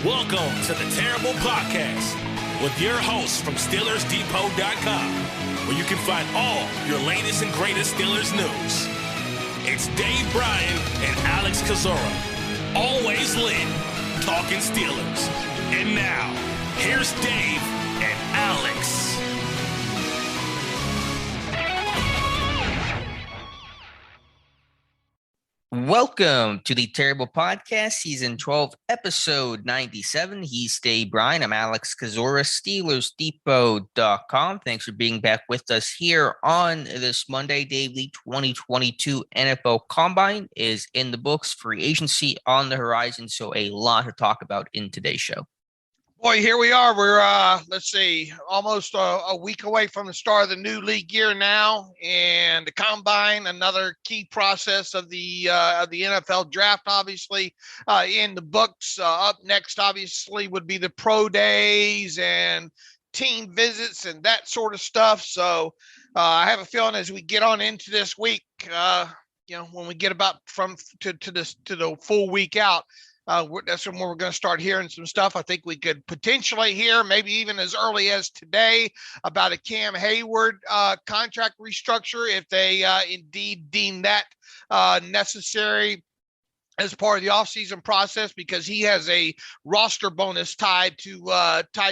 Welcome to the Terrible Podcast with your hosts from SteelersDepot.com, where you can find all your latest and greatest Steelers news. It's Dave Bryan and Alex Kozora, always lit, talking Steelers. And now, here's Dave and Alex. Welcome to the Terrible Podcast, Season 12, Episode 97. He's Dave Bryan. I'm Alex Kozora, SteelersDepot.com. Thanks for being back with us here on this Monday. Dave, the 2022 NFL Combine is in the books, free agency on the horizon, so a lot to talk about in today's show. Boy, here we are. We're, almost a week away from the start of the new league year now. And the Combine, another key process of the NFL draft, obviously, in the books. Up next, obviously, would be the pro days and team visits and that sort of stuff. So I have a feeling as we get on into this week, when we get about to the full week out, that's when we're going to start hearing some stuff. I think we could potentially hear, maybe even as early as today, about a Cam Hayward contract restructure if they indeed deem that necessary as part of the offseason process, because he has a roster bonus tied to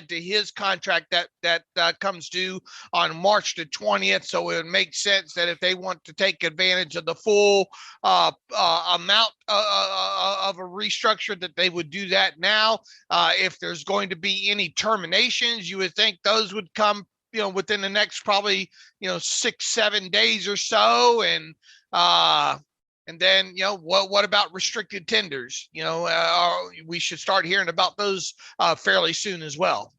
his contract that comes due on March the 20th. So it would make sense that if they want to take advantage of the full amount of a restructure, that they would do that now. If there's going to be any terminations, you would think those would come, within the next probably, 6-7 days or so. And then, what about restricted tenders? We should start hearing about those fairly soon as well.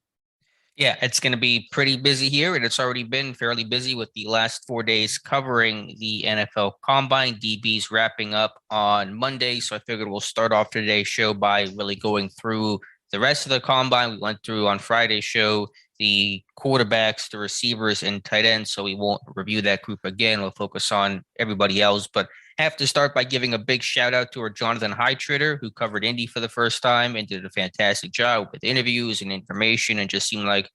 Yeah, it's going to be pretty busy here, and it's already been fairly busy with the last 4 days covering the NFL Combine. DB's wrapping up on Monday, so I figured we'll start off today's show by really going through the rest of the Combine. We went through on Friday's show the quarterbacks, the receivers, and tight ends, so we won't review that group again. We'll focus on everybody else, but have to start by giving a big shout out to our Jonathan Heitritter, who covered Indy for the first time and did a fantastic job with interviews and information, and just seemed like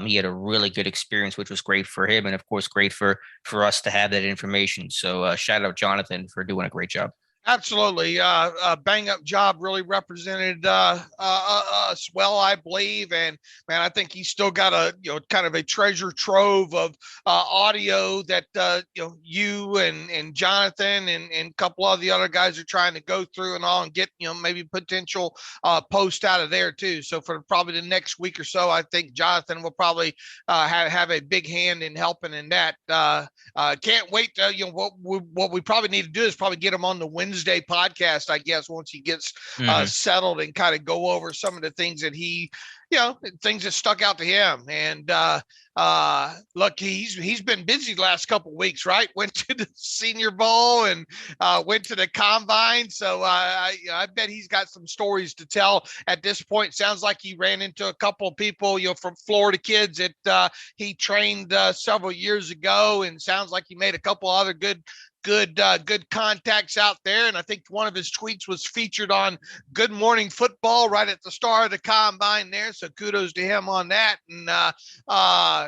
he had a really good experience, which was great for him. And of course, great for us to have that information. So shout out Jonathan for doing a great job. Absolutely. A bang-up job, really represented us well, I believe. And, man, I think he's still got kind of a treasure trove of audio that, you and Jonathan and a couple of the other guys are trying to go through and all and get, maybe potential post out of there too. So for probably the next week or so, I think Jonathan will probably have a big hand in helping in that. Can't wait. What we probably need to do is probably get him on the Wednesday podcast, I guess, once he gets settled, and kind of go over some of the things that he, things that stuck out to him. And look, he's been busy the last couple of weeks, right? Went to the Senior Bowl and went to the Combine. So I bet he's got some stories to tell at this point. Sounds like he ran into a couple of people, from Florida kids that he trained several years ago, and sounds like he made a couple other good contacts out there. And I think one of his tweets was featured on Good Morning Football right at the start of the Combine there. So kudos to him on that. And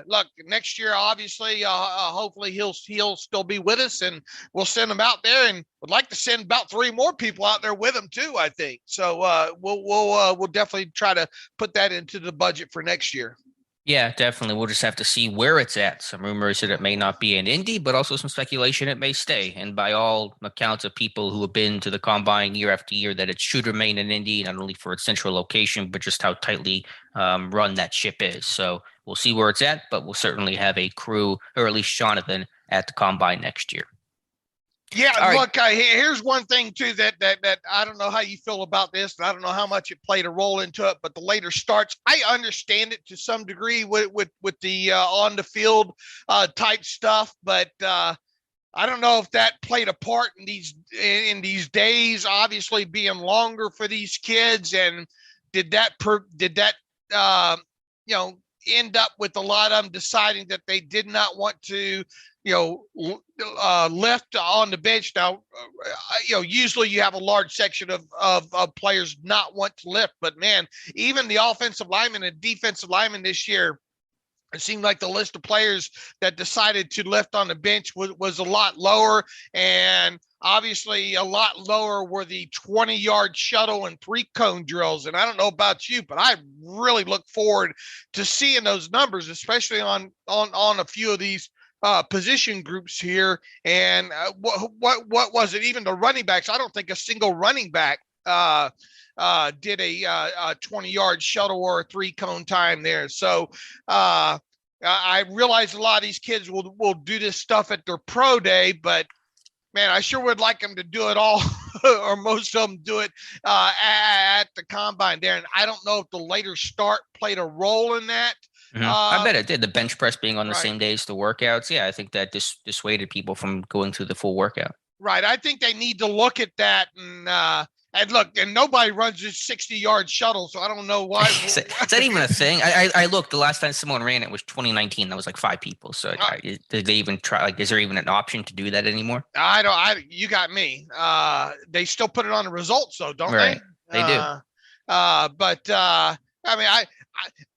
look, next year, obviously, hopefully he'll still be with us, and we'll send him out there, and would like to send about 3 more people out there with him too, I think. So we'll definitely try to put that into the budget for next year. Yeah, definitely. We'll just have to see where it's at. Some rumors that it may not be in Indy, but also some speculation it may stay. And by all accounts of people who have been to the Combine year after year, that it should remain in Indy, not only for its central location, but just how tightly run that ship is. So we'll see where it's at, but we'll certainly have a crew, or at least Jonathan, at the Combine next year. Yeah, look, here's one thing too that I don't know how you feel about this, and I don't know how much it played a role into it, but the later starts, I understand it to some degree with the on the field type stuff, but I don't know if that played a part in these days, obviously being longer for these kids, and did that end up with a lot of them deciding that they did not want to, lift on the bench. Now, usually you have a large section of players not want to lift, but man, even the offensive linemen and defensive linemen this year, it seemed like the list of players that decided to lift on the bench was a lot lower, and obviously a lot lower were the 20-yard shuttle and 3-cone drills. And I don't know about you, but I really look forward to seeing those numbers, especially on a few of these position groups here. And what was it? Even the running backs, I don't think a single running back did a 20-yard shuttle or a 3-cone time there. So I realize a lot of these kids will do this stuff at their pro day, but man, I sure would like them to do it all or most of them do it at the combine there. And I don't know if the later start played a role in that. Mm-hmm. I bet it did. The bench press being on the right. same day as the workouts. Yeah, I think that dissuaded people from going through the full workout. Right. I think they need to look at that and look, and nobody runs a 60-yard shuttle, so I don't know why. Is that even a thing? I looked, the last time someone ran it was 2019. That was like 5 people. So did they even try? Like, is there even an option to do that anymore? You got me. They still put it on the results, though, don't right. they? They do. But I mean,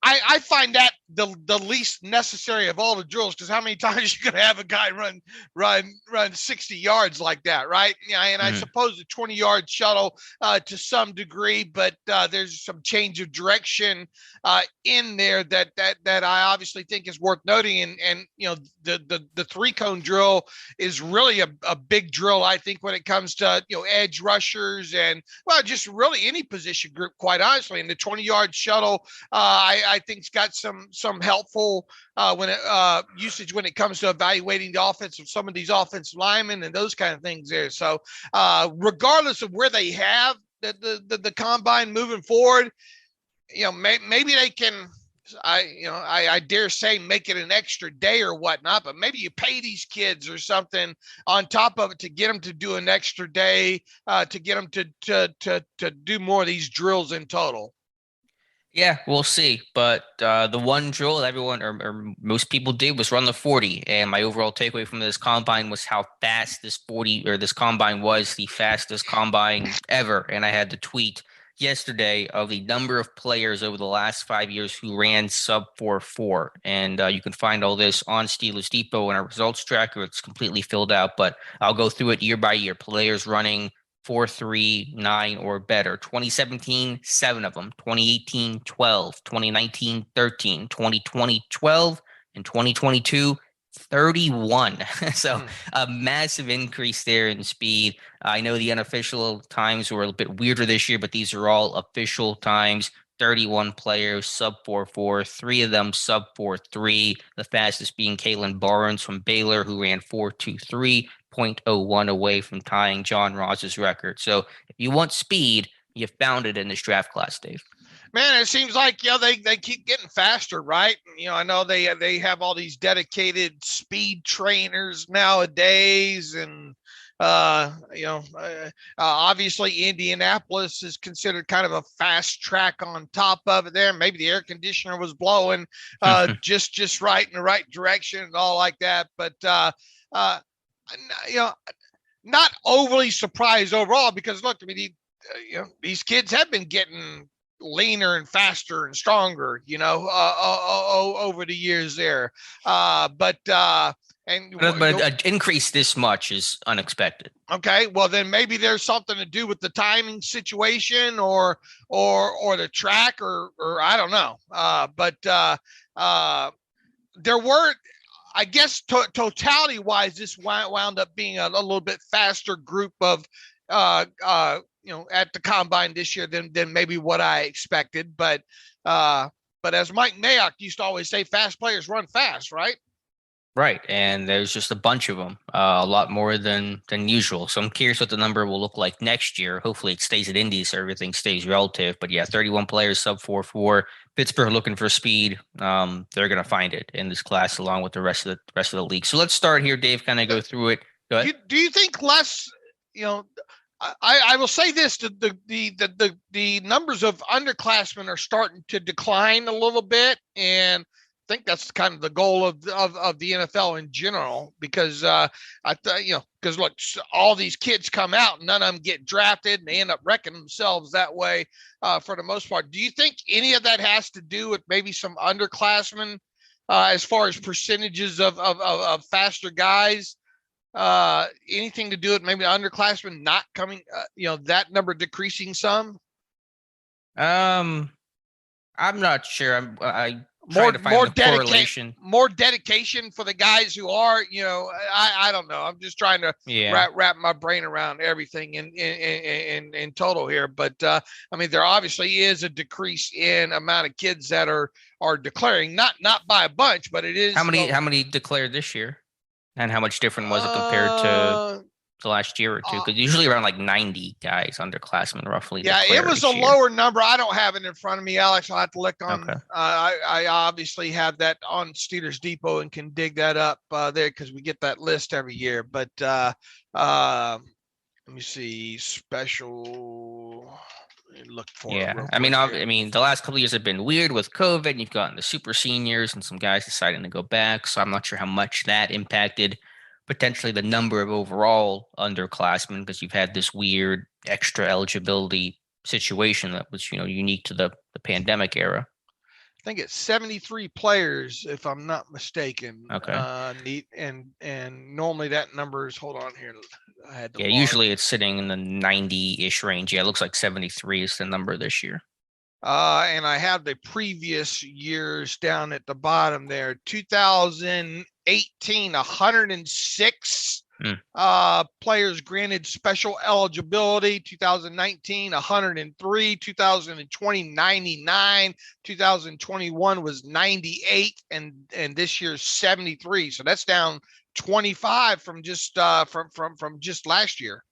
I find that the least necessary of all the drills, because how many times you gonna have a guy run 60 yards like that, right? Yeah, and I suppose the 20-yard shuttle to some degree, but there's some change of direction in there that I obviously think is worth noting. And the 3-cone drill is really a big drill, I think, when it comes to edge rushers and just really any position group, quite honestly. And the 20-yard shuttle, I think, it's got some helpful usage when it comes to evaluating the offense of some of these offensive linemen and those kind of things there. So regardless of where they have the combine moving forward, maybe they can, I dare say, make it an extra day or whatnot, but maybe you pay these kids or something on top of it to get them to do an extra day, to get them to do more of these drills in total. Yeah, we'll see. But the one drill that everyone or most people did was run the 40. And my overall takeaway from this combine was how fast this combine was, the fastest combine ever. And I had the tweet yesterday of the number of players over the last 5 years who ran sub 4.4. And you can find all this on Steelers Depot in our results tracker. It's completely filled out, but I'll go through it year by year. Players running 4.39 or better. 2017, 7 of them. 2018, 12. 2019, 13. 2020, 12. And 2022, 31. So a massive increase there in speed. I know the unofficial times were a bit weirder this year, but these are all official times. 31 players, sub 4.4, 3 of them sub 4.3, the fastest being Kalen Barnes from Baylor, who ran 4.23, 0.01 away from tying John Ross's record. So if you want speed, you found it in this draft class, Dave. Man, it seems like they keep getting faster, right? I know they have all these dedicated speed trainers nowadays, and obviously Indianapolis is considered kind of a fast track on top of it there. Maybe the air conditioner was blowing just right in the right direction and all like that. But not overly surprised overall, because look, I mean, these kids have been getting leaner and faster and stronger, over the years there. But an increase this much is unexpected. Okay, well then maybe there's something to do with the timing situation or the track or I don't know. But there were, I guess, totality wise, this wound up being a little bit faster group of at the combine this year than maybe what I expected. But as Mike Mayock used to always say, fast players run fast, right? Right, and there's just a bunch of them, a lot more than usual. So I'm curious what the number will look like next year. Hopefully it stays at Indy, so everything stays relative. But yeah, 31 players, sub 4.4. Pittsburgh looking for speed. They're going to find it in this class along with the rest of the league. So let's start here, Dave. Kind of go through it. Go ahead. Do you think less? I will say this: the numbers of underclassmen are starting to decline a little bit, and I think that's kind of the goal of the NFL in general. Because because look, all these kids come out, and none of them get drafted, and they end up wrecking themselves that way for the most part. Do you think any of that has to do with maybe some underclassmen as far as percentages of faster guys? Anything to do with maybe underclassmen not coming, that number decreasing some? I'm not sure. I trying to find the correlation. More dedication for the guys who are, I don't know. I'm just trying to wrap my brain around everything in total here. But I mean, there obviously is a decrease in amount of kids that are declaring, not by a bunch, but it is. How many declared this year? And how much different was it compared to the last year or two? Because usually around like 90 guys, underclassmen, roughly. Yeah, it was a lower number. I don't have it in front of me, Alex. I'll have to look on. Okay. I obviously have that on Steelers Depot and can dig that up there because we get that list every year. But let me see. Special. Look for it. I mean, the last couple of years have been weird with COVID. And you've gotten the super seniors and some guys deciding to go back. So I'm not sure how much that impacted potentially the number of overall underclassmen, because you've had this weird extra eligibility situation that was, unique to the pandemic era. I think it's 73 players, if I'm not mistaken. Okay. And normally that number is, hold on here. Usually it's sitting in the 90-ish range. Yeah, it looks like 73 is the number this year. And I have the previous years down at the bottom there. 2018, 106 players granted special eligibility. 2019, 103. 2020, 99. 2021 was 98, and this year's 73. So that's down 25 from just from just last year.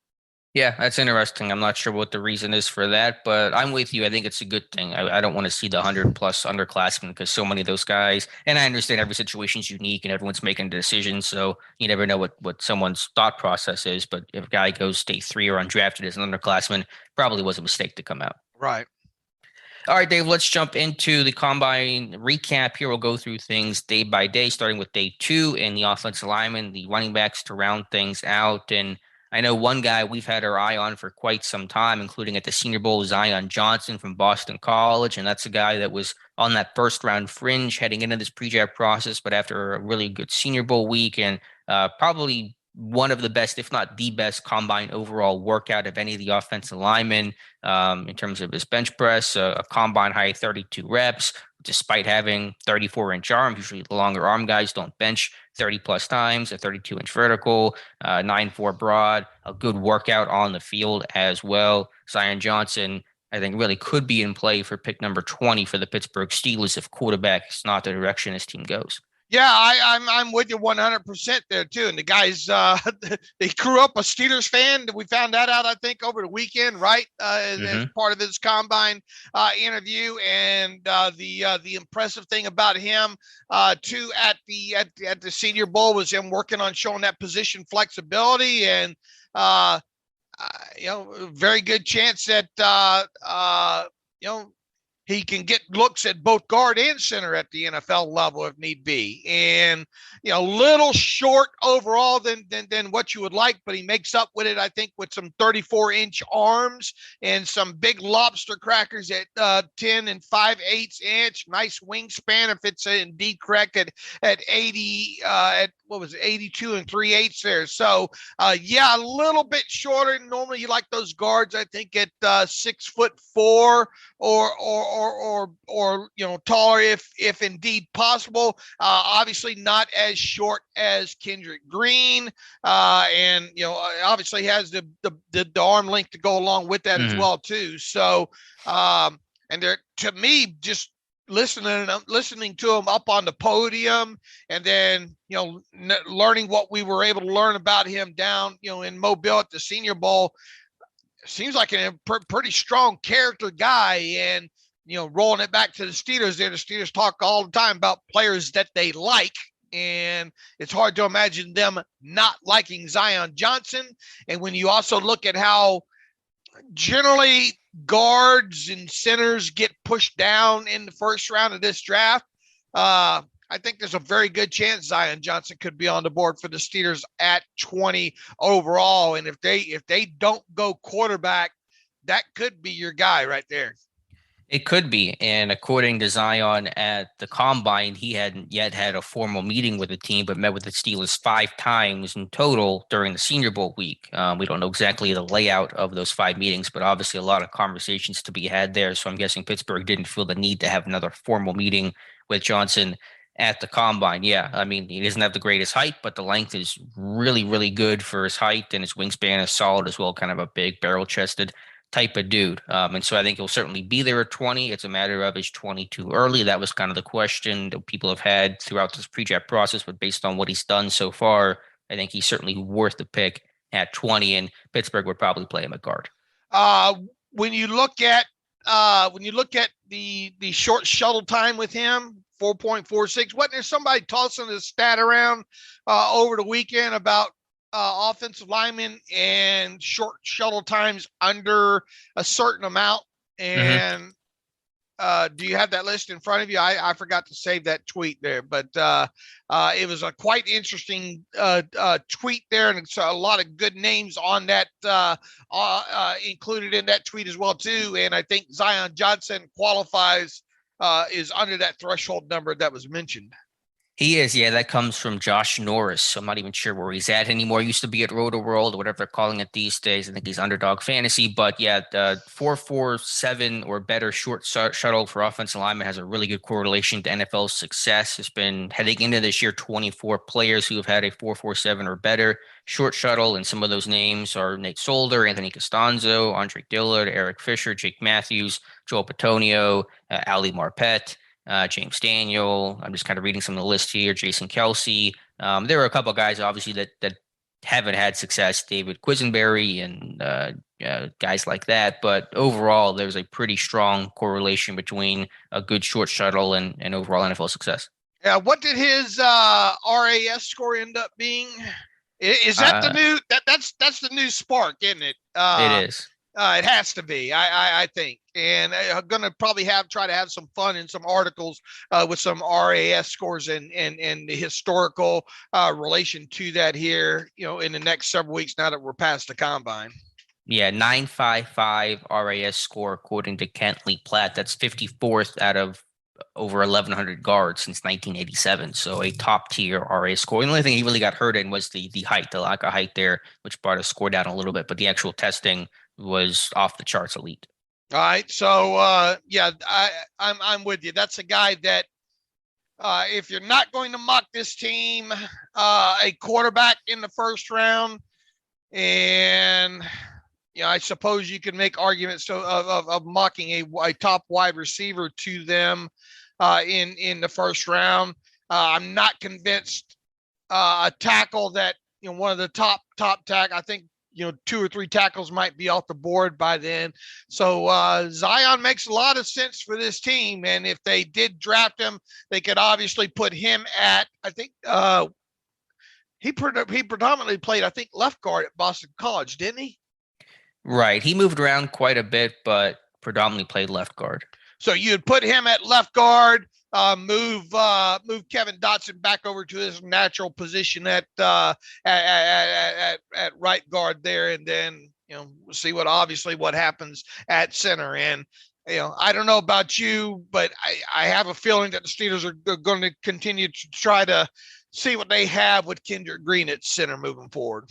Yeah, that's interesting. I'm not sure what the reason is for that, but I'm with you. I think it's a good thing. I don't want to see the 100+ underclassmen, because so many of those guys, and I understand every situation is unique and everyone's making decisions, so you never know what someone's thought process is. But if a guy goes day 3 or undrafted as an underclassman, probably was a mistake to come out. Right. All right, Dave, let's jump into the combine recap here. We'll go through things day by day, starting with day 2 and the offensive linemen, the running backs to round things out. And I know one guy we've had our eye on for quite some time, including at the Senior Bowl, Zion Johnson from Boston College. And that's a guy that was on that first round fringe heading into this pre-draft process, but after a really good Senior Bowl week and probably one of the best, if not the best, combine overall workout of any of the offensive linemen in terms of his bench press, a combine high 32 reps, despite having 34-inch arms. Usually the longer arm guys don't bench 30+ times, a 32-inch vertical, 9.4 broad, a good workout on the field as well. Zion Johnson, I think, really could be in play for pick number 20 for the Pittsburgh Steelers if quarterback is not the direction his team goes. Yeah, I'm with you 100% there too. And the guys, they grew up a Steelers fan. We found that out, I think, over the weekend, right? As part of his combine interview. And the impressive thing about him too at the Senior Bowl was him working on showing that position flexibility, and very good chance that he can get looks at both guard and center at the NFL level if need be. And, a little short overall than what you would like, but he makes up with it, I think, with some 34-inch arms and some big lobster crackers at 10 and 5/8 inch. Nice wingspan, if it's indeed correct, at 80, at what was it, 82 and 3/8 there. So, a little bit shorter. Normally you like those guards, I think, at 6'4" or taller if indeed possible. Obviously not as short as Kendrick Green, and obviously has the arm length to go along with that as well too. So, and there, to me, just listening to him up on the podium, and then learning what we were able to learn about him down in Mobile at the Senior Bowl, seems like a pretty strong character guy. And rolling it back to the Steelers there, the Steelers talk all the time about players that they like, and it's hard to imagine them not liking Zion Johnson. And when you also look at how Generally, guards and centers get pushed down in the first round of this draft. I think there's a very good chance Zion Johnson could be on the board for the Steelers at 20 overall. And if they don't go quarterback, that could be your guy right there. It could be. And according to Zion at the Combine, he hadn't yet had a formal meeting with the team, but met with the Steelers 5 times in total during the Senior Bowl week. We don't know exactly the layout of those 5 meetings, but obviously a lot of conversations to be had there. So I'm guessing Pittsburgh didn't feel the need to have another formal meeting with Johnson at the Combine. Yeah, I mean, he doesn't have the greatest height, but the length is really, really good for his height, and his wingspan is solid as well, kind of a big barrel-chested type of dude. And so I think he'll certainly be there at 20. It's a matter of, is 20 too early? That was kind of the question that people have had throughout this pre-draft process, but based on what he's done so far, I think he's certainly worth the pick at 20, and Pittsburgh would probably play him at guard. When you look at the short shuttle time with him, 4.46, wasn't there somebody tossing a stat around over the weekend about offensive linemen and short shuttle times under a certain amount? And do you have that list in front of you? I forgot to save that tweet there, but it was a quite interesting tweet there, and it's a lot of good names on that included in that tweet as well too. And I think Zion Johnson qualifies, is under that threshold number that was mentioned. He is, yeah. That comes from Josh Norris. So I'm not even sure where he's at anymore. He used to be at Roto World or whatever they're calling it these days. I think he's Underdog Fantasy. But yeah, the 4.47 or better short shuttle for offensive lineman has a really good correlation to NFL success. It's been heading into this year 24 players who have had a 4.47 or better short shuttle, and some of those names are Nate Solder, Anthony Costanzo, Andre Dillard, Eric Fisher, Jake Matthews, Joel Petonio, Ali Marpet, James Daniel. I'm just kind of reading some of the list here. Jason Kelsey. There are a couple of guys, obviously, that haven't had success. David Quisenberry and guys like that. But overall, there's a pretty strong correlation between a good short shuttle and overall NFL success. Yeah. What did his RAS score end up being? Is that the new? That's the new spark, isn't it? It is. It has to be, I think. And I'm going to probably try to have some fun in some articles with some RAS scores and the historical relation to that here, in the next several weeks now that we're past the Combine. Yeah, 955 RAS score according to Kentley Platt. That's 54th out of over 1,100 guards since 1987. So a top tier RAS score. The only thing he really got hurt in was the height, the lack of height there, which brought his score down a little bit. But the actual testing was off the charts elite. All right. So, yeah, I'm with you. That's a guy that if you're not going to mock this team, a quarterback in the first round, and I suppose you can make arguments of mocking a top wide receiver to them in the first round. I'm not convinced a tackle that, one of the top tackle, I think, 2 or 3 tackles might be off the board by then. So Zion makes a lot of sense for this team. And if they did draft him, they could obviously put him at, I think he predominantly played, I think, left guard at Boston College, didn't he? Right. He moved around quite a bit, but predominantly played left guard. So you'd put him at left guard, move Kevin Dotson back over to his natural position at right guard there, and then we'll see what happens at center. And I don't know about you, but I have a feeling that the Steelers are going to continue to try to see what they have with Kendrick Green at center moving forward.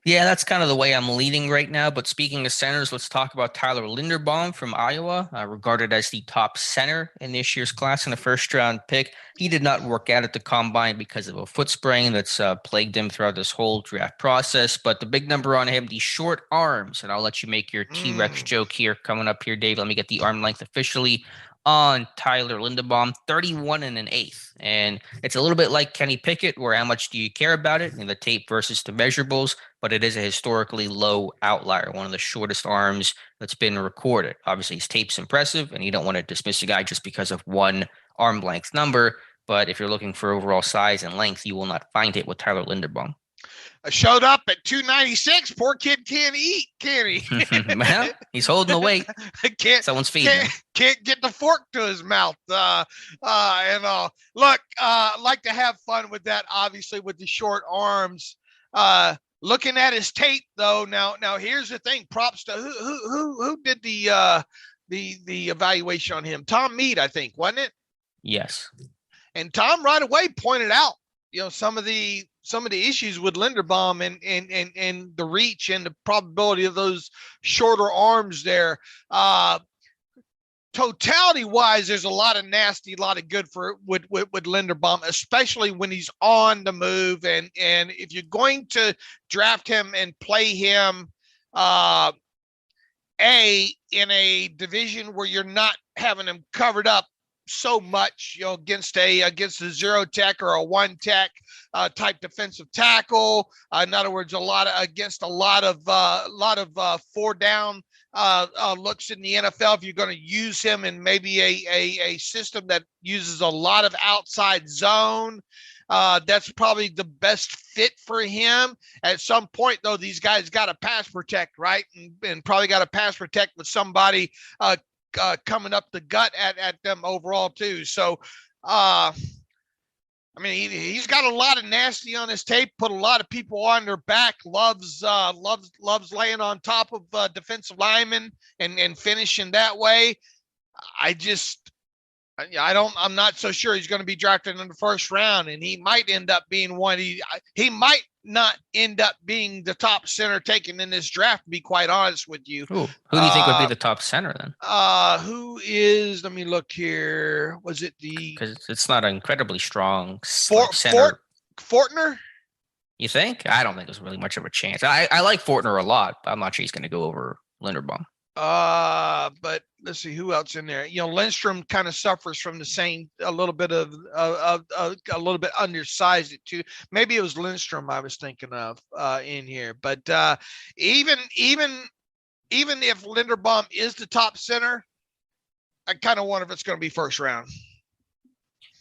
Yeah, that's kind of the way I'm leading right now. But speaking of centers, let's talk about Tyler Linderbaum from Iowa, regarded as the top center in this year's class and a first-round pick. He did not work out at the Combine because of a foot sprain that's plagued him throughout this whole draft process. But the big number on him, the short arms, and I'll let you make your T-Rex joke here coming up here, Dave. Let me get the arm length officially on Tyler Linderbaum, 31 1/8. And it's a little bit like Kenny Pickett, where how much do you care about it in the tape versus the measurables, but it is a historically low outlier, one of the shortest arms that's been recorded. Obviously, his tape's impressive, and you don't want to dismiss a guy just because of one arm length number, but if you're looking for overall size and length, you will not find it with Tyler Linderbaum. Showed up at 296. Poor kid can't eat, can he? Well, he's holding the weight. Someone's feeding him. Can't get the fork to his mouth. Look, like to have fun with that, obviously, with the short arms. Looking at his tape, though, now here's the thing. Props to who did the evaluation on him? Tom Mead, I think, wasn't it? Yes. And Tom right away pointed out, some of the issues with Linderbaum and the reach and the probability of those shorter arms there. Totality wise, there's a lot of nasty, a lot of good with Linderbaum, especially when he's on the move. And if you're going to draft him and play him, in a division where you're not having him covered up so much, against a zero tech or a one tech type defensive tackle. In other words, against a lot of 4 down looks in the NFL. If you're going to use him in maybe a system that uses a lot of outside zone, that's probably the best fit for him. At some point, though, these guys got to pass protect, right? And probably got to pass protect with somebody coming up the gut at them overall too. So, he's got a lot of nasty on his tape, put a lot of people on their back, loves laying on top of defensive linemen and finishing that way. I'm not so sure he's going to be drafted in the first round, and he might end up being one. He might not end up being the top center taken in this draft, to be quite honest with you. Ooh, who do you think would be the top center then? Who is, let me look here. Was it because it's not an incredibly strong center. Fortner? You think? I don't think there's really much of a chance. I like Fortner a lot, but I'm not sure he's going to go over Linderbaum. But let's see who else in there. Lindstrom kind of suffers from the same, a little bit undersized it too. Maybe it was Lindstrom I was thinking of in here. But even if Linderbaum is the top center, I kind of wonder if it's going to be first round.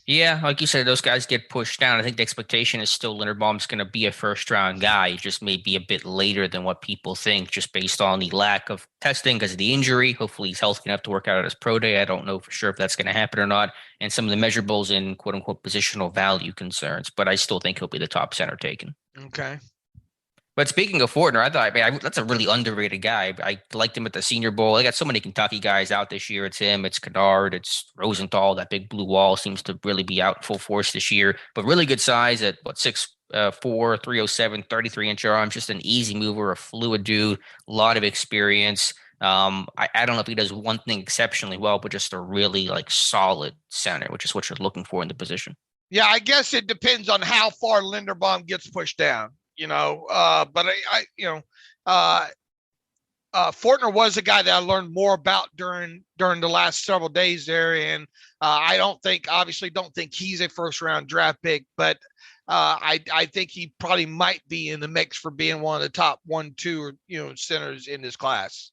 Yeah, like you said, those guys get pushed down. I think the expectation is still Linderbaum's going to be a first-round guy. He just may be a bit later than what people think, just based on the lack of testing because of the injury. Hopefully he's healthy enough to work out at his pro day. I don't know for sure if that's going to happen or not. And some of the measurables in quote-unquote positional value concerns. But I still think he'll be the top center taken. Okay. But speaking of Fortner, that's a really underrated guy. I liked him at the Senior Bowl. They got so many Kentucky guys out this year. It's him, it's Kennard, it's Rosenthal. That big blue wall seems to really be out in full force this year. But really good size at 6'4", 307, 33-inch arms. Just an easy mover, a fluid dude, a lot of experience. I don't know if he does one thing exceptionally well, but just a really solid center, which is what you're looking for in the position. Yeah, I guess it depends on how far Linderbaum gets pushed down. But Fortner was a guy that I learned more about during the last several days there. And I don't think he's a first round draft pick, but I think he probably might be in the mix for being one of the top 1, 2, centers in this class.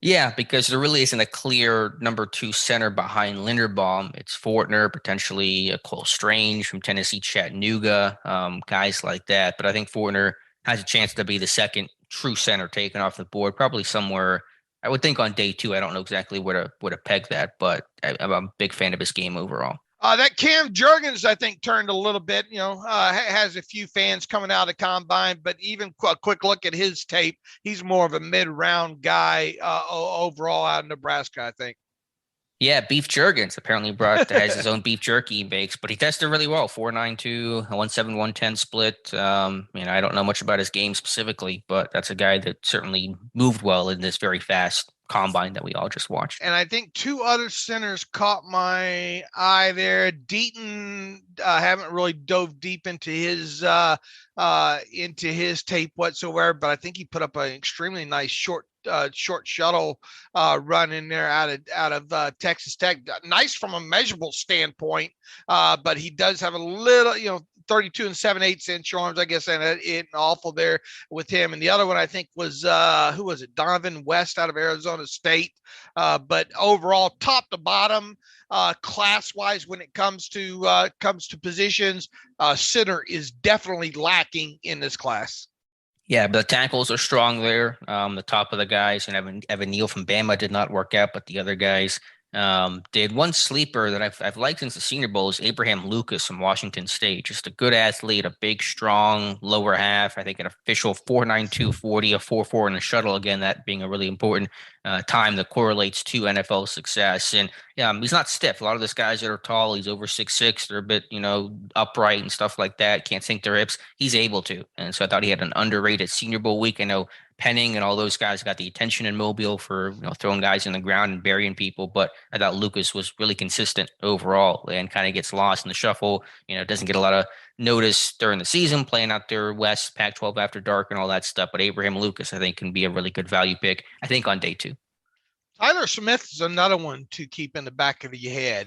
Yeah, because there really isn't a clear number 2 center behind Linderbaum. It's Fortner, potentially a Cole Strange from Tennessee, Chattanooga, guys like that. But I think Fortner has a chance to be the second true center taken off the board, probably somewhere, I would think on day 2. I don't know exactly where to peg that, but I'm a big fan of his game overall. That Cam Jurgens, I think, turned a little bit, has a few fans coming out of combine, but even a quick look at his tape, he's more of a mid-round guy overall out of Nebraska, I think. Yeah, Beef Jurgens apparently has his own beef jerky he makes, but he tested really well. 4.92, 1.7, 110 split. I don't know much about his game specifically, but that's a guy that certainly moved well in this very fast combine that we all just watched. And I think 2 other centers caught my eye there. Deaton, haven't really dove deep into his tape whatsoever, but I think he put up an extremely nice short shuttle run in there out of Texas Tech. Nice from a measurable standpoint, but he does have a little, 32 and 7/8 arms, I guess, and it awful there with him. And the other one I think was who was it? Donovan West out of Arizona State. But overall, top to bottom, class wise, when it comes to positions, center is definitely lacking in this class. Yeah, but the tackles are strong there. The top of the guys, and Evan Neal from Bama did not work out, but the other guys did. One sleeper that I've liked since the Senior Bowl is Abraham Lucas from Washington State. Just a good athlete, a big, strong lower half. I think an official 4.92 40, a 4.4 in the shuttle. Again, that being a really important time that correlates to NFL success. And he's not stiff. A lot of those guys that are tall, he's over 6'6". They're a bit, upright and stuff like that. Can't sink their hips. He's able to. And so I thought he had an underrated Senior Bowl week. I know Penning and all those guys got the attention in Mobile for throwing guys in the ground and burying people, but I thought Lucas was really consistent overall and kind of gets lost in the shuffle. Doesn't get a lot of notice during the season, playing out there West, Pac-12 after dark and all that stuff. But Abraham Lucas, I think, can be a really good value pick, I think, on day 2. Tyler Smith is another one to keep in the back of your head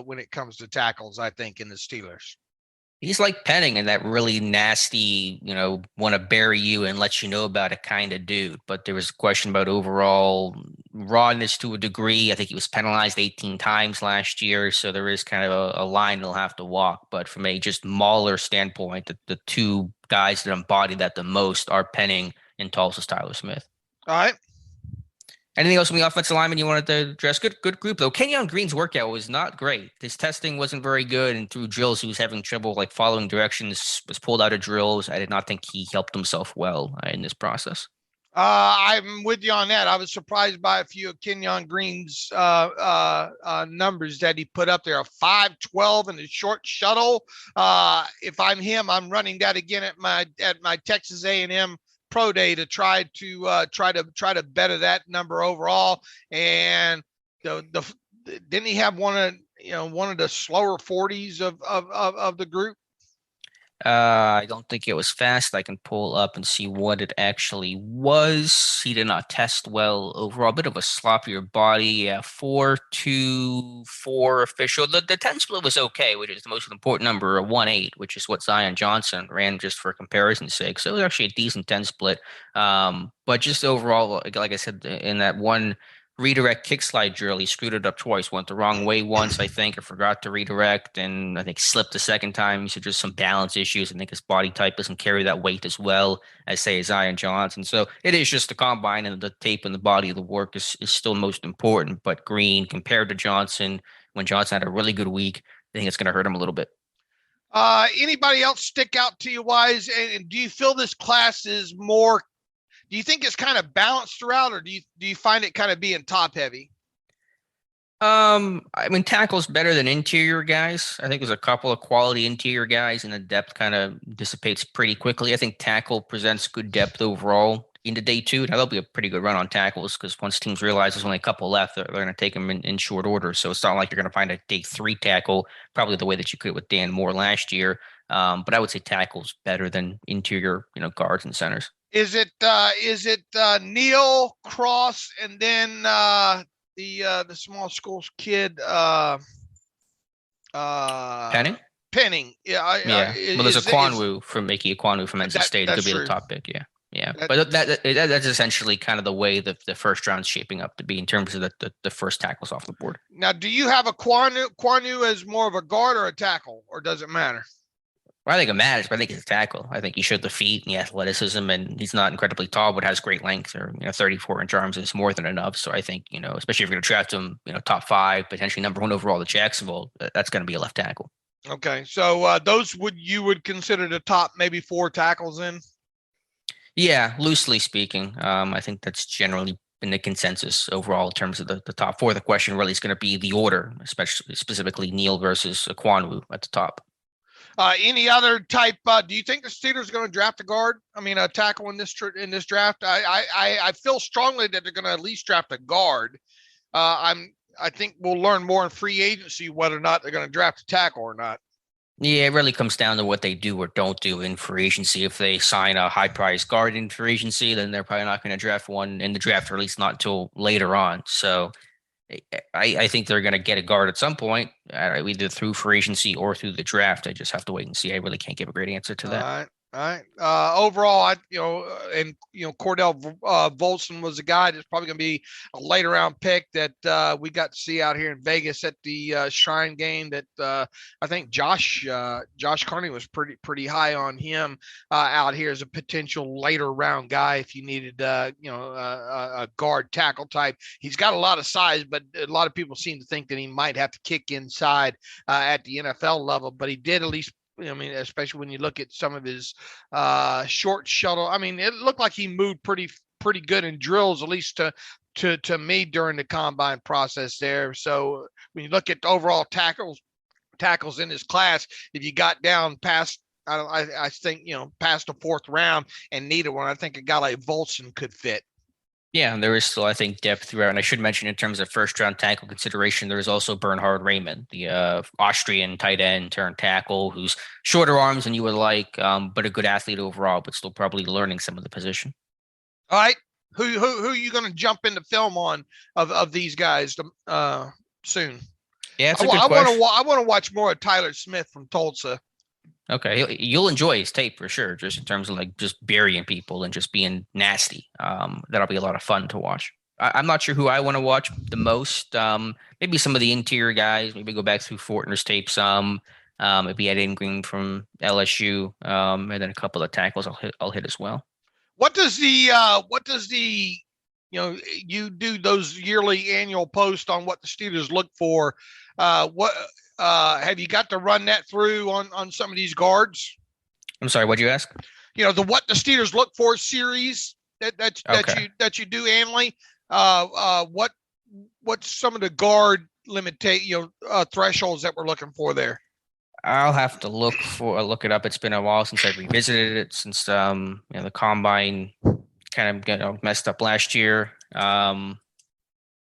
when it comes to tackles, I think, in the Steelers. He's like Penning and that really nasty, want to bury you and let you know about it kind of dude. But there was a question about overall rawness to a degree. I think he was penalized 18 times last year. So there is kind of a line he'll have to walk. But from a just Mauler standpoint, the two guys that embody that the most are Penning and Tulsa's Tyler Smith. All right. Anything else from the offensive lineman you wanted to address? Good group, though. Kenyon Green's workout was not great. His testing wasn't very good, and through drills, he was having trouble following directions, was pulled out of drills. I did not think he helped himself well in this process. I'm with you on that. I was surprised by a few of Kenyon Green's numbers that he put up there. A 5.12 in the short shuttle. If I'm him, I'm running that again at my Texas A&M Pro Day to try to better that number overall. And didn't he have one of the slower 40s of the group? I don't think it was fast. I can pull up and see what it actually was. He did not test well overall. A bit of a sloppier body. 4.24 official. The 10 split was okay, which is the most important number, a 1.8, which is what Zion Johnson ran just for comparison's sake. So it was actually a decent 10 split. But just overall, like I said, in that one redirect kick slide drill, he screwed it up twice. Went the wrong way once, I think, or forgot to redirect, and I think slipped the second time. So just some balance issues. I think his body type doesn't carry that weight as well as, say, Zion Johnson. So it is just the combine, and the tape and the body of the work is still most important. But Green, compared to Johnson, when Johnson had a really good week, I think it's going to hurt him a little bit. Anybody else stick out to you, Wise? And do you feel this class is more? Do you think it's kind of balanced throughout, or do you find it kind of being top heavy? Tackle's better than interior guys. I think there's a couple of quality interior guys, and the depth kind of dissipates pretty quickly. I think tackle presents good depth overall into day 2. Now, there'll be a pretty good run on tackles because once teams realize there's only a couple left, they're going to take them in short order. So it's not like you're going to find a day 3 tackle, probably the way that you could with Dan Moore last year. But I would say tackle's better than interior, guards and centers. Is it Neal, Cross, and then the small schools kid Penning? Penning. Yeah. Well, there's Ekwonu from NC State. It could be the top pick. Yeah. But that's essentially kind of the way the first round's shaping up to be in terms of the first tackles off the board. Now, do you have Ekwonu as more of a guard or a tackle, or does it matter? Well, I think it matters, but I think he's a tackle. I think he showed the feet and the athleticism, and he's not incredibly tall, but has great length. Or 34-inch arms is more than enough. So I think especially if you're going to draft him, top 5, potentially number 1 overall to Jacksonville, that's going to be a left tackle. Okay, so those you would consider the top maybe 4 tackles in? Yeah, loosely speaking, I think that's generally been the consensus overall in terms of the top 4. The question really is going to be the order, especially specifically Neal versus Ekwonu at the top. Any other type? Do you think the Steelers are going to draft a tackle in this draft? I feel strongly that they're going to at least draft a guard. I think we'll learn more in free agency whether or not they're going to draft a tackle or not. Yeah, it really comes down to what they do or don't do in free agency. If they sign a high-priced guard in free agency, then they're probably not going to draft one in the draft, or at least not until later on. So I think they're going to get a guard at some point, either through free agency or through the draft. I just have to wait and see. I really can't give a great answer to that. All right. All right. Overall, Cordell Volson was a guy that's probably going to be a later round pick that we got to see out here in Vegas at the Shrine game. That I think Josh Carney was pretty high on him out here as a potential later round guy if you needed a guard tackle type. He's got a lot of size, but a lot of people seem to think that he might have to kick inside at the NFL level. But he did at least. I mean, especially when you look at some of his short shuttle. I mean, it looked like he moved pretty good in drills, at least to me during the combine process there. So when you look at the overall tackles in his class, if you got down past, I think past the fourth round and needed one, I think a guy like Volson could fit. Yeah, and there is still, I think, depth throughout. And I should mention in terms of first-round tackle consideration, there is also Bernhard Raymond, the Austrian tight end turned tackle, who's shorter arms than you would like, but a good athlete overall, but still probably learning some of the position. All right, who are you going to jump into film on of these guys soon? Yeah, it's a good question. I want to watch more of Tyler Smith from Tulsa. Okay, you'll enjoy his tape for sure, just in terms of like just burying people and just being nasty. That'll be a lot of fun to watch. I'm not sure who I want to watch the most. Maybe some of the interior guys. Maybe go back through Fortner's tape some. Maybe Ed Ingram from LSU, and then a couple of tackles I'll hit as well. What does the you do those yearly annual posts on what the Steelers look for? Have you got to run that through on some of these guards? I'm sorry, what'd you ask? The what the Steelers look for series that you do annually. What's some of the guard thresholds that we're looking for there? I'll have to look it up. It's been a while since I've revisited it, since the combine kind of got messed up last year.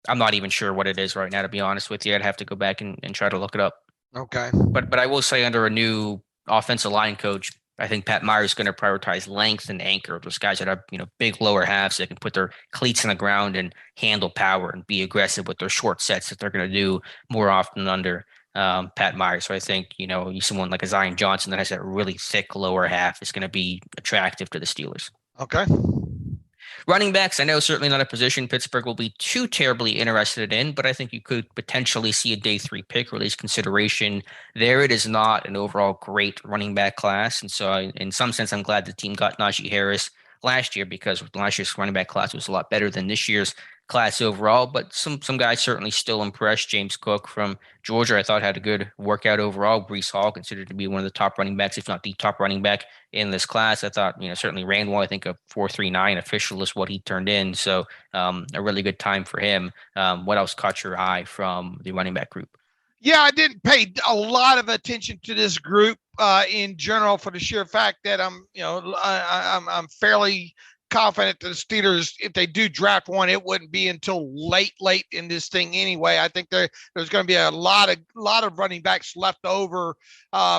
I'm not even sure what it is right now, to be honest with you. I'd have to go back and try to look it up. Okay. But I will say, under a new offensive line coach, I think Pat Myers is going to prioritize length and anchor. Those guys that have big lower halves that can put their cleats in the ground and handle power and be aggressive with their short sets that they're going to do more often under Pat Myers. So I think someone like a Zion Johnson that has that really thick lower half is going to be attractive to the Steelers. Okay. Running backs, I know certainly not a position Pittsburgh will be too terribly interested in, but I think you could potentially see a day 3 pick, or at least consideration there. It is not an overall great running back class. And so in some sense, I'm glad the team got Najee Harris last year, because last year's running back class was a lot better than this year's class overall. But some guys certainly still impressed. James Cook from Georgia, I thought, had a good workout overall. Breece Hall, considered to be one of the top running backs, if not the top running back in this class. I thought, certainly ran well. I think a 4.39 official is what he turned in. So a really good time for him. What else caught your eye from the running back group? Yeah, I didn't pay a lot of attention to this group in general, for the sheer fact that I'm fairly confident that the Steelers, if they do draft one, it wouldn't be until late in this thing anyway. I think there's going to be a lot of running backs left over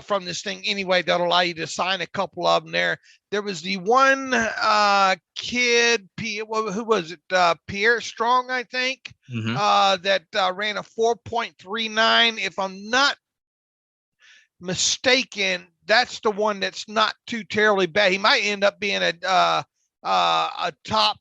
from this thing anyway that'll allow you to sign a couple of them there. There was the one kid, who was it? Pierre Strong, I think, that ran a 4.39. If I'm not mistaken, that's the one that's not too terribly bad. He might end up being a top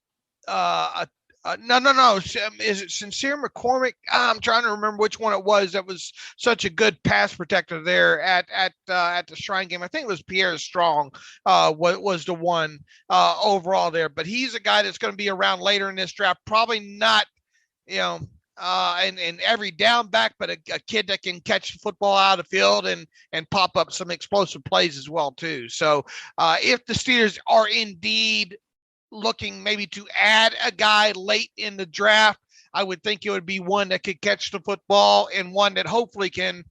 no. Is it Sincere McCormick? I'm trying to remember which one it was that was such a good pass protector there at the Shrine game. I think it was Pierre Strong was the one overall there, but he's a guy that's going to be around later in this draft. Probably not, and every down back, but a kid that can catch the football out of the field and pop up some explosive plays as well too. So if the Steelers are indeed looking maybe to add a guy late in the draft, I would think it would be one that could catch the football and one that hopefully can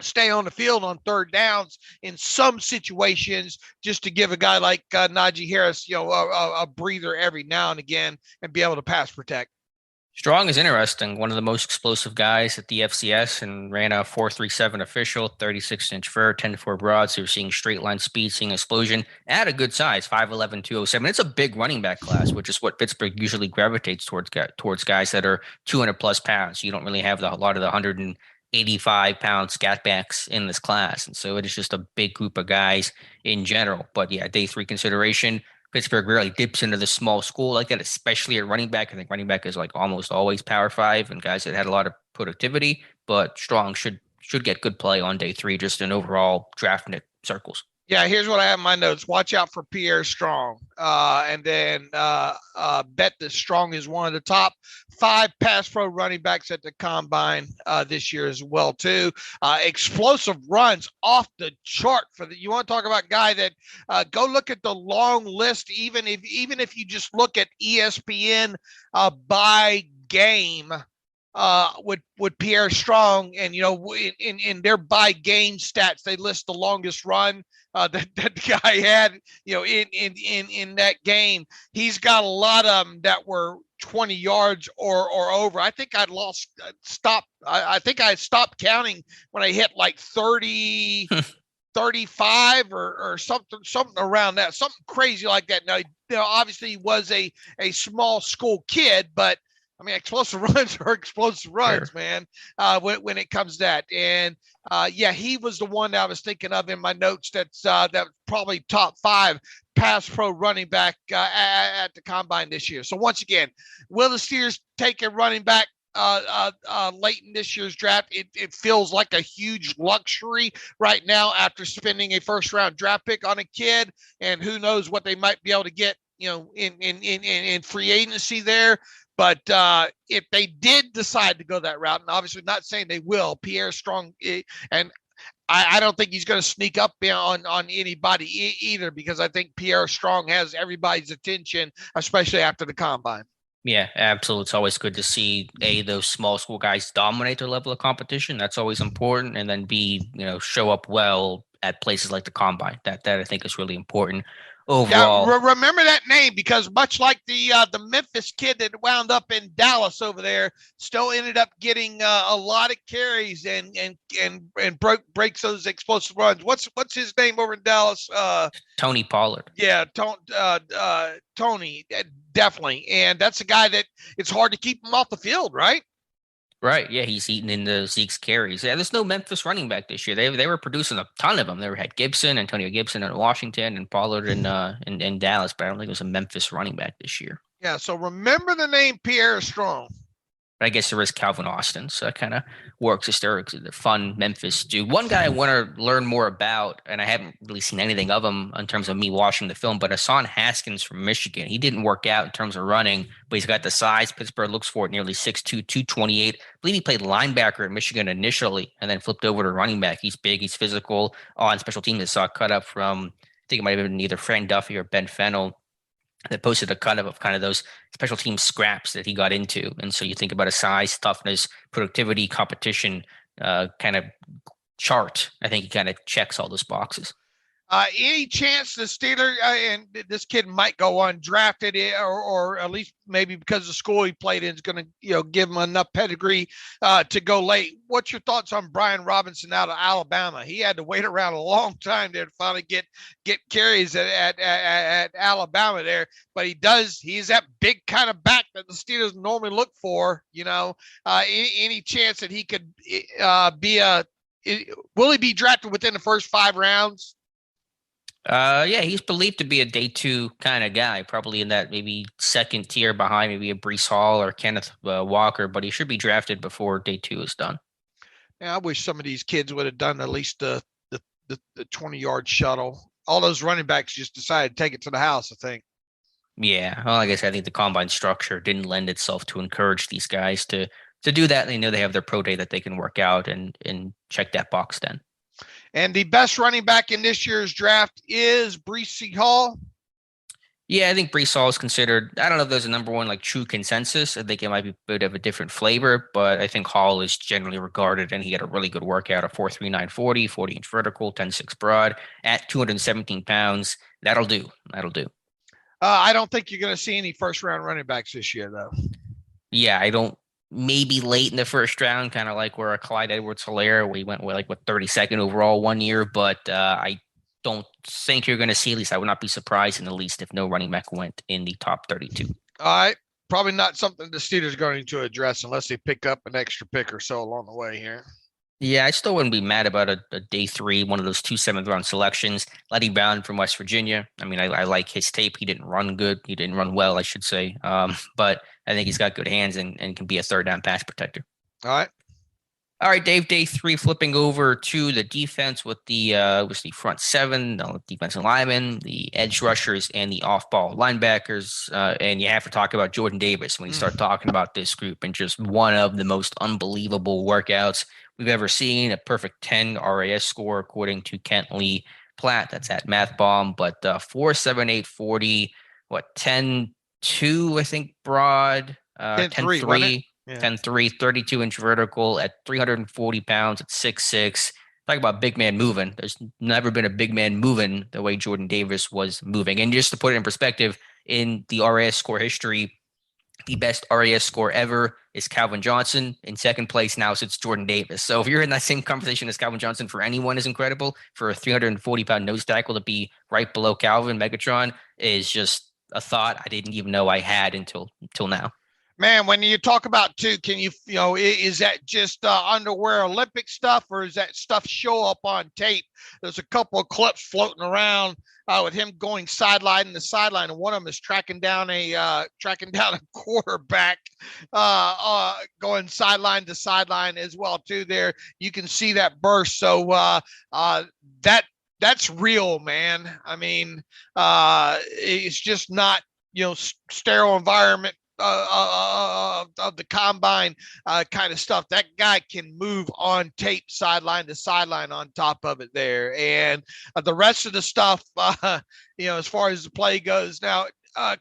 stay on the field on third downs in some situations, just to give a guy like Najee Harris, a breather every now and again and be able to pass protect. Strong is interesting. One of the most explosive guys at the FCS and ran a 4.37 official, 36-inch vert, 10-4 broad. So you're seeing straight line speed, seeing explosion at a good size, 5'11", 207. It's a big running back class, which is what Pittsburgh usually gravitates towards guys that are 200 plus pounds. You don't really have a lot of the 185-pound scat backs in this class. And so it is just a big group of guys in general. But yeah, day three consideration. Pittsburgh really dips into the small school like that, especially at running back. I think running back is like almost always power five and guys that had a lot of productivity, but Strong should get good play on day three, just in overall draft circles. Yeah, here's what I have in my notes. Watch out for Pierre Strong. And then bet that Strong is one of the top 5 pass pro running backs at the combine this year as well, too. Explosive runs off the chart you want to talk about a guy that go look at the long list, even if you just look at ESPN by game. With Pierre Strong, and in their by game stats, they list the longest run that the guy had, in that game. He's got a lot of them that were 20 yards or over. I think I stopped counting when I hit like 30, 35 or something around that, something crazy like that. Now, obviously he was a small school kid, but I mean, explosive runs are explosive runs, sure, man, when it comes to that. And, yeah, he was the one that I was thinking of in my notes that probably top 5 pass pro running back at the combine this year. So, once again, will the Steelers take a running back late in this year's draft? It feels like a huge luxury right now after spending a first-round draft pick on a kid, and who knows what they might be able to get, in free agency there. But if they did decide to go that route, and obviously not saying they will, Pierre Strong, and I don't think he's going to sneak up on anybody either, because I think Pierre Strong has everybody's attention, especially after the combine. Yeah, absolutely. It's always good to see those small school guys dominate their level of competition. That's always important. And then B, show up well at places like the combine. That I think is really important. Overall. Yeah, remember that name, because much like the Memphis kid that wound up in Dallas over there, still ended up getting a lot of carries and breaks those explosive runs. What's his name over in Dallas? Tony Pollard. Yeah, Tony, definitely, and that's a guy that it's hard to keep him off the field, right? Right. Yeah, he's eating into Zeke's carries. Yeah, there's no Memphis running back this year. They were producing a ton of them. They had Gibson, Antonio Gibson in Washington, and Pollard in Dallas, but I don't think it was a Memphis running back this year. Yeah, so remember the name Pierre Strong. But I guess there is Calvin Austin, so that kind of works as they're fun Memphis dude. One guy I want to learn more about, and I haven't really seen anything of him in terms of me watching the film, but Hassan Haskins from Michigan. He didn't work out in terms of running, but he's got the size. Pittsburgh looks for it, nearly 6'2", 228. I believe he played linebacker at Michigan initially and then flipped over to running back. He's big, he's physical. On special teams, I saw a cut up from, I think it might have been either Frank Duffy or Ben Fennell, that posted a cut of kind of those special team scraps that he got into. And so you think about a size, toughness, productivity, competition kind of chart. I think he kind of checks all those boxes. Any chance the Steelers, and this kid might go undrafted, or at least maybe because the school he played in is going to, give him enough pedigree to go late? What's your thoughts on Brian Robinson out of Alabama? He had to wait around a long time to finally get carries at Alabama there, but he's that big kind of back that the Steelers normally look for. Any chance that he could will he be drafted within the first 5 rounds? Yeah, he's believed to be a day 2 kind of guy, probably in that maybe second tier behind maybe a Breece Hall or Kenneth Walker, but he should be drafted before day 2 is done. Yeah, I wish some of these kids would have done at least the 20-yard shuttle. All those running backs just decided to take it to the house, I think. Yeah, well, like I said, I think the combine structure didn't lend itself to encourage these guys to do that. They know they have their pro day that they can work out and check that box then. And the best running back in this year's draft is Breece Hall. Yeah, I think Breece Hall is considered. I don't know if there's a number one true consensus. I think it might be a bit of a different flavor, but I think Hall is generally regarded, and he had a really good workout, a 4.39 40, 40-inch vertical, 10.6 broad at 217 pounds. That'll do. I don't think you're going to see any first-round running backs this year, though. Yeah, I don't. Maybe late in the first round, kind of like where a Clyde Edwards-Helaire, we went with 32nd overall one year, but I don't think you're going to see. At least I would not be surprised in the least if no running back went in the top 32. All right. Probably not something the Steelers are going to address unless they pick up an extra pick or so along the way here. Yeah, I still wouldn't be mad about a day three, one of those 2 7th round selections. Letty Brown from West Virginia. I mean, I like his tape. He didn't run good. He didn't run well, I should say. But I think he's got good hands and can be a third down pass protector. All right. All right, Dave, day three, flipping over to the defense with the front seven, the defensive linemen, the edge rushers, and the off-ball linebackers. And you have to talk about Jordan Davis when you start talking about this group, and just one of the most unbelievable workouts we've ever seen. A perfect 10 RAS score according to Kent Lee Platt. That's at MathBomb, but 4.78 40, 10.2, I think, broad, 10.3. Yeah. 10.3, 32-inch vertical at 340 pounds at 6'6". Talk about big man moving. There's never been a big man moving the way Jordan Davis was moving. And just to put it in perspective, in the RAS score history, the best RAS score ever is Calvin Johnson. In second place now sits Jordan Davis. So if you're in that same conversation as Calvin Johnson, for anyone is incredible. For a 340-pound nose tackle to be right below Calvin, Megatron, is just a thought I didn't even know I had until now. Man, when you talk about can you is that just underwear Olympic stuff, or is that stuff show up on tape? There's a couple of clips floating around with him going sideline to sideline, and one of them is tracking down a quarterback, going sideline to sideline as well too. There you can see that burst. So that's real, man. I mean, it's just not sterile environment of the combine kind of stuff. That guy can move on tape sideline to sideline on top of it there. And the rest of the stuff, as far as the play goes now,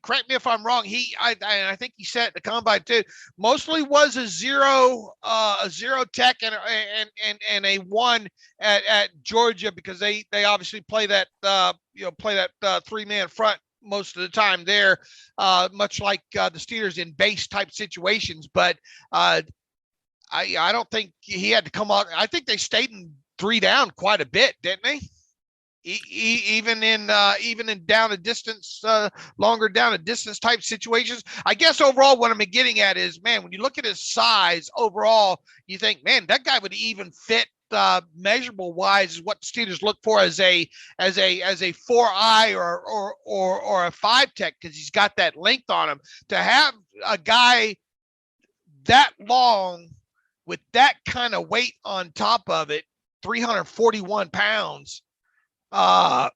correct me if I'm wrong. I think he said the combine too, mostly was a zero tech and a one at Georgia, because they obviously play that, three-man front most of the time there, much like the Steelers in base type situations. But I don't think he had to come out. I think they stayed in 3 down quite a bit, didn't they? Even in down a distance, longer down a distance type situations. I guess overall what I'm getting at is, man, when you look at his size overall, you think, man, that guy would even fit measurable wise is what the Steelers look for as a 4-eye or a 5 tech, because he's got that length on him. To have a guy that long with that kind of weight on top of it, 341 pounds. I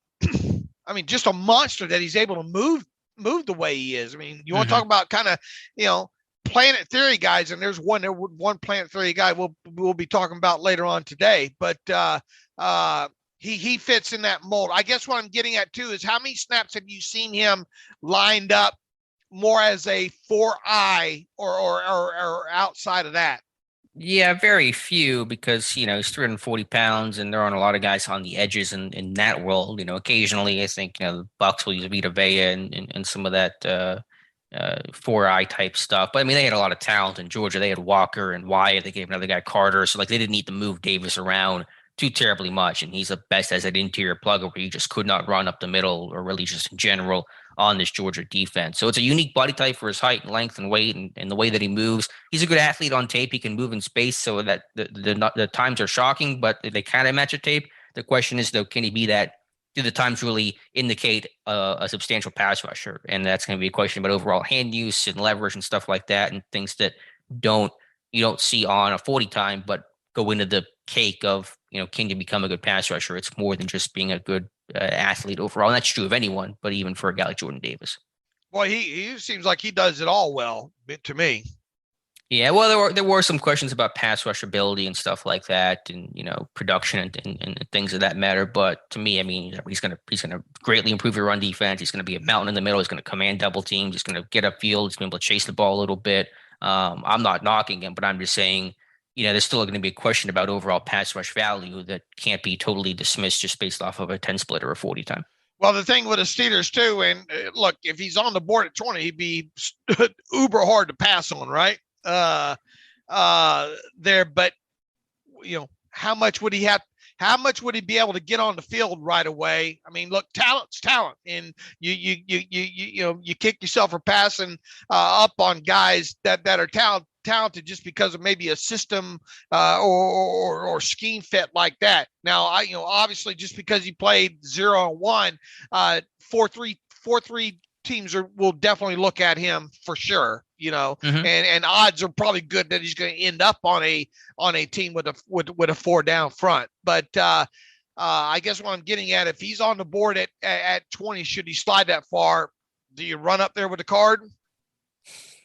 mean, just a monster that he's able to move the way he is. I mean, you want to talk about kind of, Planet Theory guys, and there's one Planet Theory guy we'll be talking about later on today, but he fits in that mold. I guess what I'm getting at too is, how many snaps have you seen him lined up more as a 4-eye or outside of that? Yeah, very few, because he's 340 pounds, and there aren't a lot of guys on the edges in that world. Occasionally I think the Bucs will use Vita Vea and some of that 4-eye type stuff. But I mean, they had a lot of talent in Georgia. They had Walker and Wyatt. They gave another guy Carter. So they didn't need to move Davis around too terribly much. And he's the best as an interior plugger, where he just could not run up the middle, or really just in general on this Georgia defense. So it's a unique body type for his height and length and weight and the way that he moves. He's a good athlete on tape. He can move in space, so that the times are shocking, but they kind of match a tape. The question is, though, can he be that? Do the times really indicate a substantial pass rusher? And that's going to be a question about overall hand use and leverage and stuff like that, and things that you don't see on a 40 time, but go into the cake of, can you become a good pass rusher? It's more than just being a good athlete overall. And that's true of anyone, but even for a guy like Jordan Davis. Well, he seems like he does it all well to me. Yeah, well, there were some questions about pass rush ability and stuff like that, and production and things of that matter. But to me, I mean, he's gonna greatly improve your run defense. He's gonna be a mountain in the middle. He's gonna command double teams. He's gonna get upfield. He's gonna be able to chase the ball a little bit. I'm not knocking him, but I'm just saying, there's still going to be a question about overall pass rush value that can't be totally dismissed just based off of a 10 split or a 40 time. Well, the thing with the Steelers too, and look, if he's on the board at 20, he'd be uber hard to pass on, right? There, but how much would he have? How much would he be able to get on the field right away? I mean, look, talent's talent, and you kick yourself for passing up on guys that are talented just because of maybe a system or scheme fit like that. Now, obviously, just because he played 0-1, 4-3 teams will definitely look at him for sure. And odds are probably good that he's going to end up on a team with a 4 down front. But I guess what I'm getting at, if he's on the board at 20, should he slide that far? Do you run up there with the card?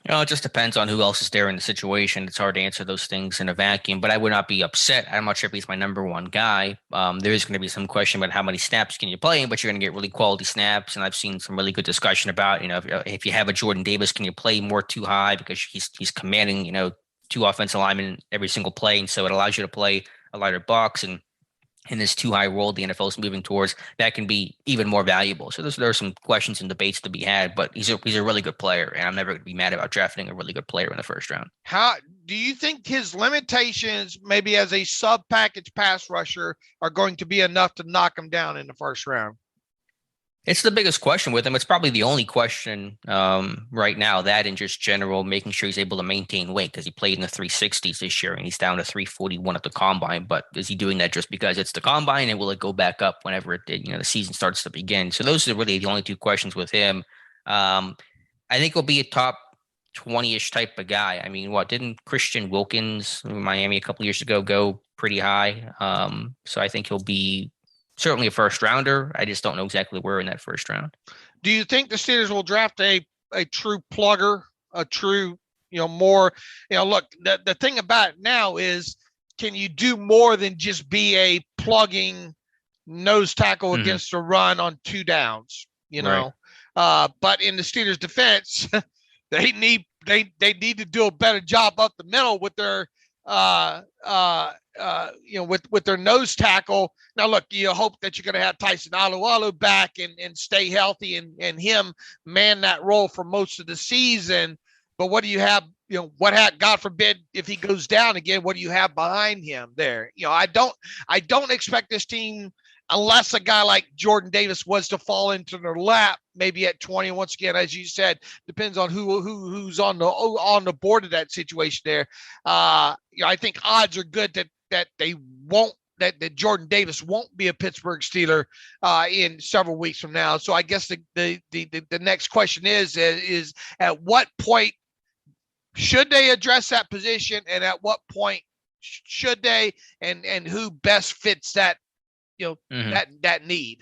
It just depends on who else is there in the situation. It's hard to answer those things in a vacuum, but I would not be upset. I'm not sure if he's my number one guy. There is going to be some question about how many snaps can you play, but you're going to get really quality snaps. And I've seen some really good discussion about, if you have a Jordan Davis, can you play more too high because he's commanding, 2 offensive linemen every single play. And so it allows you to play a lighter box. And in this too high world the NFL is moving towards, that can be even more valuable. So there are some questions and debates to be had, but he's a really good player, and I'm never going to be mad about drafting a really good player in the first round. How do you think his limitations, maybe as a sub-package pass rusher, are going to be enough to knock him down in the first round? It's the biggest question with him. It's probably the only question right now, that in just general, making sure he's able to maintain weight, because he played in the 360s this year and he's down to 341 at the combine. But is he doing that just because it's the combine, and will it go back up whenever the season starts to begin? So those are really the only 2 questions with him. I think he'll be a top 20-ish type of guy. I mean, didn't Christian Wilkins in Miami a couple years ago go pretty high? So I think he'll be certainly a first rounder. I just don't know exactly where in that first round. Do you think the Steelers will draft a true plugger, a true, more, look, the thing about it now is, can you do more than just be a plugging nose tackle against a run on 2 downs, Right. But in the Steelers defense, they need to do a better job up the middle with their, with their nose tackle. Now, look, you hope that you're going to have Tyson Alualu back and stay healthy and him man that role for most of the season. But what do you have? God forbid if he goes down again, what do you have behind him there? I don't expect this team, unless a guy like Jordan Davis was to fall into their lap, maybe at 20. Once again, as you said, depends on who's on the board of that situation there. I think odds are good that they won't, that Jordan Davis won't be a Pittsburgh Steeler in several weeks from now. So I guess the next question is at what point should they address that position, and at what point should they, and who best fits that, that need?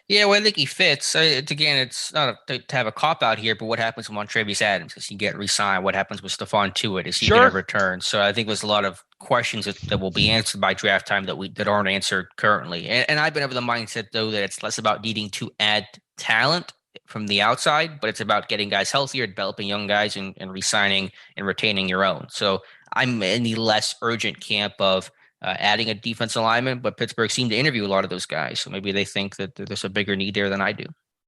Yeah, well, I think he fits. It's not to have a cop out here, but what happens with Montravius Adams? Does he get re-signed? What happens with Stephon Tuitt? Is he going to return? So I think there's a lot of questions that will be answered by draft time that aren't answered currently. And I've been of the mindset, though, that it's less about needing to add talent from the outside, but it's about getting guys healthier, developing young guys, and re-signing and retaining your own. So I'm in the less urgent camp of adding a defensive lineman, but Pittsburgh seemed to interview a lot of those guys. So maybe they think that there's a bigger need there than I do.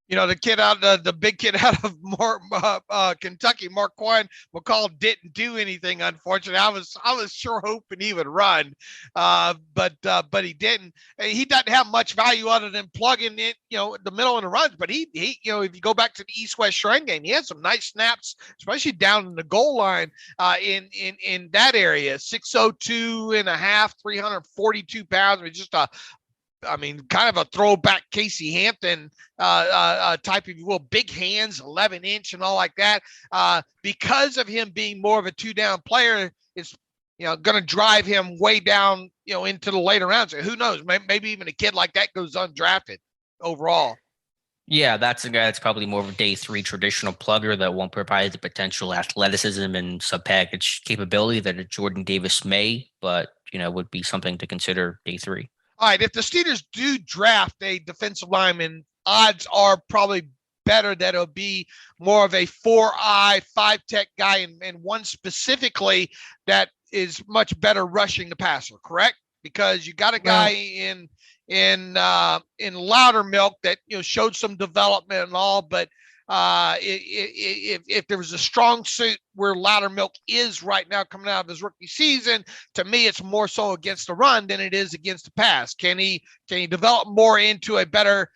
The big kid out of Kentucky, Marquand McCall, didn't do anything. Unfortunately, I was sure hoping he would run, but he didn't. He doesn't have much value other than plugging in, the middle of the runs. But he, if you go back to the East-West Shrine game, he had some nice snaps, especially down in the goal line, in that area. 6'2 and a half, 342 pounds. I mean, just kind of a throwback Casey Hampton type, if you will, big hands, 11-inch and all like that. Because of him being more of a 2-down player, it's going to drive him way down, into the later rounds. Who knows? Maybe even a kid like that goes undrafted overall. Yeah, that's a guy that's probably more of a day 3 traditional plugger that won't provide the potential athleticism and sub-package capability that a Jordan Davis may, but would be something to consider day 3. All right, if the Steelers do draft a defensive lineman, odds are probably better that it'll be more of a 4-eye, 5-tech guy, and one specifically that is much better rushing the passer, correct? Because you got a guy in Loudermilk that showed some development and all, but if there was a strong suit where Loudermilk is right now coming out of his rookie season, to me it's more so against the run than it is against the pass. Can he develop more into a better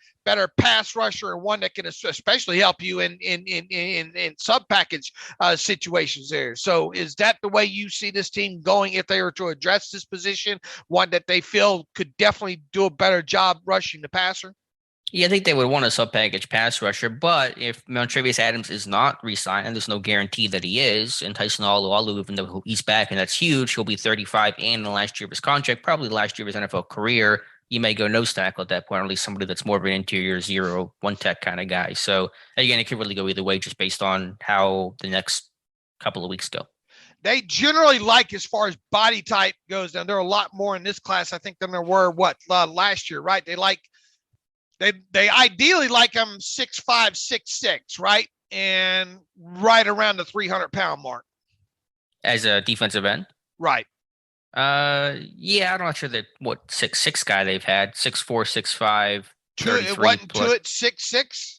pass rusher, and one that can especially help you in sub package situations there? So is that the way you see this team going if they were to address this position, one that they feel could definitely do a better job rushing the passer? Yeah, I think they would want a sub-package pass rusher, but if Montravius Adams is not re-signed, and there's no guarantee that he is, and Tyson Alualu, even though he's back, and that's huge, he'll be 35 and in the last year of his contract, probably the last year of his NFL career. You may go nose tackle at that point, or at least somebody that's more of an interior 0-1 tech kind of guy. So again, it could really go either way just based on how the next couple of weeks go. They generally like, as far as body type goes, and there are a lot more in this class, I think, than there were last year, right? They ideally like them 6'5", 6'6", right? And right around the 300-pound mark. As a defensive end? Right. Yeah, I'm not sure that what 6'6" guy they've had. 6'4", 6'5", 33 It wasn't plus. to it 6'6".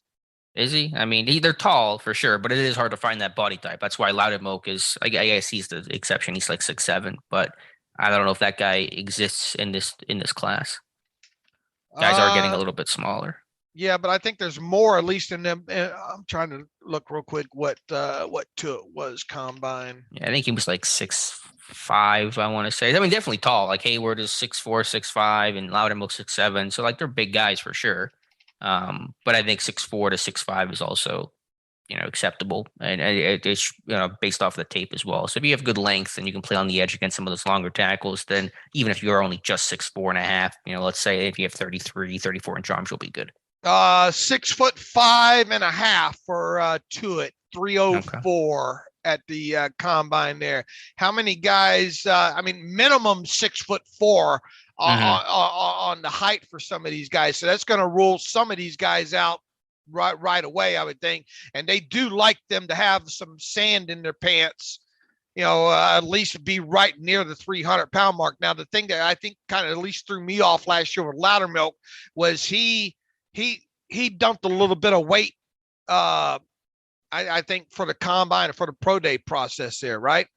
Is he? I mean, they're tall for sure, but it is hard to find that body type. That's why Loudermilk is, I guess he's the exception. He's like 6'7", but I don't know if that guy exists in this class. Guys are getting a little bit smaller. Yeah, but I think there's more, at least in them. I'm trying to look real quick what Tuitt was combine. Yeah, I think he was like 6'5", I want to say. I mean, definitely tall. Like Hayward is 6'4", 6'5", and Loudermilk 6'7". So like they're big guys for sure. But I think 6'4" to 6'5" is also, acceptable, and it's based off the tape as well. So if you have good length and you can play on the edge against some of those longer tackles, then even if you're only just 6'4.5", let's say if you have 33, 34-inch arms, you'll be good. 6'5.5" for Tuitt, 304 at the combine there. How many guys? Minimum 6'4" on the height for some of these guys. So that's going to rule some of these guys out right away, I would think. And they do like them to have some sand in their pants, at least be right near the 300-pound mark. Now, the thing that I think kind of at least threw me off last year with Loudermilk was he dumped a little bit of weight, I think, for the combine or for the pro day process there, right?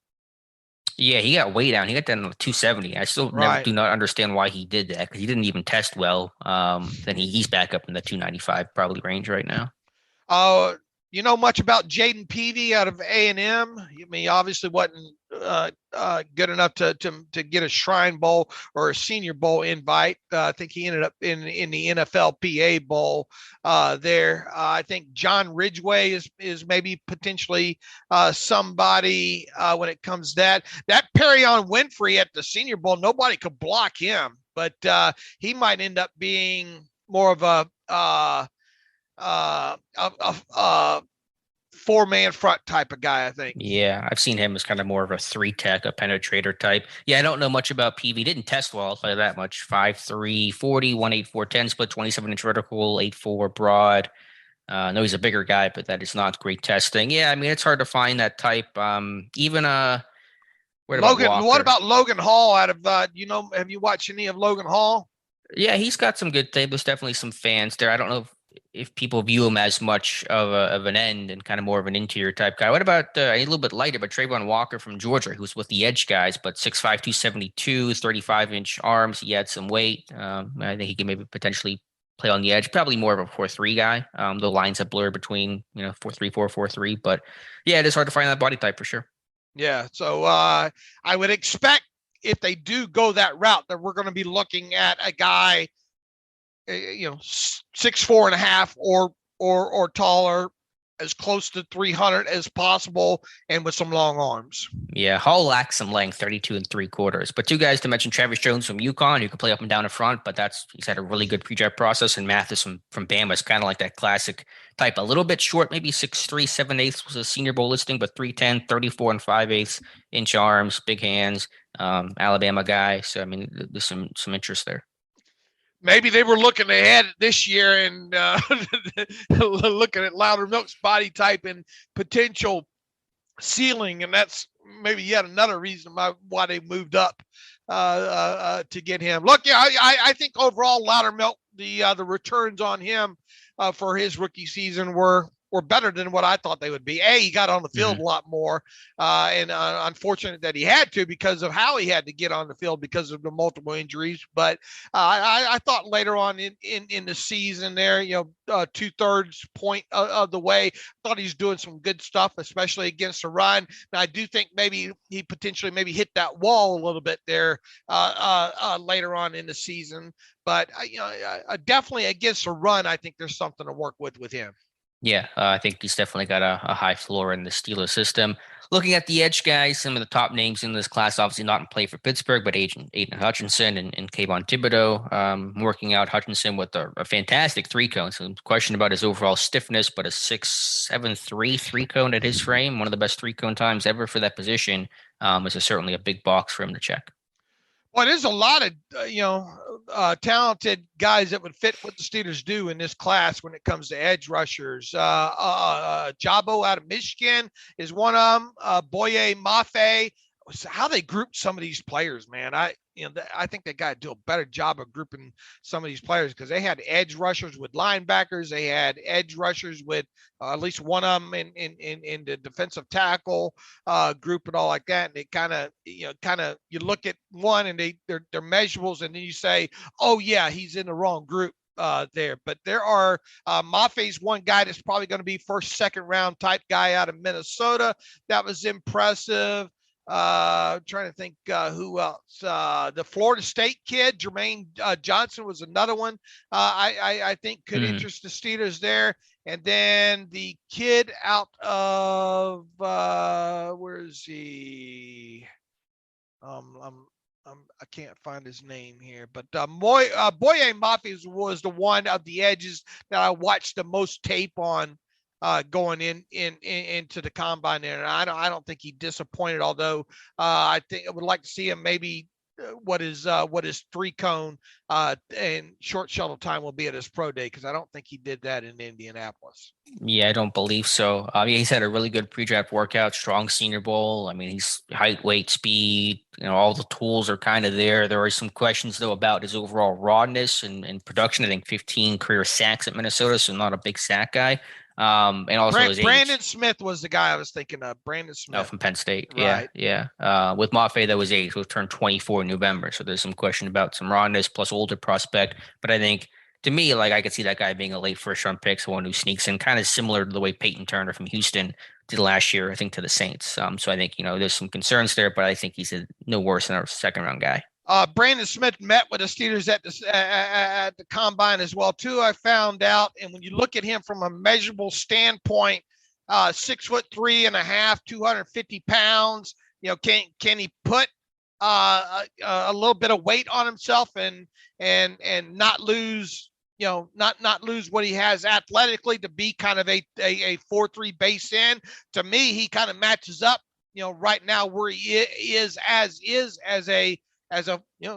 Yeah, he got way down. He got down to 270. I still do not understand why he did that, because he didn't even test well. Then he's back up in the 295 probably range right now. You know much about Jaden Peavy out of A&M? I mean, he obviously wasn't good enough to get a Shrine Bowl or a Senior Bowl invite. I think he ended up in the NFLPA Bowl there. I think John Ridgway is maybe potentially somebody when it comes to that Perion Winfrey at the Senior Bowl. Nobody could block him, but he might end up being more of a four-man front type of guy, I think. Yeah, I've seen him as kind of more of a 3-tech, a penetrator type. Yeah, I don't know much about PV. Didn't test well, I'll tell you that much. 5'3", 40, 184, 10 split, 27-inch vertical, 8'4 broad. No, he's a bigger guy, but that is not great testing. Yeah, I mean, it's hard to find that type. Even Logan. What about Logan Hall? Out of have you watched any of Logan Hall? Yeah, he's got some good tape. There's definitely some fans there. I don't know if people view him as much of an end and kind of more of an interior type guy. What about a little bit lighter, but Trayvon Walker from Georgia, who's with the edge guys, but 6'5", 272, 35-inch arms. He had some weight. I think he can maybe potentially play on the edge. Probably more of a 4-3 guy. The lines have blurred between 4-3, 4-4-3. But yeah, it is hard to find that body type for sure. Yeah, so I would expect if they do go that route that we're going to be looking at a guy, 6'4.5" or taller, as close to 300 as possible, and with some long arms. Yeah, Hall lacks some length, 32 3/4. But two guys to mention: Travis Jones from UConn, who can play up and down in front, but he's had a really good pre-draft process, and Mathis from Bama is kind of like that classic type, a little bit short, maybe 6'3", 7/8 was a Senior Bowl listing, but 3'10", 34 5/8 inch arms, big hands, Alabama guy. So I mean, there's some interest there. Maybe they were looking ahead this year and looking at Loudermilk's body type and potential ceiling, and that's maybe yet another reason why they moved up to get him. Look, yeah, I think overall Loudermilk, the returns on him for his rookie season were better than what I thought they would be. He got on the field a lot more, and unfortunate that he had to because of how he had to get on the field because of the multiple injuries. But I thought later on in the season there, 2/3 point of the way, thought he's doing some good stuff, especially against the run. And I do think maybe he potentially hit that wall a little bit there later on in the season. But definitely against the run, I think there's something to work with him. Yeah, I think he's definitely got a high floor in the Steelers system. Looking at the edge guys, some of the top names in this class, obviously not in play for Pittsburgh, but Aiden Hutchinson and Kayvon Thibodeau, working out Hutchinson with a fantastic 3-cone. So question about his overall stiffness, but a 6.73 3-cone at his frame, one of the best 3-cone times ever for that position, is certainly a big box for him to check. Well, there's a lot of, talented guys that would fit what the Steelers do in this class when it comes to edge rushers. Jabo out of Michigan is one of them. Boye Mafe. How they group some of these players, man. I think they got to do a better job of grouping some of these players because they had edge rushers with linebackers. They had edge rushers with at least one of them in the defensive tackle group and all like that. And it kind of you look at one and they're measurables, and then you say, oh yeah, he's in the wrong group there. But there are Maffe's one guy that's probably going to be first, second round type guy out of Minnesota. That was impressive. Trying to think who else. The Florida State kid, Jermaine Johnson, was another one I think could interest the Steelers there. And then the kid out of where is he? I can't find his name here, but Boye Mafe was the one of the edges that I watched the most tape on going into the combine there. And I don't think he disappointed, although I think I would like to see him maybe what his 3-cone and short shuttle time will be at his pro day, because I don't think he did that in Indianapolis. Yeah, I don't believe so. He's had a really good pre-draft workout, strong Senior Bowl. I mean, he's height, weight, speed, all the tools are kind of there. There are some questions though about his overall rawness and production. I think 15 career sacks at Minnesota, so not a big sack guy. And also his age. Brandon Smith was the guy I was thinking of. Brandon Smith. From Penn State. Right. Yeah. With Mafe, that was age. He'll turn 24 in November. So there's some question about some rawness plus older prospect. But I think, to me, like, I could see that guy being a late first-round pick, someone who sneaks in, kind of similar to the way Peyton Turner from Houston did last year, I think, to the Saints. So I think, there's some concerns there, but I think he's no worse than our second-round guy. Brandon Smith met with the Steelers at the combine as well too, I found out. And when you look at him from a measurable standpoint, 6'3.5", 250 pounds, can he put a little bit of weight on himself and not lose, not lose what he has athletically to be kind of a 4-3 base end? To me, he kind of matches up, right now where he is as a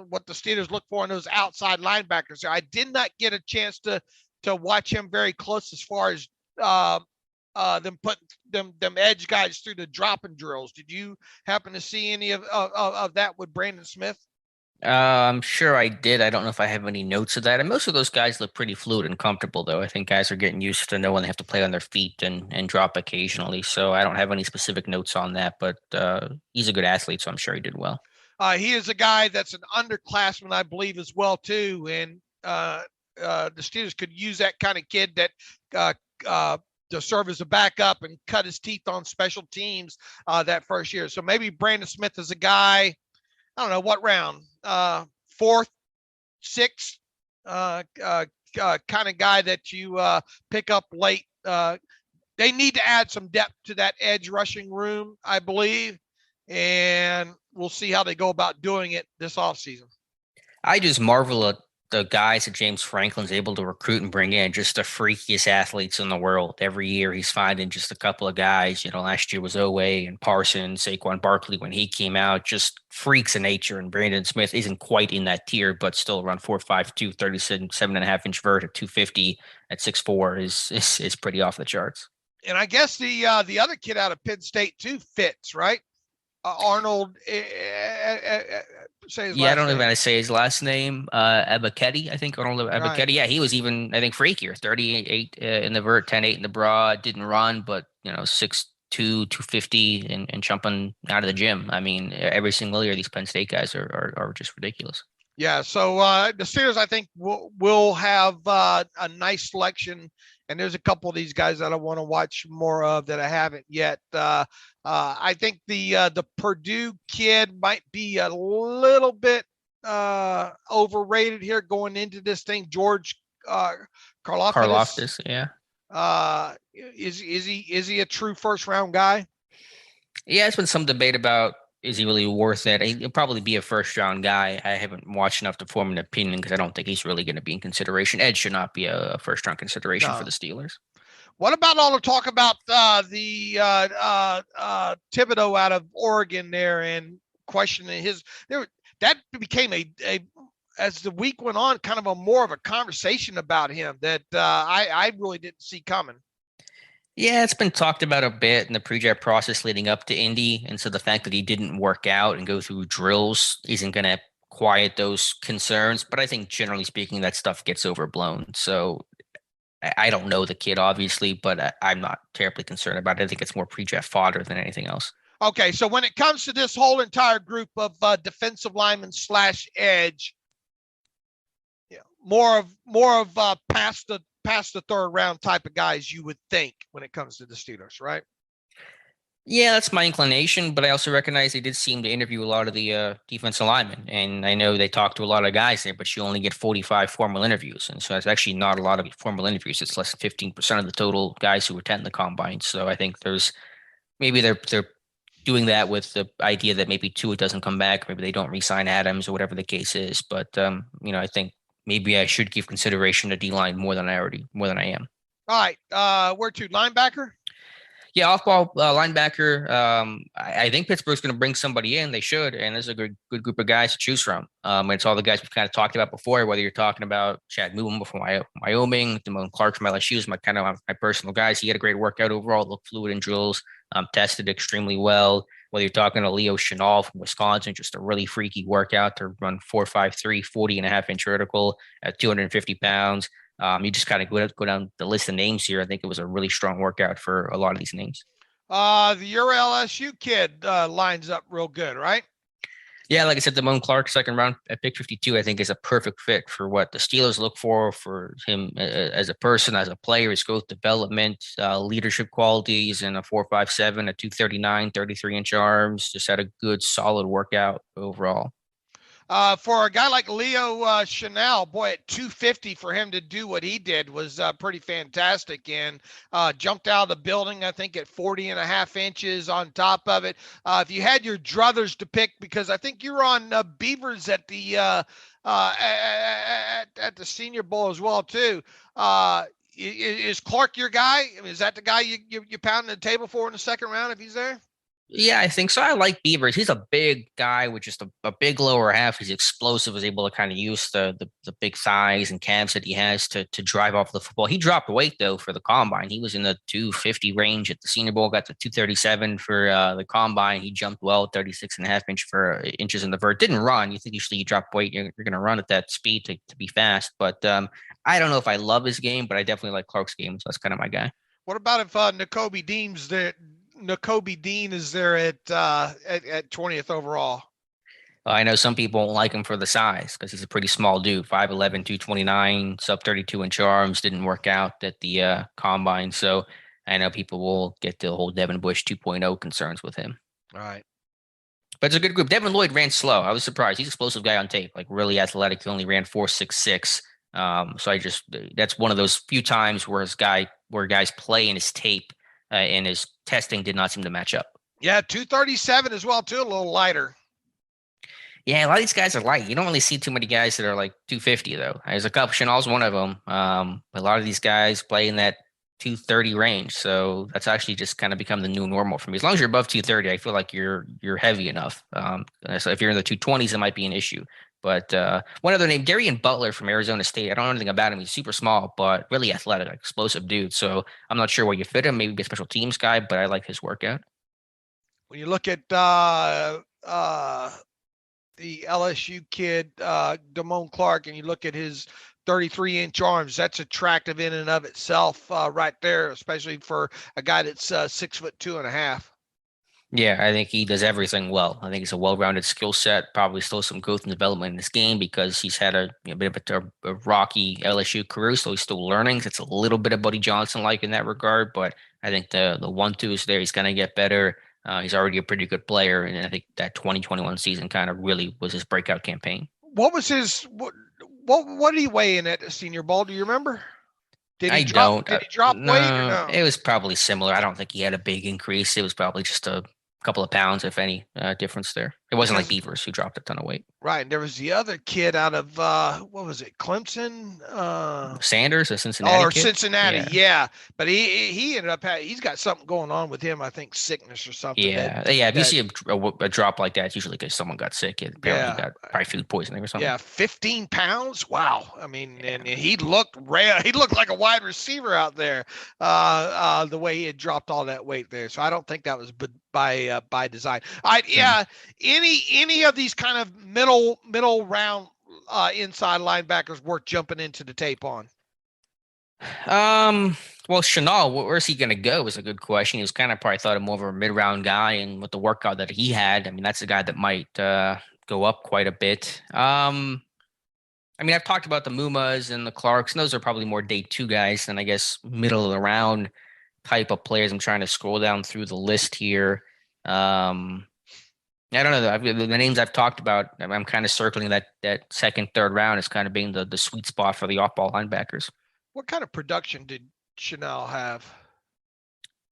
what the Steelers look for in those outside linebackers. So I did not get a chance to watch him very close as far as them putting them edge guys through the dropping drills. Did you happen to see any of that with Brandon Smith? I'm sure I did. I don't know if I have any notes of that. And most of those guys look pretty fluid and comfortable, though. I think guys are getting used to knowing they have to play on their feet and drop occasionally. So I don't have any specific notes on that, but he's a good athlete, so I'm sure he did well. He is a guy that's an underclassman, I believe, as well, too. And the Steelers could use that kind of kid that to serve as a backup and cut his teeth on special teams that first year. So maybe Brandon Smith is a guy, I don't know what round, 4th, 6th kind of guy that you pick up late. They need to add some depth to that edge rushing room, I believe. And we'll see how they go about doing it this offseason. I just marvel at the guys that James Franklin's able to recruit and bring in, just the freakiest athletes in the world. Every year he's finding just a couple of guys. Last year was Owe and Parsons, Saquon Barkley when he came out, just freaks of nature. And Brandon Smith isn't quite in that tier, but still around 4.52, 37.5-inch vert at 250 at 6'4" is pretty off the charts. And I guess the other kid out of Penn State too fits, right? Arnold, say his Yeah, I last don't know name. if I say his last name. Ebiketie, I think. I don't know Ebiketie. Right. Yeah, he was even, I think, freakier. 38 in the vert, 10-8 in the broad. Didn't run, but 6'2", 250, and jumping out of the gym. I mean, every single year these Penn State guys are just ridiculous. Yeah, so the Steelers, I think, will have a nice selection, and there's a couple of these guys that I want to watch more of that I haven't yet. I think the Purdue kid might be a little bit overrated here going into this thing. George Karlaftis. Karlaftis, yeah. Is he a true first round guy? Yeah, there's been some debate about is he really worth it. He'll probably be a first round guy. I haven't watched enough to form an opinion because I don't think he's really going to be in consideration. Ed should not be a first round consideration for the Steelers. What about all the talk about the Thibodeau out of Oregon there and questioning that became a as the week went on, kind of more of a conversation about him that I really didn't see coming. Yeah, it's been talked about a bit in the pre-draft process leading up to Indy. And so the fact that he didn't work out and go through drills isn't going to quiet those concerns. But I think generally speaking, that stuff gets overblown. So I don't know the kid, obviously, but I'm not terribly concerned about it. I think it's more pre-draft fodder than anything else. Okay, so when it comes to this whole entire group of defensive linemen / edge, more of past the third round type of guys, you would think, when it comes to the Steelers, right? Yeah, that's my inclination, but I also recognize they did seem to interview a lot of the defensive linemen, and I know they talked to a lot of guys there, but you only get 45 formal interviews, and so it's actually not a lot of formal interviews. It's less than 15% of the total guys who attend the combine. So I think maybe they're doing that with the idea that maybe Tua doesn't come back, maybe they don't re-sign Adams or whatever the case is. But I think maybe I should give consideration to D-line more than I am. All right. Where to? Linebacker? Yeah, off-ball linebacker. I think Pittsburgh's going to bring somebody in. They should, and there's a good group of guys to choose from. It's all the guys we've kind of talked about before, whether you're talking about Chad Moobum from Wyoming, Damon Clark from LSU is my personal guys. He had a great workout overall, looked fluid in drills, tested extremely well. Whether you're talking to Leo Chenal from Wisconsin, just a really freaky workout to run 4.53, 40.5-inch vertical at 250 pounds. You just kind of go down the list of names here. I think it was a really strong workout for a lot of these names. Your LSU kid lines up real good, right? Yeah, like I said, Damon Clark, second round at pick 52, I think is a perfect fit for what the Steelers look for him as a person, as a player, his growth development, leadership qualities, and a 4.57, a 239, 33-inch arms. Just had a good, solid workout overall. For a guy like Leo Chenal, boy, at 250 for him to do what he did was pretty fantastic, and jumped out of the building, I think, at 40.5 inches on top of it. If you had your druthers to pick, because I think you're on Beavers at the at the Senior Bowl as well too. Is Clark your guy? I mean, is that the guy you pounding the table for in the second round if he's there? Yeah, I think so. I like Beavers. He's a big guy with just a big lower half. He's explosive, is able to kind of use the big thighs and calves that he has to drive off the football. He dropped weight, though, for the combine. He was in the 250 range at the Senior Bowl, got to 237 for the combine. He jumped well, 36.5 inches in the vert. Didn't run. You think usually you drop weight, you're going to run at that speed to be fast. But I don't know if I love his game, but I definitely like Clark's game, so that's kind of my guy. What about if Nakobe Dean is there at 20th overall? I know some people won't like him for the size because he's a pretty small dude, 5'11", 229, sub 32-inch arms, didn't work out at the combine. So I know people will get the whole Devin Bush 2.0 concerns with him. All right. But it's a good group. Devin Lloyd ran slow. I was surprised. He's an explosive guy on tape, like really athletic. He only ran 4.66. So that's one of those few times where guys play in his tape and his testing did not seem to match up. Yeah, 237 as well, too, a little lighter. Yeah, a lot of these guys are light. You don't really see too many guys that are like 250, though. There's a couple. Chenal's one of them. A lot of these guys play in that 230 range. So that's actually just kind of become the new normal for me. As long as you're above 230, I feel like you're heavy enough. So if you're in the 220s, it might be an issue. But one other name, Darian Butler from Arizona State. I don't know anything about him. He's super small, but really athletic, explosive dude. So I'm not sure where you fit him. Maybe be a special teams guy, but I like his workout. When you look at the LSU kid, Damon Clark, and you look at his 33-inch arms, that's attractive in and of itself, right there, especially for a guy that's 6'2.5". Yeah, I think he does everything well. I think he's a well-rounded skill set. Probably still some growth and development in this game because he's had a bit of a rocky LSU career, so he's still learning. It's a little bit of Buddy Johnson like in that regard, but I think the 1-2 is there. He's going to get better. He's already a pretty good player, and I think that 2021 season kind of really was his breakout campaign. What was his what did he weigh in at the Senior Bowl? Do you remember? Did he don't. Did he drop weight or No, no? it was probably similar. I don't think he had a big increase. It was probably just a couple of pounds, if any, difference there. It wasn't like Beavers who dropped a ton of weight. Right. And there was the other kid out of what was it, Clemson? Sanders, a Cincinnati or kid? Cincinnati, yeah. But he ended up he's got something going on with him, I think sickness or something. Yeah, if you see a drop like that, it's usually because someone got sick. Apparently he got probably food poisoning or something. Yeah, 15 pounds. Wow. I mean, and he looked rare. He looked like a wide receiver out there. The way he had dropped all that weight there. So I don't think that was by design. Any of these kind of middle round inside linebackers worth jumping into the tape on? Well, Chenal, where's he going to go is a good question. He was kind of probably thought of more of a mid-round guy, and with the workout that he had, I mean, that's a guy that might go up quite a bit. I mean, I've talked about the Mumas and the Clarks, and those are probably more day two guys than I guess middle of the round type of players. I'm trying to scroll down through the list here. I don't know. The names I've talked about, I'm kind of circling that second, third round as kind of being the sweet spot for the off-ball linebackers. What kind of production did Chenal have?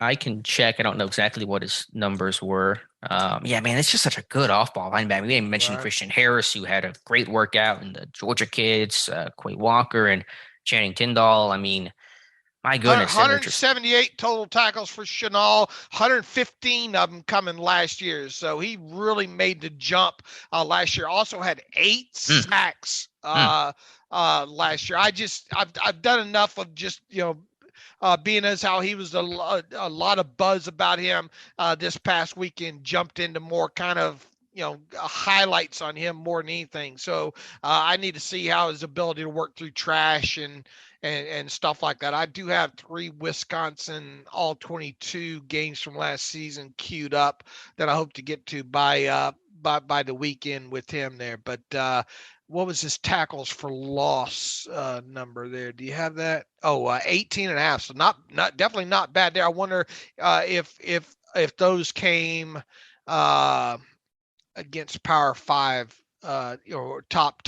I can check. I don't know exactly what his numbers were. Yeah, man, it's just such a good off-ball linebacker. We didn't mention Christian Harris, who had a great workout, and the Georgia kids, Quay Walker and Channing Tyndall. I mean, my goodness. 178 total tackles for Chenal, 115 of them coming last year. So he really made the jump last year. Also had 8 sacks last year. I've done enough of just, being as how he was a lot of buzz about him this past weekend, jumped into more kind of, highlights on him more than anything. So I need to see how his ability to work through trash and stuff like that. I do have 3 Wisconsin all 22 games from last season queued up that I hope to get to by the weekend with him there. But what was his tackles for loss number there? Do you have that? 18.5. So not definitely not bad there. I wonder if those came against Power 5 or top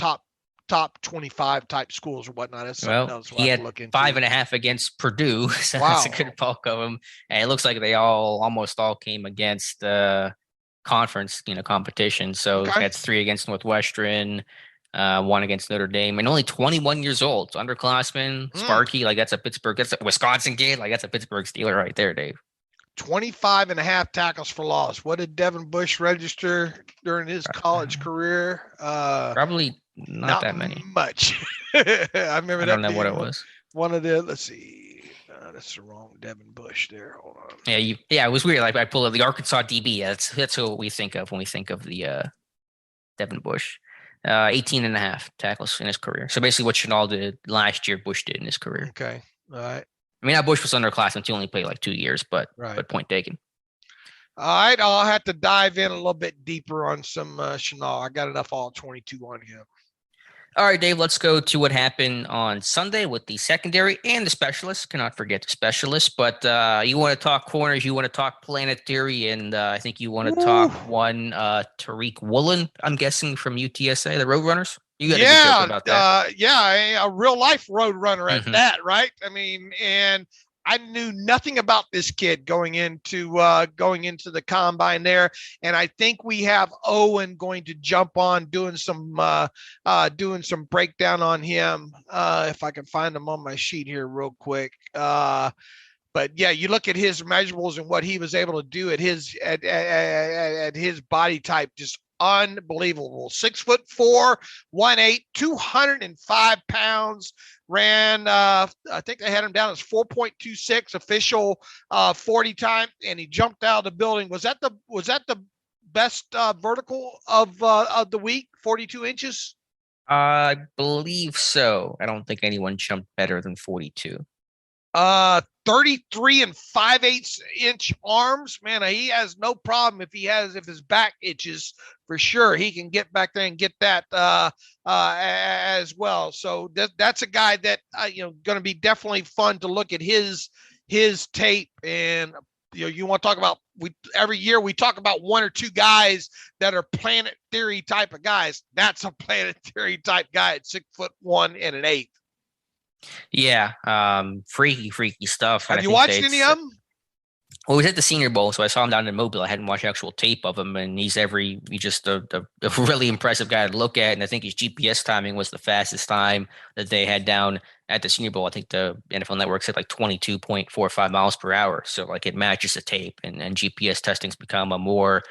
25 type schools or whatnot. That's something else he had 5.5 against Purdue, so that's a good bulk of them. And it looks like they almost all came against conference, competition. So he had 3 against Northwestern, 1 against Notre Dame, and only 21 years old. So underclassman, Sparky, like that's a Wisconsin kid, like that's a Pittsburgh Steeler right there, Dave. 25.5 tackles for loss. What did Devin Bush register during his college career? Probably not that many. Much. I remember that. I don't know what it was. One of the, let's see. That's the wrong Devin Bush there. Hold on. Yeah, it was weird. Like I pulled up the Arkansas DB. That's what we think of when we think of the Devin Bush. 18.5 tackles in his career. So basically what Chenal did last year, Bush did in his career. Okay. All right. I mean, that Bush was underclassmen. He only played like 2 years, but point taken. All right. I'll have to dive in a little bit deeper on some Chenal. I got enough all 22 on him. All right, Dave, let's go to what happened on Sunday with the secondary and the specialists. Cannot forget the specialists, but you want to talk corners, you want to talk planetary, and I think you want to talk one Tariq Woolen, I'm guessing, from UTSA, the Roadrunners. You got a good joke about that. A real life Roadrunner at that, right? I mean, and I knew nothing about this kid going into the combine there, and I think we have Owen going to jump on doing some breakdown on him. If I can find him on my sheet here real quick. But yeah, you look at his measurables and what he was able to do at his body type, just unbelievable. 6'4", 1'8", 205 pounds. Ran, I think they had him down as 4.26 official 40 time, and he jumped out of the building. Was that the best vertical of the week, 42 inches. I believe so. I don't think anyone jumped better than 42. 33 and 5/8 inch arms. Man, he has no problem if his back itches, for sure. He can get back there and get that as well. So that's a guy that going to be definitely fun to look at his tape. And you want to talk about, every year we talk about one or two guys that are Planet Theory type of guys. That's a Planet Theory type guy at 6'1" and 1/8. Yeah, freaky stuff. Have you watched any of them? Well, he was at the Senior Bowl, so I saw him down in Mobile. I hadn't watched actual tape of him, and he's just a really impressive guy to look at. And I think his GPS timing was the fastest time that they had down at the Senior Bowl. I think the NFL Network said like 22.45 miles per hour. So like it matches the tape, and GPS testing's become a more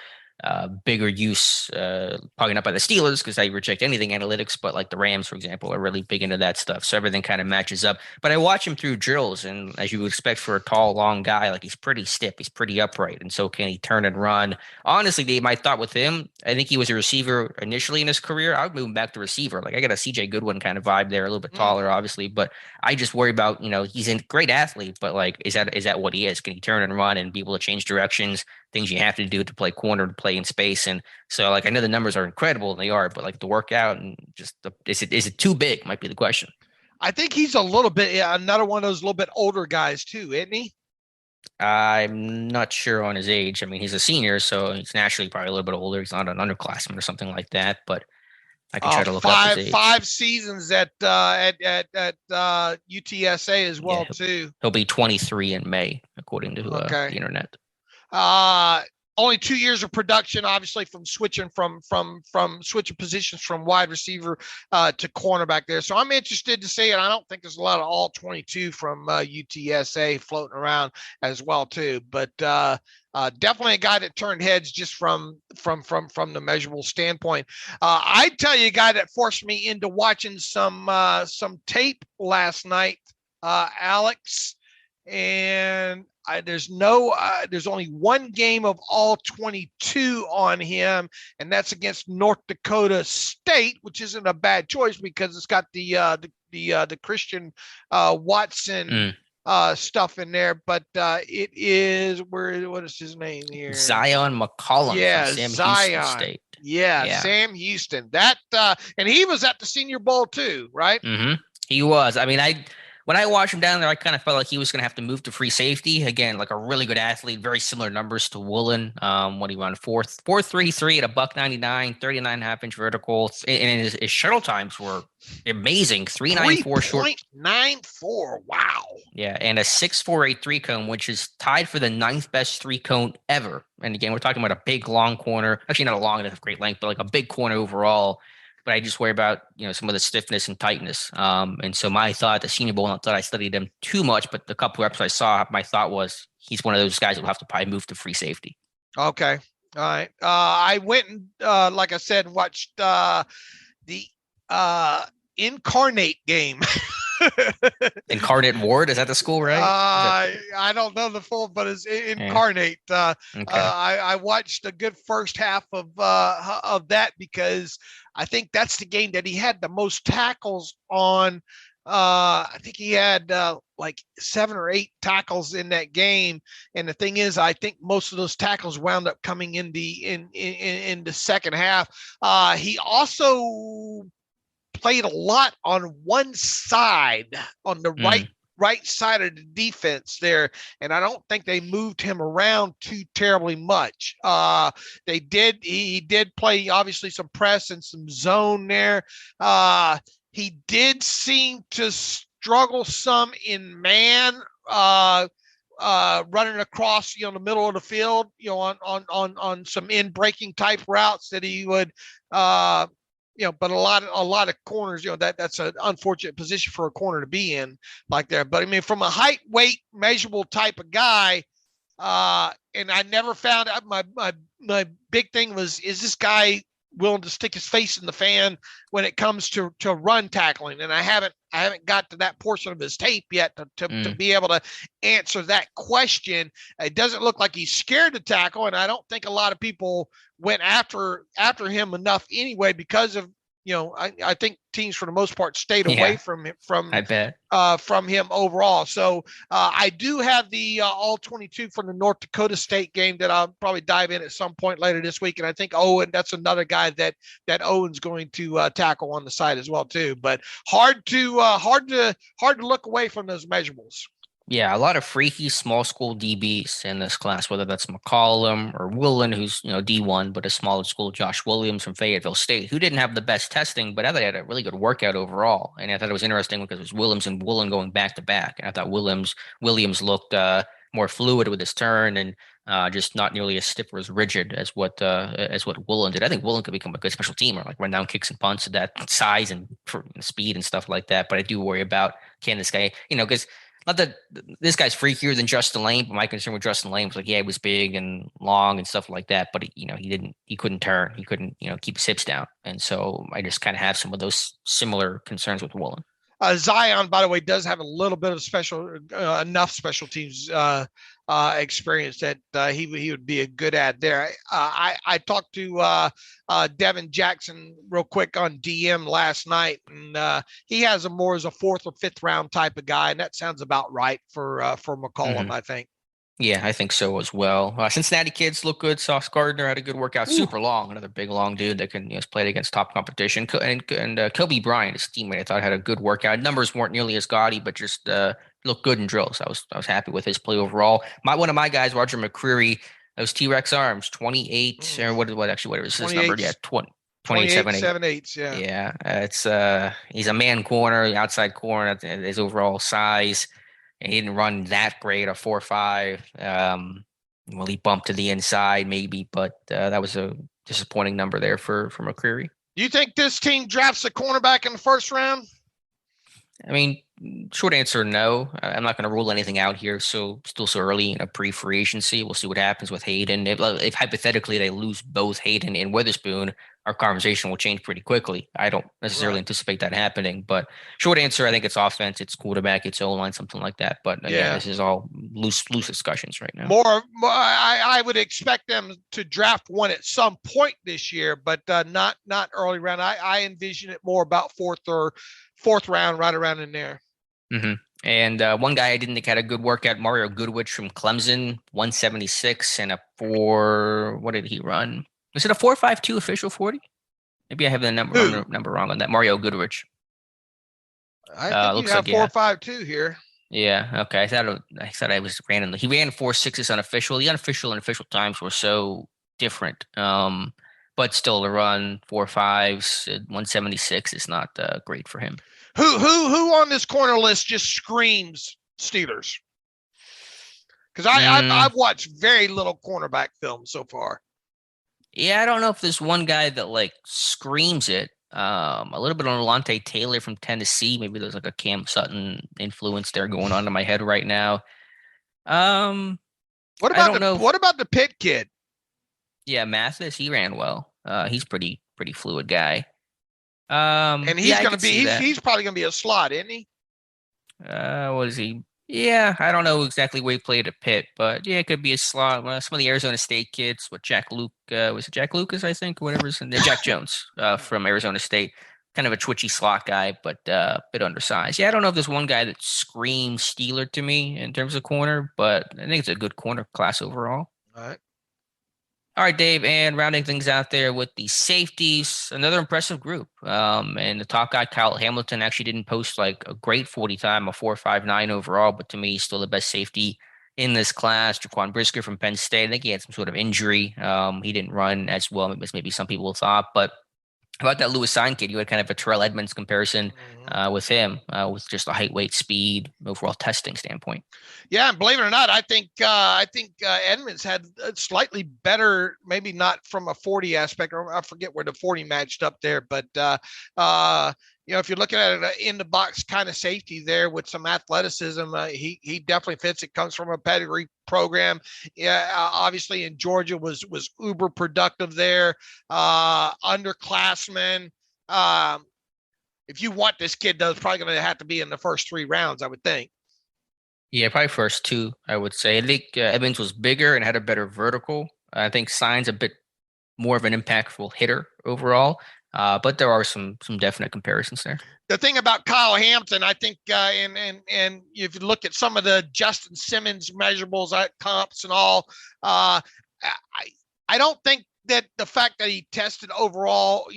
bigger use, probably not by the Steelers because they reject anything analytics, but like the Rams, for example, are really big into that stuff. So everything kind of matches up. But I watch him through drills, and as you would expect for a tall, long guy, like he's pretty stiff, he's pretty upright, and so can he turn and run. Honestly, my thought with him, I think he was a receiver initially in his career. I would move him back to receiver. Like I got a CJ Goodwin kind of vibe there, a little bit taller, obviously, but I just worry about, he's a great athlete, but like, is that what he is? Can he turn and run and be able to change directions? Things you have to do to play corner, to play in space. And so like, I know the numbers are incredible, and they are, but like the workout and just is it too big might be the question. I think he's a little bit, another one of those little bit older guys too, isn't he? I'm not sure on his age. I mean, he's a senior, so he's naturally probably a little bit older. He's not an underclassman or something like that, but I can try to look up his age. 5 seasons at UTSA as well, too. He'll be 23 in May, according to the internet. Only 2 years of production, obviously, from switching from switching positions from wide receiver to cornerback there. So I'm interested to see it. I don't think there's a lot of all 22 from UTSA floating around as well, too. But definitely a guy that turned heads just from the measurable standpoint. I tell you, a guy that forced me into watching some tape last night, Alex, and there's only one game of all 22 on him, and that's against North Dakota State, which isn't a bad choice because it's got the Christian Watson stuff in there. But it is what is his name here? Zion McCollum. Yeah, from Sam Zion. Houston State. Yeah, Sam Houston. That and he was at the Senior Bowl too, right? Mm-hmm. He was. I mean, when I watched him down there, I kind of felt like he was going to have to move to free safety. Again, like a really good athlete, very similar numbers to Woolen. When he run 4.33 at $199, 39.5-inch vertical. And his shuttle times were amazing. 3.94 short. 3.94. Wow. Yeah. And a 6.48 3-cone, which is tied for the 9th best 3-cone ever. And again, we're talking about a big, long corner. Actually, not a long enough great length, but like a big corner overall. But I just worry about, some of the stiffness and tightness. And so my thought at the Senior Bowl, not that I studied him too much, but the couple reps I saw, my thought was he's one of those guys that will have to probably move to free safety. Okay. All right. I went and, like I said, watched the Incarnate game. Incarnate Ward, is that the school, right? I don't know the full, but it's Incarnate. Okay. I watched a good first half of that because I think that's the game that he had the most tackles on. I think he had like 7 or 8 tackles in that game. And the thing is, I think most of those tackles wound up coming in the second half. He also played a lot on one side, on the right side of the defense there, and I don't think they moved him around too terribly much. He did play obviously some press and some zone there. He did seem to struggle some in man, running across the middle of the field, on some in breaking type routes that he would but a lot of corners, that's an unfortunate position for a corner to be in like there. But I mean, from a height, weight, measurable type of guy, and I never found out. My big thing was, is this guy willing to stick his face in the fan when it comes to run tackling. And I haven't got to that portion of his tape yet to be able to answer that question. It doesn't look like he's scared to tackle, and I don't think a lot of people went after him enough anyway because of, I think teams for the most part stayed away from him overall. So I do have the all 22 from the North Dakota State game that I'll probably dive in at some point later this week. And I think Owen, that's another guy that Owen's going to tackle on the side as well too. But hard to look away from those measurables. Yeah, a lot of freaky small school DBs in this class, whether that's McCollum or Woolen, who's D1, but a smaller school, Josh Williams from Fayetteville State, who didn't have the best testing, but I thought he had a really good workout overall. And I thought it was interesting because it was Williams and Woolen going back to back. And I thought Williams looked more fluid with his turn and just not nearly as stiff or as rigid as what Woolen did. I think Woolen could become a good special teamer, like run down kicks and punts at that size and speed and stuff like that. But I do worry about, can this guy, because not that this guy's freakier than Justin Lane, but my concern with Justin Lane was like, yeah, he was big and long and stuff like that, but he couldn't turn, he couldn't, keep his hips down. And so I just kind of have some of those similar concerns with Woolen. Zion, by the way, does have a little bit of enough special teams experience that he would be a good add there. I talked to Devin Jackson real quick on DM last night, and he has him more as a 4th or 5th round type of guy, and that sounds about right for McCollum, I think. Yeah, I think so as well. Cincinnati kids look good. Sauce Gardner had a good workout. Super long, another big, long dude that can play against top competition. And Kobe Bryant, his teammate, I thought had a good workout. Numbers weren't nearly as gaudy, but just looked good in drills. I was happy with his play overall. One of my guys, Roger McCreary, those T-Rex arms, 28 or what was his number? Yeah, 28.78. Yeah. It's he's a man corner, outside corner. His overall size. And he didn't run that great, a 4.5. Well, he bumped to the inside maybe, but that was a disappointing number there for McCreary. Do you think this team drafts a cornerback in the first round? I mean, short answer, no. I'm not going to rule anything out here. So still so early in a pre-free agency. We'll see what happens with Hayden. If hypothetically they lose both Hayden and Witherspoon, our conversation will change pretty quickly. I don't necessarily anticipate that happening, but short answer, I think it's offense, it's quarterback, it's O-line, something like that. But again, this is all loose discussions right now. More, I would expect them to draft one at some point this year, but not early round. I envision it more about 4th round, right around in there. Mm-hmm. And one guy I didn't think had a good workout, Mario Goodwich from Clemson, 176 and a 4. What did he run? Was it a 4.52 official 40? Maybe I have the number wrong on that. Mario Goodrich. I think you have 4.52 here. Yeah. Okay. I thought I was randomly. He ran 4.6s unofficial. The unofficial and official times were so different. But still, to run 4.5s at 176 is not great for him. Who on this corner list just screams Steelers? Because I've watched very little cornerback film so far. Yeah, I don't know if there's one guy that screams it. A little bit on Alontae Taylor from Tennessee. Maybe there's a Cam Sutton influence there going on in my head right now. What about the Pitt kid? Yeah, Mathis, he ran well. He's pretty fluid guy. And he's he's probably gonna be a slot, isn't he? What is he? Yeah, I don't know exactly where he played at Pitt, but yeah, it could be a slot. Some of the Arizona State kids, was it Jack Lucas, I think, or whatever. Jack Jones from Arizona State, kind of a twitchy slot guy, but a bit undersized. Yeah, I don't know if there's one guy that screams Steeler to me in terms of corner, but I think it's a good corner class overall. All right, Dave, and rounding things out there with the safeties, another impressive group. And the top guy, Kyle Hamilton, actually didn't post a great 40 time, a 4.59 overall, but to me, he's still the best safety in this class. Jaquan Brisker from Penn State, I think he had some sort of injury. He didn't run as well as maybe some people thought, but how about that Lewis Sign kid? You had kind of a Terrell Edmonds comparison with him, with just a height, weight, speed, overall testing standpoint. Yeah, and believe it or not, I think Edmonds had a slightly better, maybe not from a 40 aspect, or I forget where the 40 matched up there, but if you're looking at it in the box kind of safety there with some athleticism, he definitely fits. It comes from a pedigree program. Yeah, obviously in Georgia was uber productive there. Underclassman. If you want this kid, though, it's probably going to have to be in the first 3 rounds, I would think. Yeah, probably first 2, I would say. I think Edmonds was bigger and had a better vertical. I think Sign's a bit more of an impactful hitter overall. But there are some definite comparisons there. The thing about Kyle Hampton, I think, and if you look at some of the Justin Simmons measurables, comps and all, I don't think that the fact that he tested overall,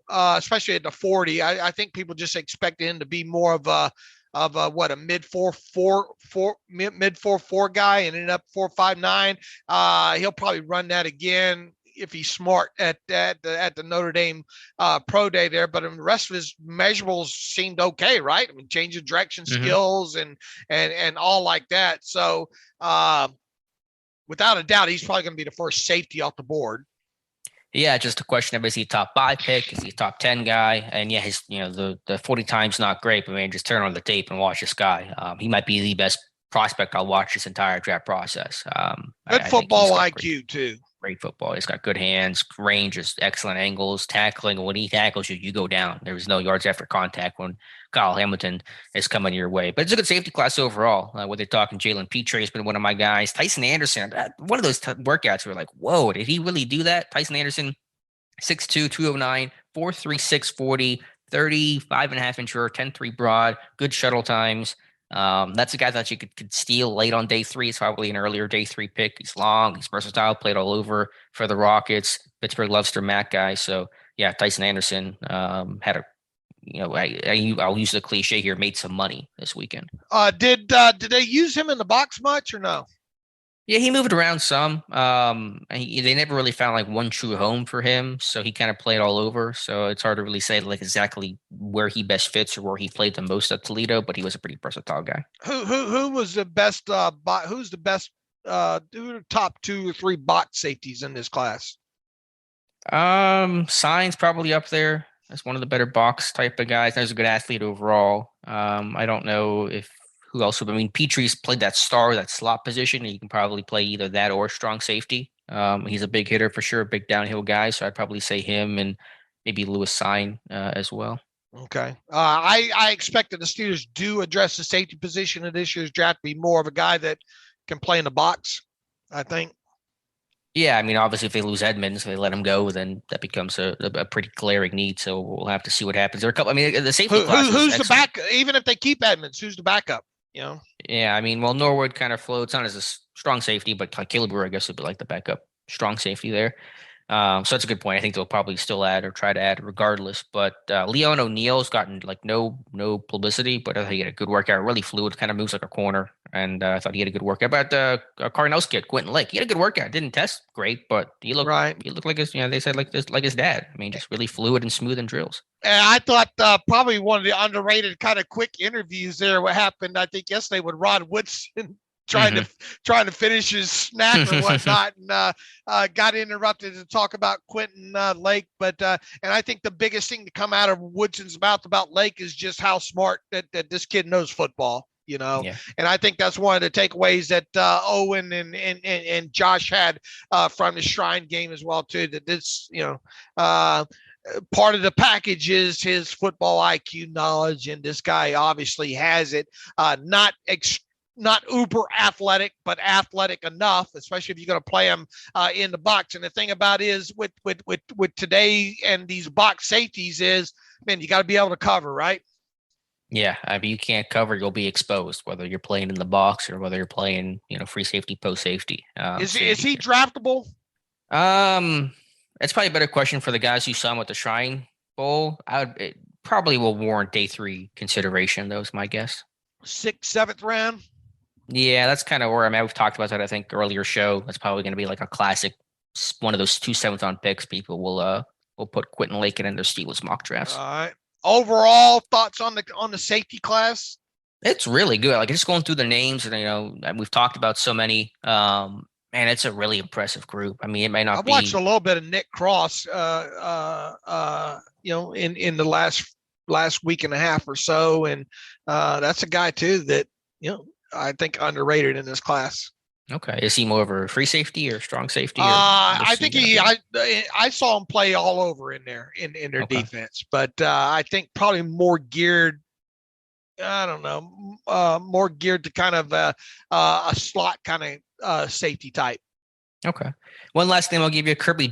especially at the 40, I think people just expected him to be more of a mid 4.4 guy, and ended up 4.59. He'll probably run that again if he's smart at the Notre Dame pro day there. But the rest of his measurables seemed okay, right? I mean, change of direction skills and all like that. So without a doubt, he's probably going to be the first safety off the board. Yeah, just a question of, is he a top 5 pick? Is he a top 10 guy? And yeah, his the 40 time's not great, but man, just turn on the tape and watch this guy. He might be the best prospect I'll watch this entire draft process. Good football IQ too. Great football. He's got good hands, range, is excellent angles, tackling. When he tackles you, you go down. There was no yards after contact when Kyle Hamilton is coming your way. But it's a good safety class overall. Where they're talking, Jalen Petre has been one of my guys. Tyson Anderson, one of those workouts where like, whoa, did he really do that? Tyson Anderson, 6'2", 209, 4.36 40, 35.5-inch 10.3 broad, good shuttle times. That's a guy that you could steal late on day 3. It's probably an earlier day 3 pick. He's long, he's versatile, played all over for the Rockets. Pittsburgh loves their Mac guy. So yeah, Tyson Anderson had a, I'll use the cliche here, made some money this weekend. Did they use him in the box much or no? Yeah, he moved around some. They never really found like one true home for him, so he kind of played all over. So it's hard to really say like exactly where he best fits or where he played the most at Toledo. But he was a pretty versatile guy. Who was the best? Who's the best? Who are the top 2 or 3 box safeties in this class? Sign's probably up there. That's one of the better box type of guys. He's a good athlete overall. I don't know if. Who else? I mean, Petry's played that slot position, and you can probably play either that or strong safety. He's a big hitter for sure, a big downhill guy. So I'd probably say him and maybe Lewis Sign as well. Okay. I expect that the Steelers do address the safety position in this year's draft, be more of a guy that can play in the box, I think. Yeah, I mean, obviously, if they lose Edmonds, if they let him go, then that becomes a pretty glaring need. So we'll have to see what happens. There are a couple. I mean, the safety class. Who's the back? Even if they keep Edmonds, who's the backup? Yeah, I mean, well, Norwood kind of floats on as a strong safety, but Caleb Brewer, I guess, would be like the backup strong safety there. So that's a good point. I think they'll probably still add or try to add regardless. But Leon O'Neal's gotten like no publicity, but I think he had a good workout, really fluid, kind of moves like a corner. And I thought he had a good workout. But Cardinals kid, Quentin Lake, he had a good workout. Didn't test great, but he looked right. He looked like his, they said like his dad. I mean, just really fluid and smooth in drills. And I thought probably one of the underrated kind of quick interviews there. What happened, I think, yesterday with Rod Woodson trying to finish his snack or whatnot, and got interrupted to talk about Quentin Lake. But and I think the biggest thing to come out of Woodson's mouth about Lake is just how smart that this kid knows football. And I think that's one of the takeaways that Owen and Josh had from the Shrine game as well too. That this, part of the package is his football IQ knowledge, and this guy obviously has it. Not uber athletic, but athletic enough, especially if you're going to play him in the box. And the thing about it is with today and these box safeties is, man, you got to be able to cover, right? Yeah, I mean, you can't cover, you'll be exposed, whether you're playing in the box or whether you're playing, free safety, post safety. Is he draftable? That's probably a better question for the guys who saw him at the Shrine Bowl. It probably will warrant day 3 consideration, though, is my guess. 6th, 7th round? Yeah, that's kind of where I'm at. We've talked about that, I think, earlier show. That's probably going to be like a classic, one of those 2 7th-round picks. People will put Quentin Lake in their Steelers mock drafts. All right. Overall thoughts on the safety class? It's really good. Like just going through the names, and we've talked about so many. Man, it's a really impressive group. I mean, it may not. I've watched a little bit of Nick Cross, in the last last week and a half or so, and that's a guy too that I think underrated in this class. Okay, is he more of a free safety or strong safety? I think I saw him play all over in there in their defense, but I think probably more geared. I don't know, more geared to kind of a slot kind of safety type. Okay. One last name I'll give you, Kirby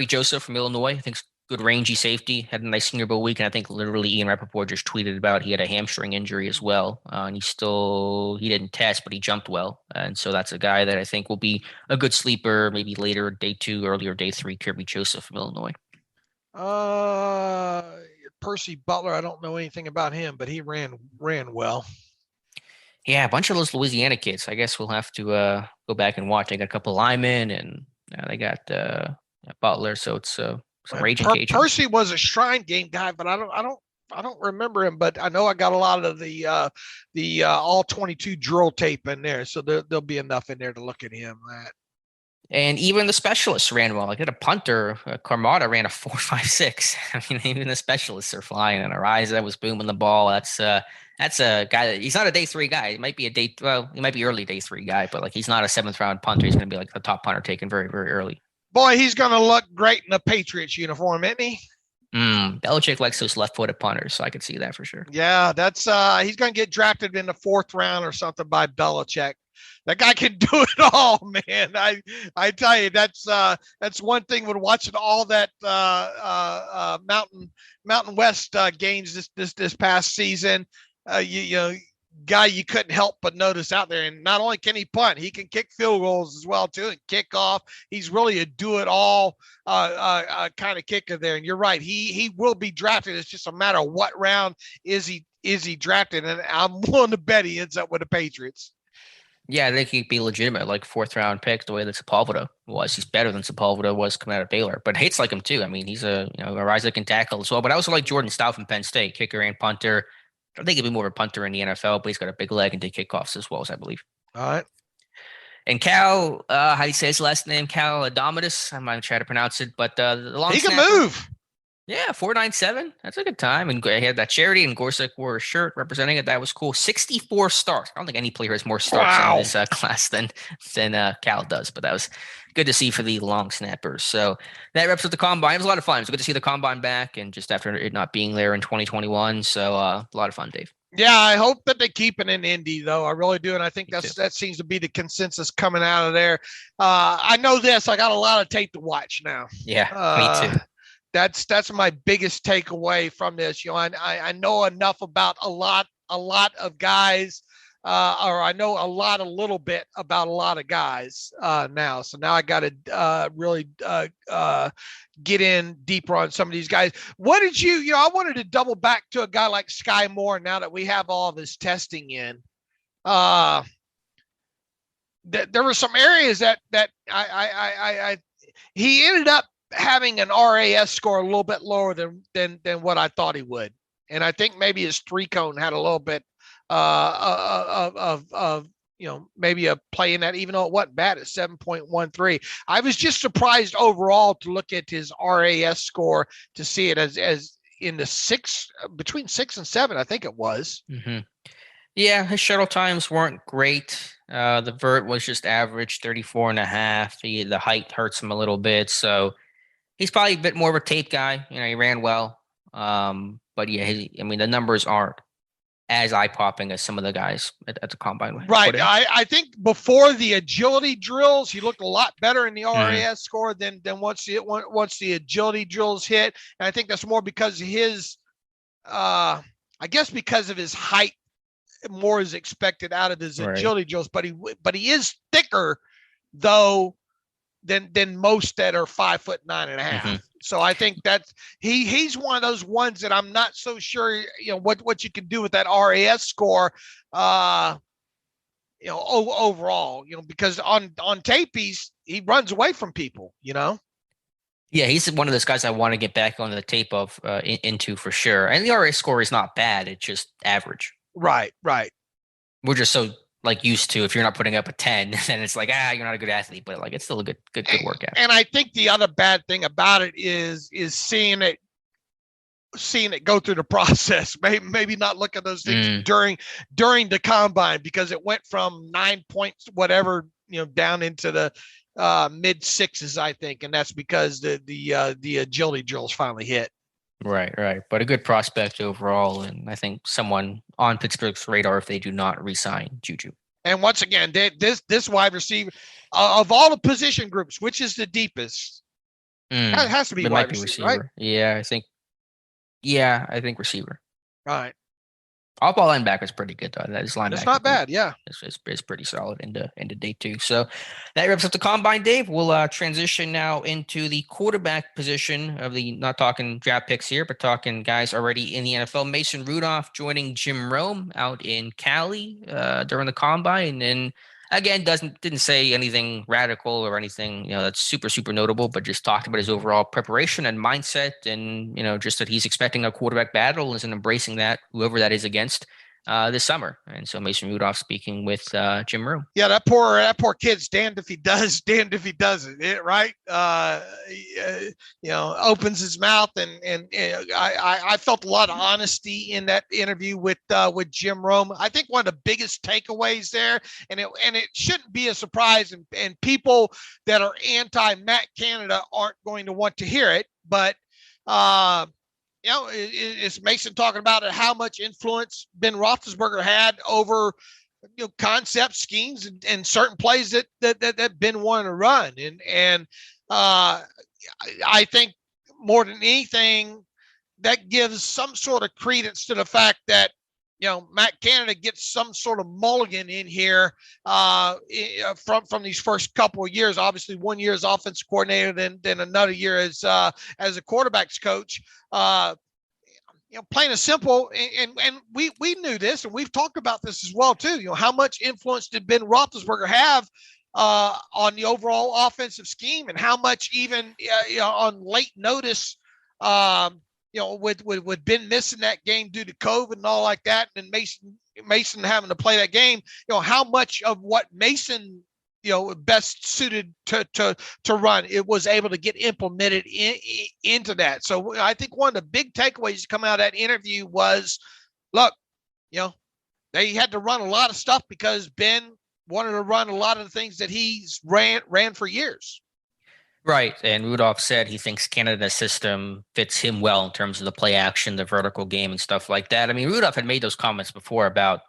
Joseph from Illinois. I think good rangy safety. Had a nice Senior Bowl week, and I think literally Ian Rappaport just tweeted about he had a hamstring injury as well, and he didn't test, but he jumped well, and so that's a guy that I think will be a good sleeper, maybe later day 2, earlier day 3. Kirby Joseph from Illinois. Percy Butler, I don't know anything about him, but he ran well. Yeah, a bunch of those Louisiana kids. I guess we'll have to go back and watch. They got a couple linemen, and they got Butler, so it's some raging Cajun. Percy was a Shrine Game guy, but I don't remember him. But I know I got a lot of the all 22 drill tape in there, so there'll be enough in there to look at him. And even the specialists ran well. Like a punter, Carmada ran a 4.56. I mean, even the specialists are flying. And Ariza was booming the ball. That's a guy that he's not a day 3 guy. He might be he might be early day 3 guy, but like he's not a 7th round punter. He's going to be like the top punter taken very, very early. Boy, he's going to look great in a Patriots uniform, isn't he? Belichick likes those left-footed punters, so I could see that for sure. Yeah, that's he's going to get drafted in the 4th round or something by Belichick. That guy can do it all, man. I tell you, that's one thing when watching all that Mountain West games this past season. Guy you couldn't help but notice out there. And not only can he punt, he can kick field goals as well too, and kick off. He's really a do-it-all kind of kicker there. And you're right, he will be drafted. It's just a matter of what round is he drafted, and I'm willing to bet he ends up with the Patriots. Yeah, I think he'd be legitimate, like 4th round pick, the way that Sepulveda was. He's better than Sepulveda was coming out of Baylor, but Hate's like him too. I mean, he's a rise that can tackle as well. But I also like Jordan Stout from Penn State, kicker and punter. I think he'd be more of a punter in the NFL, but he's got a big leg and did kickoffs as well, as I believe. All right. And Cal, how do you say his last name? Cal Adomitis. I'm not going to try to pronounce it, but the long he can snapper, move. Yeah, 4.97. That's a good time. And he had that charity, and Gorsuch wore a shirt representing it. That was cool. 64 starts. I don't think any player has more starts in this class than Cal does, but that was good to see for the long snappers. So that wraps up the combine. It was a lot of fun. It was good to see the combine back, and just after it not being there in 2021. So a lot of fun, Dave. Yeah, I hope that they keep it in Indy, though. I really do, and I think that seems to be the consensus coming out of there. I know this. I got a lot of tape to watch now. Yeah, me too. That's my biggest takeaway from this. I know enough about a lot of guys, or I know a little bit about a lot of guys now. So now I got to really get in deeper on some of these guys. What did I wanted to double back to a guy like Skye Moore now that we have all this testing in. There were some areas that he ended up having an RAS score a little bit lower than what I thought he would. And I think maybe his 3-cone had a little bit of maybe a play in that, even though it wasn't bad at 7.13. I was just surprised overall to look at his RAS score to see it as in the between 6 and 7, I think it was. Mm-hmm. Yeah, his shuttle times weren't great. The vert was just average, 34.5. The height hurts him a little bit, so he's probably a bit more of a tape guy. He ran well. But yeah, the numbers aren't as eye-popping as some of the guys at the combine. Right. I think before the agility drills, he looked a lot better in the RAS score than once the agility drills hit. And I think that's more because of his, because of his height, more is expected out of his agility drills. But he is thicker, though, than most that are 5'9.5". Mm-hmm. So I think that he's one of those ones that I'm not so sure, what you can do with that RAS score, overall, because on tape, he runs away from people, Yeah, he's one of those guys I want to get back on the tape of into for sure. And the RAS score is not bad. It's just average. Right. We're just so used to, if you're not putting up a 10, then it's like, you're not a good athlete, but it's still a good workout. And I think the other bad thing about it is seeing it seeing it go through the process. Maybe not look at those things during the combine, because it went from 9 points, whatever, down into the mid sixes, I think. And that's because the agility drills finally hit. Right. But a good prospect overall. And I think someone on Pittsburgh's radar if they do not re-sign Juju. And once again, this wide receiver, of all the position groups, which is the deepest? It has to be wide receiver, right? Yeah, I think receiver. All right. Off-ball linebacker is pretty good, though. That's linebacker. It's not bad, yeah. It's pretty solid into day two. So that wraps up the combine, Dave. We'll transition now into the quarterback position of the, not talking draft picks here, but talking guys already in the NFL. Mason Rudolph joining Jim Rome out in Cali during the combine, and again, didn't say anything radical or anything, that's super, super notable, but just talked about his overall preparation and mindset and, just that he's expecting a quarterback battle and embracing that, whoever that is against this summer. And so Mason Rudolph speaking with Jim Rome. Yeah, that poor kid's damned if he does, damned if he doesn't, right? Opens his mouth and I felt a lot of honesty in that interview with Jim Rome. I think one of the biggest takeaways there, and it shouldn't be a surprise, and people that are anti-Matt Canada aren't going to want to hear it, but it's Mason talking about how much influence Ben Roethlisberger had over concepts, schemes, and certain plays that Ben wanted to run. And I think more than anything, that gives some sort of credence to the fact that, Matt Canada gets some sort of mulligan in here from these first couple of years. Obviously, 1 year as offensive coordinator, then another year as a quarterbacks coach. Plain and simple, and we knew this, and we've talked about this as well too. How much influence did Ben Roethlisberger have on the overall offensive scheme, and how much even on late notice, with Ben missing that game due to COVID and all like that, and Mason having to play that game, how much of what Mason best suited to run, it was able to get implemented into that. So I think one of the big takeaways to come out of that interview was, look, they had to run a lot of stuff because Ben wanted to run a lot of the things that he's ran for years. Right. And Rudolph said he thinks Canada's system fits him well in terms of the play action, the vertical game and stuff like that. I mean, Rudolph had made those comments before about,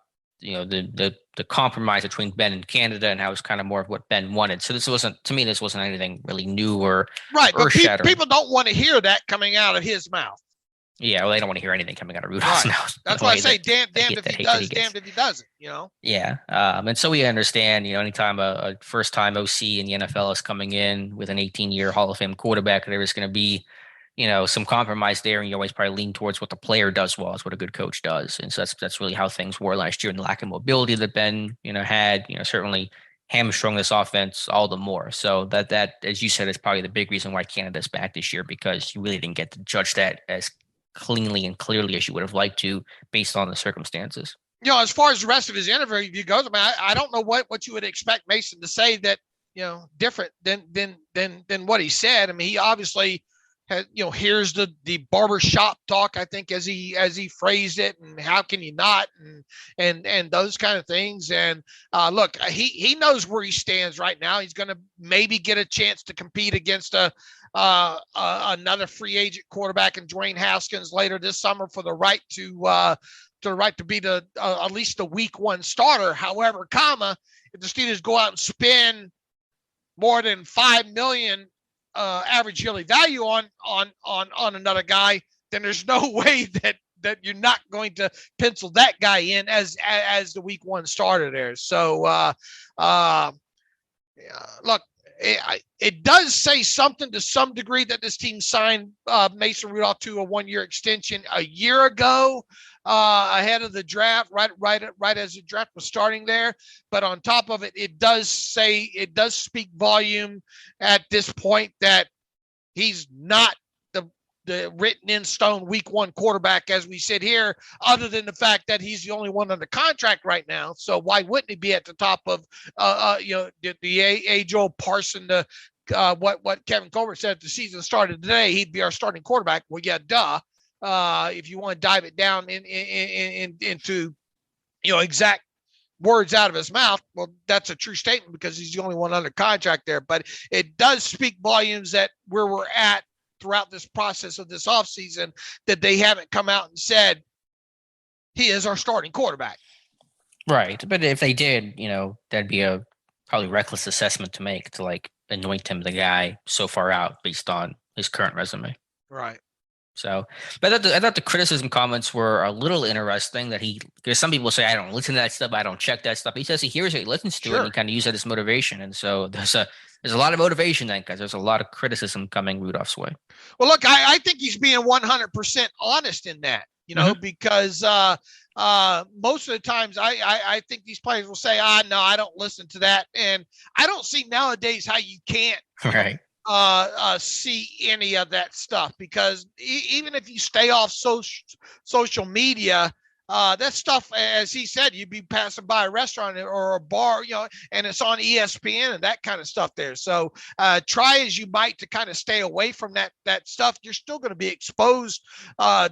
the compromise between Ben and Canada and how it's kind of more of what Ben wanted. So this wasn't anything really new or right. But people don't want to hear that coming out of his mouth. Yeah, well, they don't want to hear anything coming out of Rudolph's mouth. That's why I say damned if he does, damned if he doesn't, Yeah. And so we understand, anytime a first-time OC in the NFL is coming in with an 18-year Hall of Fame quarterback, there is going to be, some compromise there, and you always probably lean towards what the player does well, is what a good coach does. And so that's really how things were last year, and the lack of mobility that Ben, had, certainly hamstrung this offense all the more. So that, as you said, is probably the big reason why Canada's back this year, because you really didn't get to judge that as cleanly and clearly as you would have liked to based on the circumstances. As far as the rest of his interview goes, I mean, I don't know what you would expect Mason to say that, different than what he said. I mean, he obviously has, here's the barbershop talk, I think, as he phrased it, and how can you not, and those kind of things. And look, he knows where he stands right now. He's going to maybe get a chance to compete against another free agent quarterback in Dwayne Haskins later this summer for the right to be at least the week one starter. However, if the Steelers go out and spend more than $5 million average yearly value on another guy, then there's no way that you're not going to pencil that guy in as the week one starter there. So look, it does say something to some degree that this team signed Mason Rudolph to a 1-year extension a year ago, ahead of the draft, right as the draft was starting there. But on top of it, it does speak volume at this point that he's not the written in stone week one quarterback as we sit here, other than the fact that he's the only one under contract right now. So why wouldn't he be at the top of, the age-old Parson, what Kevin Colbert said at the season started today, he'd be our starting quarterback. Well, yeah, duh. if you want to dive it down into, exact words out of his mouth, well, that's a true statement because he's the only one under contract there. But it does speak volumes that where we're at throughout this process of this offseason, that they haven't come out and said he is our starting quarterback. Right. But if they did, that'd be a probably reckless assessment to make, to like anoint him the guy so far out based on his current resume. Right. So, but I thought the criticism comments were a little interesting, because some people say, I don't listen to that stuff, I don't check that stuff. He says he hears it, he listens to it, and he kind of uses that as motivation. And so there's a lot of motivation then, because there's a lot of criticism coming Rudolph's way. Well, look, I think he's being 100% honest in that, because most of the times I think these players will say, no, I don't listen to that. And I don't see nowadays how you can't right. See any of that stuff, because even if you stay off social media, that stuff, as he said, you'd be passing by a restaurant or a bar, and it's on ESPN and that kind of stuff there. So try as you might to kind of stay away from that stuff, you're still going to be exposed to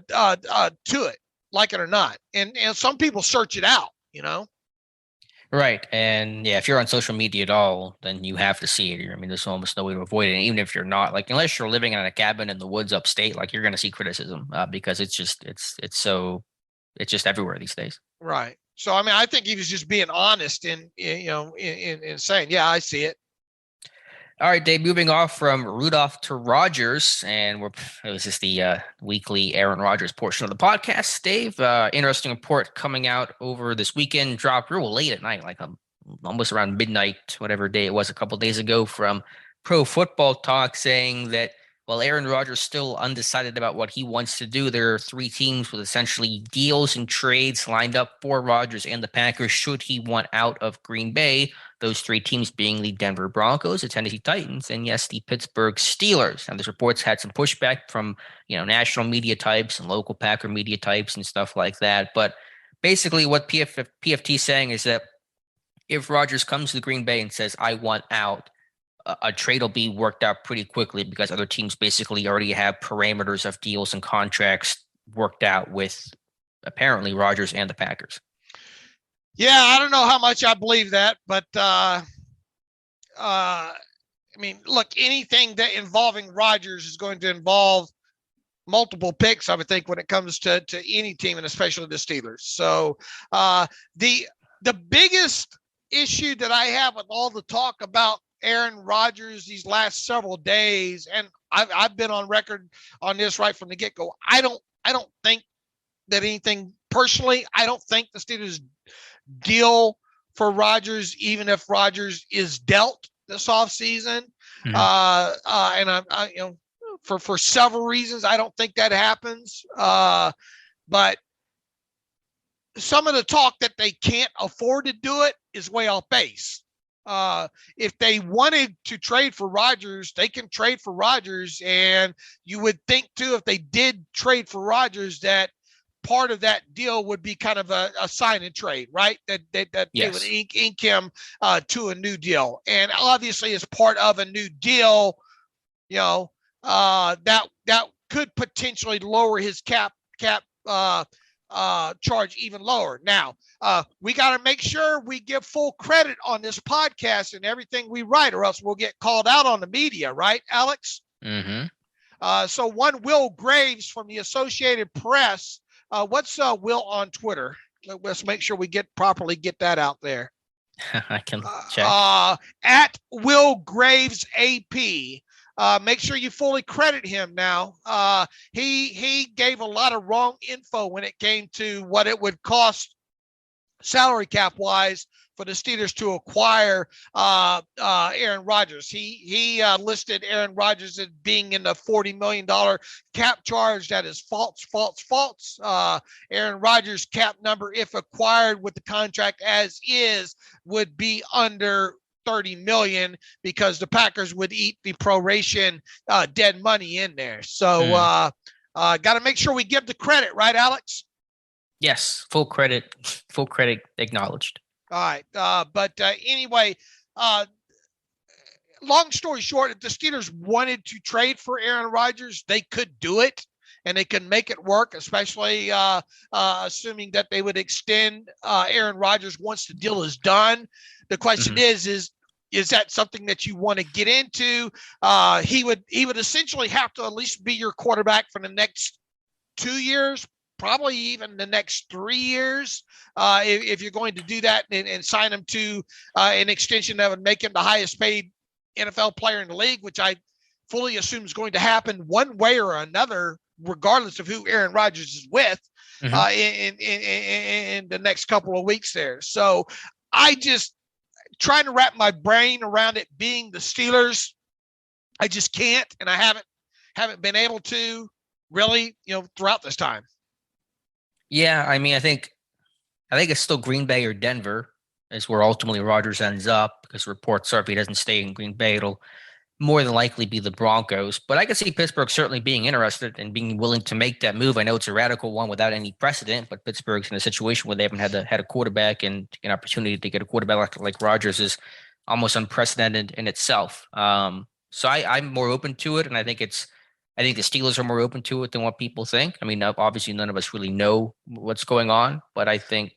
it, like it or not. And some people search it out, Right. And yeah, if you're on social media at all, then you have to see it. I mean, there's almost no way to avoid it. And even if you're not, like, unless you're living in a cabin in the woods upstate, like, you're going to see criticism because it's just everywhere these days. Right. So, I mean, I think he was just being honest in saying, yeah, I see it. All right, Dave, moving off from Rudolph to Rodgers, and this is the weekly Aaron Rodgers portion of the podcast. Dave, interesting report coming out over this weekend, dropped real late at night, like almost around midnight, whatever day it was, a couple of days ago, from Pro Football Talk, saying that while Aaron Rodgers still undecided about what he wants to do, there are three teams with essentially deals and trades lined up for Rodgers and the Packers should he want out of Green Bay. Those three teams being the Denver Broncos, the Tennessee Titans, and yes, the Pittsburgh Steelers. And this report's had some pushback from, national media types and local Packer media types and stuff like that. But basically what PFT is saying is that if Rodgers comes to Green Bay and says, I want out, a trade will be worked out pretty quickly because other teams basically already have parameters of deals and contracts worked out with apparently Rodgers and the Packers. Yeah, I don't know how much I believe that, but I mean, look, anything that involving Rodgers is going to involve multiple picks, I would think, when it comes to any team, and especially the Steelers. So the biggest issue that I have with all the talk about Aaron Rodgers these last several days, and I've been on record on this right from the get-go, I don't think that anything personally, I don't think the Steelers deal for Rodgers, even if Rodgers is dealt this offseason. Mm-hmm. And I for several reasons, I don't think that happens. But some of the talk that they can't afford to do it is way off base. If they wanted to trade for Rodgers, they can trade for Rodgers. And you would think too, if they did trade for Rodgers, that part of that deal would be kind of a sign and trade, right? That yes, they would ink him to a new deal. And obviously as part of a new deal, that could potentially lower his cap charge even lower. Now, we got to make sure we give full credit on this podcast and everything we write, or else we'll get called out on the media, right, Alex? Mm-hmm. So one Will Graves from the Associated Press. What's Will on Twitter? Let's make sure we get that out there. I can check. At Will Graves AP. Make sure you fully credit him now. He gave a lot of wrong info when it came to what it would cost salary cap wise for the Steelers to acquire Aaron Rodgers. He listed Aaron Rodgers as being in the $40 million cap charge. That is false. Aaron Rodgers' cap number, if acquired with the contract as is, would be under $30 million because the Packers would eat the proration dead money in there. So got to make sure we give the credit, right, Alex? Yes, full credit acknowledged. All right. But anyway, long story short, if the Steelers wanted to trade for Aaron Rodgers, they could do it. and they can make it work, especially assuming that they would extend Aaron Rodgers once the deal is done. The question is that something that you want to get into? He would essentially have to at least be your quarterback for the next 2 years, probably even the next 3 years, if you're going to do that and sign him to an extension that would make him the highest paid NFL player in the league, which I fully assume is going to happen one way or another, regardless of who Aaron Rodgers is with in the next couple of weeks there. So I just trying to wrap my brain around it being the Steelers. I just can't, and I haven't been able to really, throughout this time. Yeah, I mean, I think it's still Green Bay or Denver is where ultimately Rodgers ends up, because reports are if he doesn't stay in Green Bay, it'll more than likely be the Broncos. But I can see Pittsburgh certainly being interested and being willing to make that move. I know it's a radical one without any precedent, but Pittsburgh's in a situation where they haven't had a quarterback, and an opportunity to get a quarterback like Rodgers is almost unprecedented in itself. So I'm more open to it, and I think the Steelers are more open to it than what people think. I mean, obviously none of us really know what's going on, but I think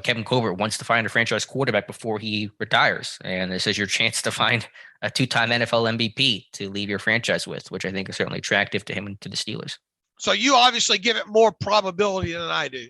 Kevin Colbert wants to find a franchise quarterback before he retires. And this is your chance to find a 2-time NFL MVP to leave your franchise with, which I think is certainly attractive to him and to the Steelers. So you obviously give it more probability than I do.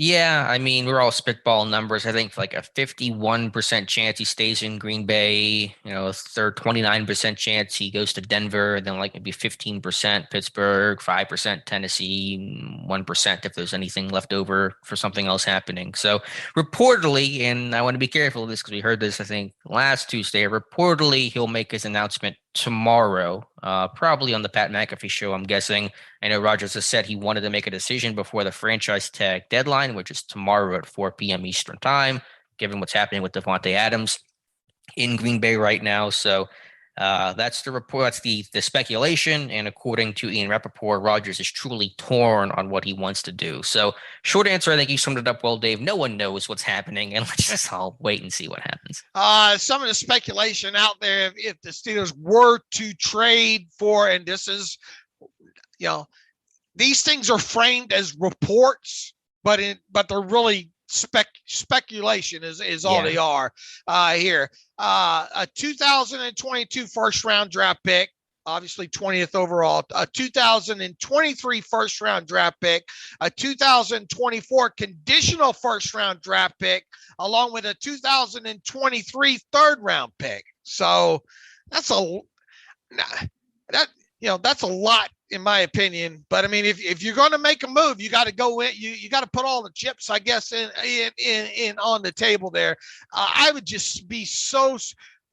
Yeah, I mean, we're all spitball numbers. I think like a 51% chance he stays in Green Bay, a third 29% chance he goes to Denver, and then like maybe 15% Pittsburgh, 5% Tennessee, 1% if there's anything left over for something else happening. So reportedly, and I want to be careful of this because we heard this, I think, last Tuesday, reportedly he'll make his announcement tomorrow, probably on the Pat McAfee show, I'm guessing. I know Rodgers has said he wanted to make a decision before the franchise tag deadline, which is tomorrow at 4 p.m. Eastern time, given what's happening with Devontae Adams in Green Bay right now. So that's the report. That's the speculation. And according to Ian Rappaport, Rodgers is truly torn on what he wants to do. So short answer, I think you summed it up well, Dave. No one knows what's happening, and let's just all wait and see what happens. Some of the speculation out there, if the Steelers were to trade for, and this is, these things are framed as reports, but they're really speculation is all they are here. A 2022 first round draft pick, obviously 20th overall, a 2023 first round draft pick, a 2024 conditional first round draft pick, along with a 2023 third round pick. So that's a lot, in my opinion. But I mean, if you're going to make a move, you got to go in. You got to put all the chips, I guess, in on the table there. I would just be so.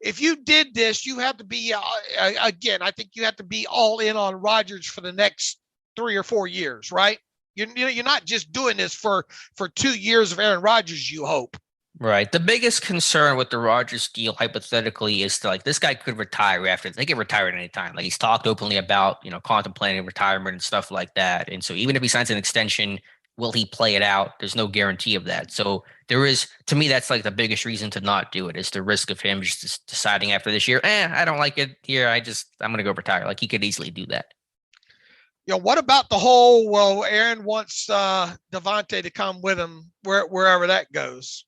If you did this, you have to be again. I think you have to be all in on Rodgers for the next 3 or 4 years, right? You're not just doing this for 2 years of Aaron Rodgers. You hope. Right. The biggest concern with the Rodgers deal, hypothetically, is that, like, this guy could retire after. They get retired at any time. Like, he's talked openly about, contemplating retirement and stuff like that. And so even if he signs an extension, will he play it out? There's no guarantee of that. So there is, to me, that's like the biggest reason to not do it, is the risk of him just deciding after this year, I don't like it here. I'm going to go retire. Like, he could easily do that. What about the whole, Aaron wants Devontae to come with him wherever that goes?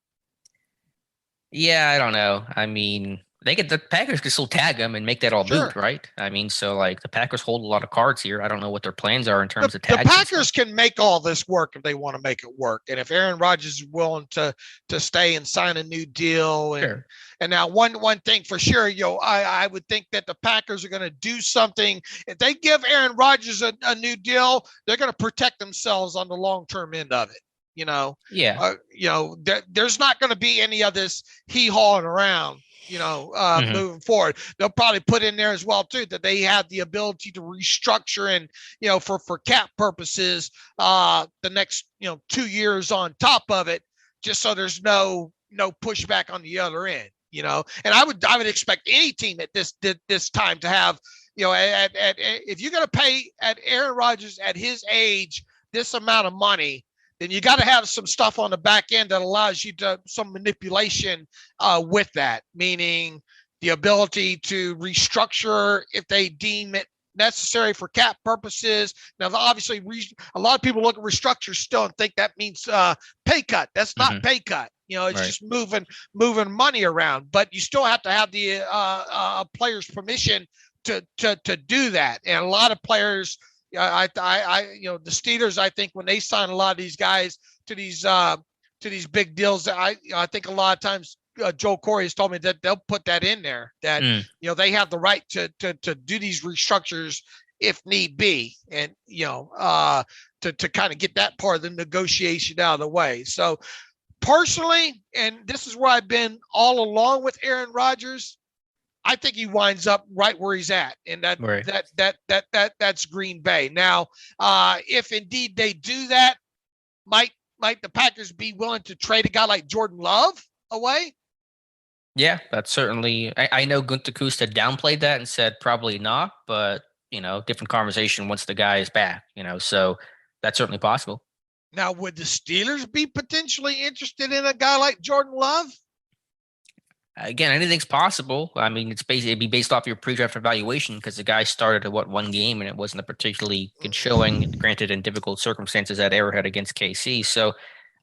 Yeah, I don't know. I mean, the Packers could still tag him and make that all moot, right? I mean, so like the Packers hold a lot of cards here. I don't know what their plans are in terms of tags. The Packers can make all this work if they want to make it work. And if Aaron Rodgers is willing to stay and sign a new deal. And now one thing for sure, I would think that the Packers are going to do something. If they give Aaron Rodgers a new deal, they're going to protect themselves on the long-term end of it. There's not going to be any of this hee-hawing around, moving forward. They'll probably put in there as well, too, that they have the ability to restructure and, for cap purposes, the next, 2 years on top of it, just so there's no pushback on the other end, and I would expect any team at this time to have, if you're going to pay at Aaron Rodgers at his age, this amount of money, then you got to have some stuff on the back end that allows you to some manipulation with that, meaning the ability to restructure if they deem it necessary for cap purposes. Now, obviously, a lot of people look at restructure still and think that means pay cut. That's not pay cut. It's just moving money around. But you still have to have the player's permission to do that. And a lot of players, the Steelers, I think when they sign a lot of these guys to these big deals, I think a lot of times Joel Corey has told me that they'll put that in there, that they have the right to do these restructures if need be, and to kind of get that part of the negotiation out of the way. So personally, and this is where I've been all along with Aaron Rodgers, I think he winds up right where he's at, and that's Green Bay. Now, if indeed they do that, might the Packers be willing to trade a guy like Jordan Love away? Yeah, that's certainly. I know Gunter Kusta downplayed that and said probably not, but different conversation once the guy is back. So that's certainly possible. Now, would the Steelers be potentially interested in a guy like Jordan Love? Again, anything's possible. I mean, it'd be based off your pre-draft evaluation, because the guy started at one game and it wasn't a particularly good showing, granted in difficult circumstances at Arrowhead against KC. So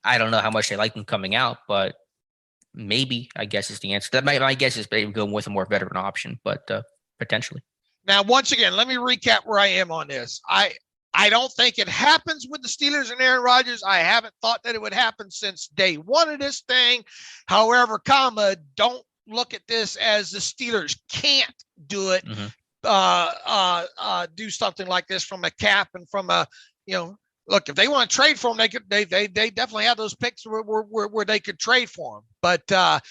I don't know how much they like him coming out, but maybe, I guess, is the answer. That my guess is maybe going with a more veteran option, but potentially. Now, once again, let me recap where I am on this. I don't think it happens with the Steelers and Aaron Rodgers. I haven't thought that it would happen since day one of this thing. However, don't look at this as the Steelers can't do it. Do something like this from a cap and from a, look, if they want to trade for him, they definitely have those picks where they could trade for him. But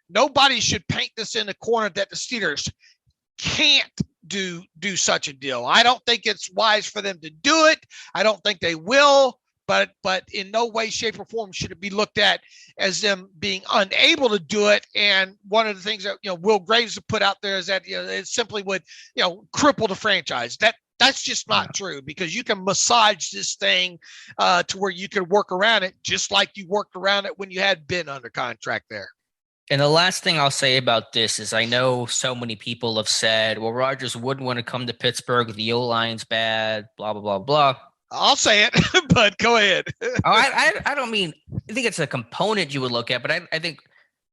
nobody should paint this in the corner that the Steelers can't do such a deal. I don't think it's wise for them to do it. I don't think they will, but in no way, shape, or form should it be looked at as them being unable to do it. And one of the things that Will Graves put out there is that it simply would cripple the franchise. That's just not true, because you can massage this thing to where you could work around it, just like you worked around it when you had been under contract there. And the last thing I'll say about this is I know so many people have said, well, Rodgers wouldn't want to come to Pittsburgh. The O-line's bad, blah, blah, blah, blah. I'll say it, but go ahead. I don't mean – I think it's a component you would look at, but I think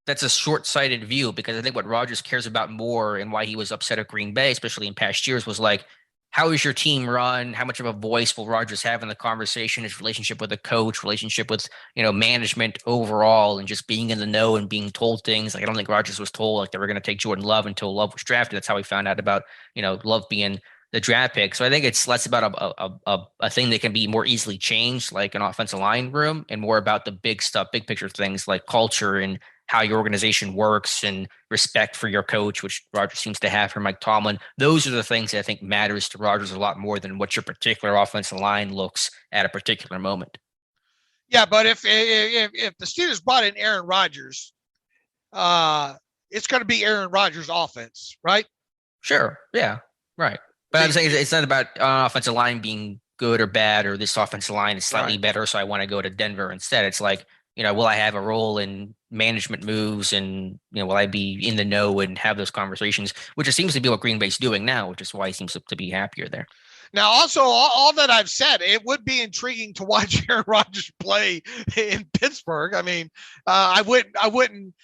that's a short-sighted view, because I think what Rodgers cares about more, and why he was upset at Green Bay, especially in past years, was like, how is your team run? How much of a voice will Rodgers have in the conversation? His relationship with the coach, relationship with management overall, and just being in the know and being told things. Like, I don't think Rodgers was told like they were going to take Jordan Love until Love was drafted. That's how we found out about Love being the draft pick. So I think it's less about a thing that can be more easily changed, like an offensive line room, and more about the big stuff, big picture things like culture and how your organization works and respect for your coach, which Rodgers seems to have for Mike Tomlin. Those are the things that I think matters to Rodgers a lot more than what your particular offensive line looks at a particular moment. Yeah, but if the Steelers brought in Aaron Rodgers, it's going to be Aaron Rodgers' offense, right? Sure. Yeah. Right. But I'm saying it's not about offensive line being good or bad, or this offensive line is slightly better, so I want to go to Denver instead. It's like, will I have a role in management moves, and will I be in the know and have those conversations, which it seems to be what Green Bay's doing now, which is why he seems to be happier there. Now, also, all that I've said, it would be intriguing to watch Aaron Rodgers play in Pittsburgh. I mean, I wouldn't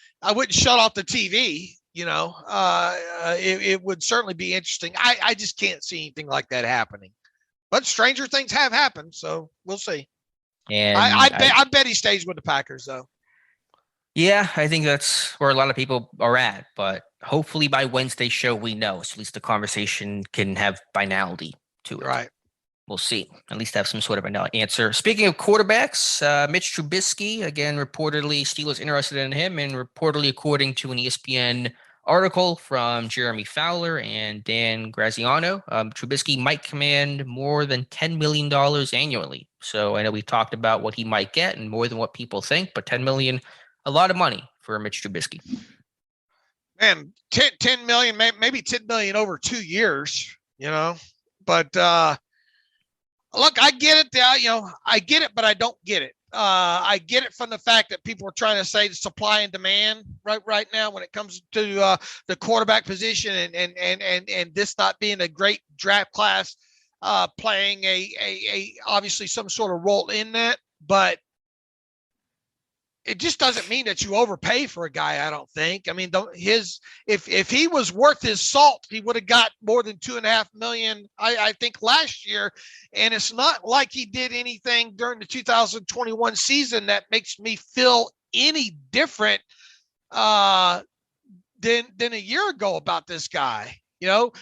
shut off the TV. It would certainly be interesting. I just can't see anything like that happening. But stranger things have happened, so we'll see. And I bet he stays with the Packers, though. Yeah, I think that's where a lot of people are at. But hopefully by Wednesday's show, we know. So at least the conversation can have finality to it. Right. We'll see. At least have some sort of an answer. Speaking of quarterbacks, Mitch Trubisky, again, reportedly Steelers interested in him, and reportedly, according to an ESPN article from Jeremy Fowler and Dan Graziano, Trubisky might command more than $10 million annually. So I know we talked about what he might get and more than what people think, but $10 million, a lot of money for Mitch Trubisky. Man, 10 million, maybe 10 million over 2 years, but look, I get it. I get it, but I don't get it. I get it from the fact that people are trying to say the supply and demand right now when it comes to the quarterback position and this not being a great draft class, playing a obviously some sort of role in that, but it just doesn't mean that you overpay for a guy. I don't think. I mean, if he was worth his salt, he would have got more than $2.5 million. I think last year, and it's not like he did anything during the 2021 season that makes me feel any different than a year ago about this guy. You know,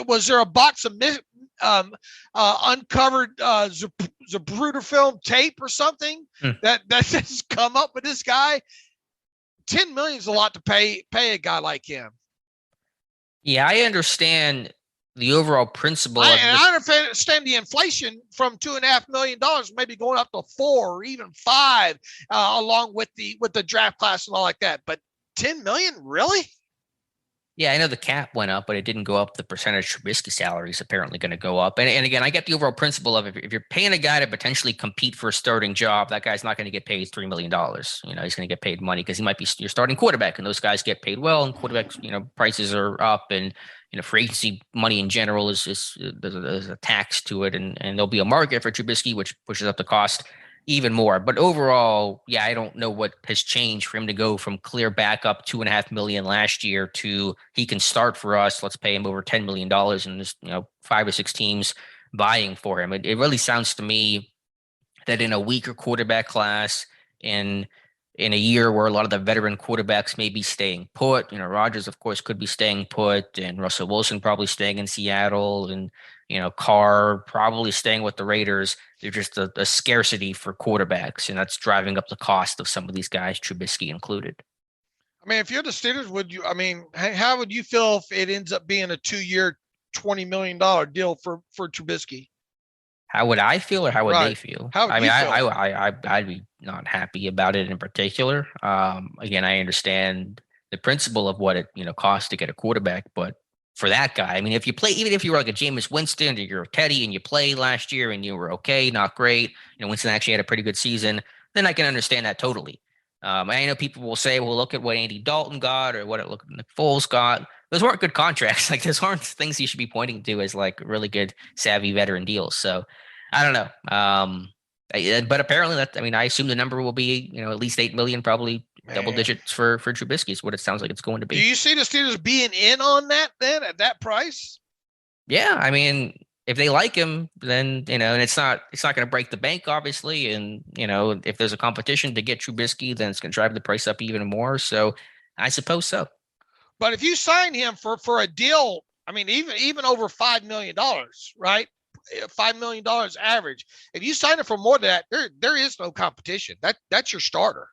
was there a box of uncovered Zapruder film tape or something that has come up with this guy? $10 million is a lot to pay a guy like him. Yeah, I understand the overall principle. I understand the inflation from $2.5 million, maybe going up to 4 or even 5, along with the draft class and all like that. But $10 million, really? Yeah, I know the cap went up, but it didn't go up. The percentage Trubisky salary is apparently going to go up. And again, I get the overall principle of if you're paying a guy to potentially compete for a starting job, that guy's not going to get paid $3 million. You know, he's going to get paid money because he might be your starting quarterback, and those guys get paid well. And quarterbacks, you know, prices are up, and you know, free agency money in general is there's a tax to it, and there'll be a market for Trubisky, which pushes up the cost even more. But overall, yeah, I don't know what has changed for him to go from clear backup $2.5 million last year to he can start for us. Let's pay him over $10 million, and there's, you know, 5 or 6 teams vying for him. It really sounds to me that in a weaker quarterback class, in a year where a lot of the veteran quarterbacks may be staying put, you know, Rodgers, of course, could be staying put, and Russell Wilson probably staying in Seattle, and, you know, Carr probably staying with the Raiders. There's just a scarcity for quarterbacks, and that's driving up the cost of some of these guys, Trubisky included. I mean, if you're the Steelers, how would you feel if it ends up being a 2-year, $20 million deal for Trubisky? How would I feel, or how would they feel? How would you feel? I'd be not happy about it in particular. Again, I understand the principle of what it, you know, costs to get a quarterback, but for that guy, I mean, if you play, even if you were like a Jameis Winston or you're a Teddy and you played last year and you were okay, not great, you know, Winston actually had a pretty good season, then I can understand that totally. I know people will say, well, look at what Andy Dalton got or what Nick Foles got. Those weren't good contracts. Like, those aren't things you should be pointing to as like really good, savvy veteran deals. So I don't know. But apparently I assume the number will be, you know, at least 8 million, probably double digits for Trubisky is what it sounds like it's going to be. Do you see the Steelers being in on that then at that price? Yeah. I mean, if they like him, then, you know, and it's not going to break the bank, obviously. And, you know, if there's a competition to get Trubisky, then it's going to drive the price up even more. So I suppose so. But if you sign him for a deal, I mean, even over $5 million, right? $5 million average. If you sign him for more than that, there is no competition. That's your starter.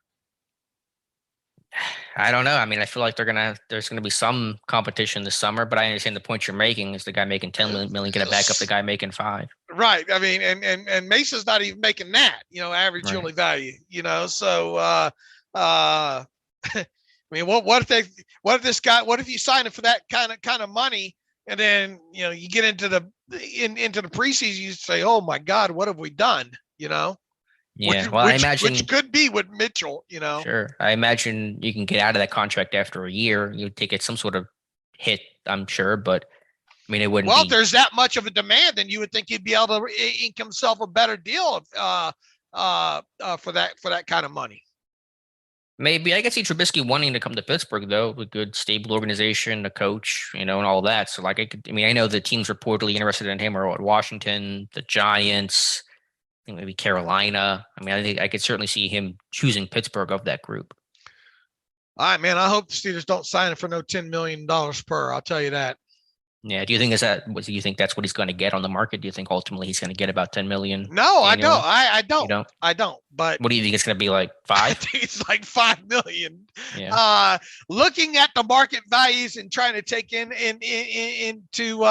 I don't know. I mean, I feel like there's gonna be some competition this summer, but I understand the point you're making is the guy making 10 million going to back up the guy making 5. Right. I mean, and Mesa's not even making that, you know, average yearly value, you know. So I mean, what if you sign him for that kind of money, and then, you know, you get into the preseason, you say, oh my God, what have we done? You know? Yeah, I imagine which could be with Mitchell, you know. Sure, I imagine you can get out of that contract after a year. You take it some sort of hit, I'm sure, but I mean, it wouldn't. Well, if there's that much of a demand, then you would think he'd be able to ink himself a better deal for that kind of money. Maybe. I could see Trubisky wanting to come to Pittsburgh, though, a good, stable organization, a coach, you know, and all that. So, like, I know the teams reportedly interested in him are Washington, the Giants, I think maybe Carolina. I mean, I think I could certainly see him choosing Pittsburgh of that group. All right, man. I hope the Steelers don't sign him for no $10 million per. I'll tell you that. Yeah. Do you think do you think that's what he's going to get on the market? Do you think ultimately he's going to get about 10 million? No, annually? I don't. You don't? I don't. But what do you think it's going to be, like 5? I think it's like 5 million. Yeah. Looking at the market values and trying to take into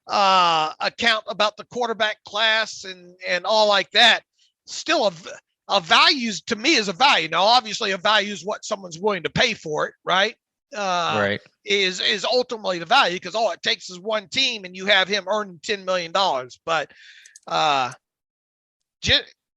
account about the quarterback class and all like that, still a value to me is a value. Now, obviously, a value is what someone's willing to pay for it, right? Right. Is ultimately the value, because all it takes is one team and you have him earning $10 million. But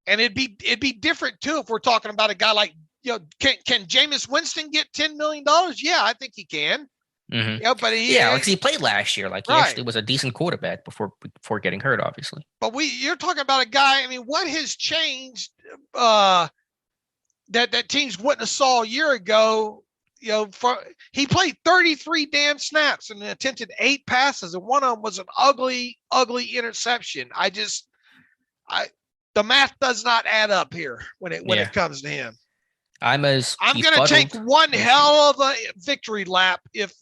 And it'd be different too if we're talking about a guy like, can Jameis Winston get $10 million? Yeah, I think he can. Mm-hmm. Yeah, but because he played last year. Like he right. actually was a decent quarterback before getting hurt, obviously. But you're talking about a guy. I mean, what has changed that teams wouldn't have saw a year ago? He played 33 damn snaps and attempted 8 passes, and one of them was an ugly interception. The math does not add up here when it comes to him. I'm going to take one hell of a victory lap if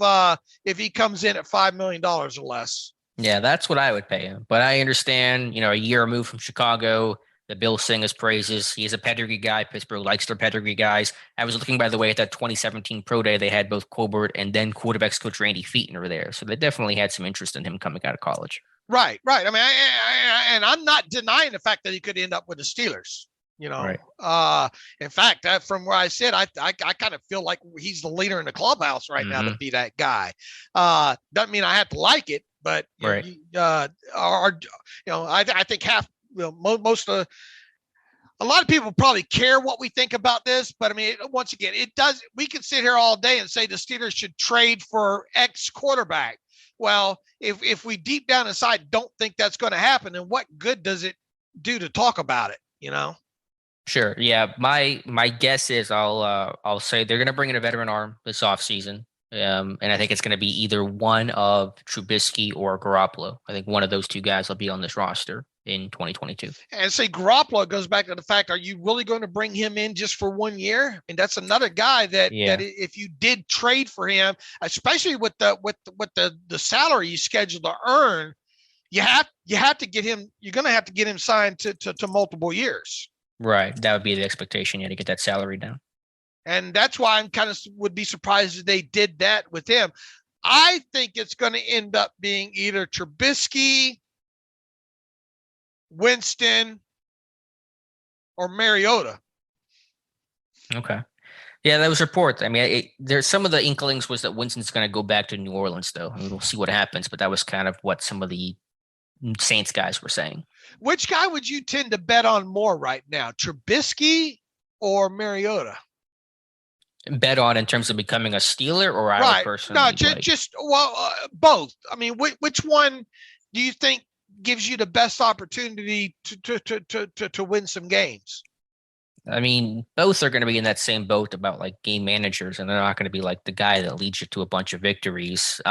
he comes in at $5 million or less. Yeah, that's what I would pay him. But I understand, a year removed from Chicago, the Bills sing his praises. He's a pedigree guy. Pittsburgh likes their pedigree guys. I was looking, by the way, at that 2017 Pro Day. They had both Colbert and then quarterbacks coach Randy Feetner there. So they definitely had some interest in him coming out of college. Right. I mean, and I'm not denying the fact that he could end up with the Steelers. Right. In fact, from where I sit, I kind of feel like he's the leader in the clubhouse right now to be that guy. Doesn't mean I have to like it, but right. I think most of a lot of people probably care what we think about this, but I mean, once again, it does. We could sit here all day and say the Steelers should trade for X quarterback. Well, if we deep down inside don't think that's going to happen, then what good does it do to talk about it? Sure. Yeah. My guess is I'll say they're going to bring in a veteran arm this offseason. And I think it's going to be either one of Trubisky or Garoppolo. I think one of those two guys will be on this roster in 2022. And say Garoppolo goes back to the fact, are you really going to bring him in just for 1 year? And that's another guy that if you did trade for him, especially with the salary he's scheduled to earn, you have to get him. You're going to have to get him signed to multiple years. Right. That would be the expectation. To get that salary down. And that's why I'm kind of would be surprised if they did that with him. I think it's going to end up being either Trubisky, Winston, or Mariota. Okay. Yeah, that was reports. I mean, there's some of the inklings was that Winston's going to go back to New Orleans, though. I mean, we'll see what happens, but that was kind of what some of the Saints guys were saying. Which guy would you tend to bet on more right now, Trubisky or Mariota? Bet on in terms of becoming a Steeler, or I would personally? No, just both. I mean, which one do you think gives you the best opportunity to win some games? I mean, both are going to be in that same boat about like game managers, and they're not going to be like the guy that leads you to a bunch of victories.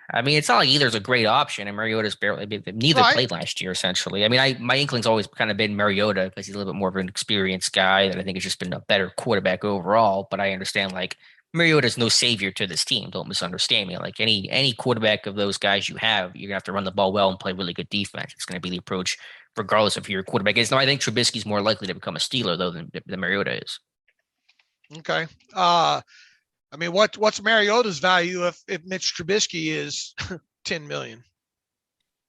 I mean, it's not like either's a great option, and Mariota's neither played last year, essentially. I mean, my inkling's always kind of been Mariota because he's a little bit more of an experienced guy that I think has just been a better quarterback overall. But I understand, like, Mariota's no savior to this team. Don't misunderstand me. Like, any quarterback of those guys you have, you're going to have to run the ball well and play really good defense. It's going to be the approach regardless of who your quarterback is. Now, I think Trubisky's more likely to become a Steeler, though, than Mariota is. Okay. I mean, what's Mariota's value if Mitch Trubisky is $10 million?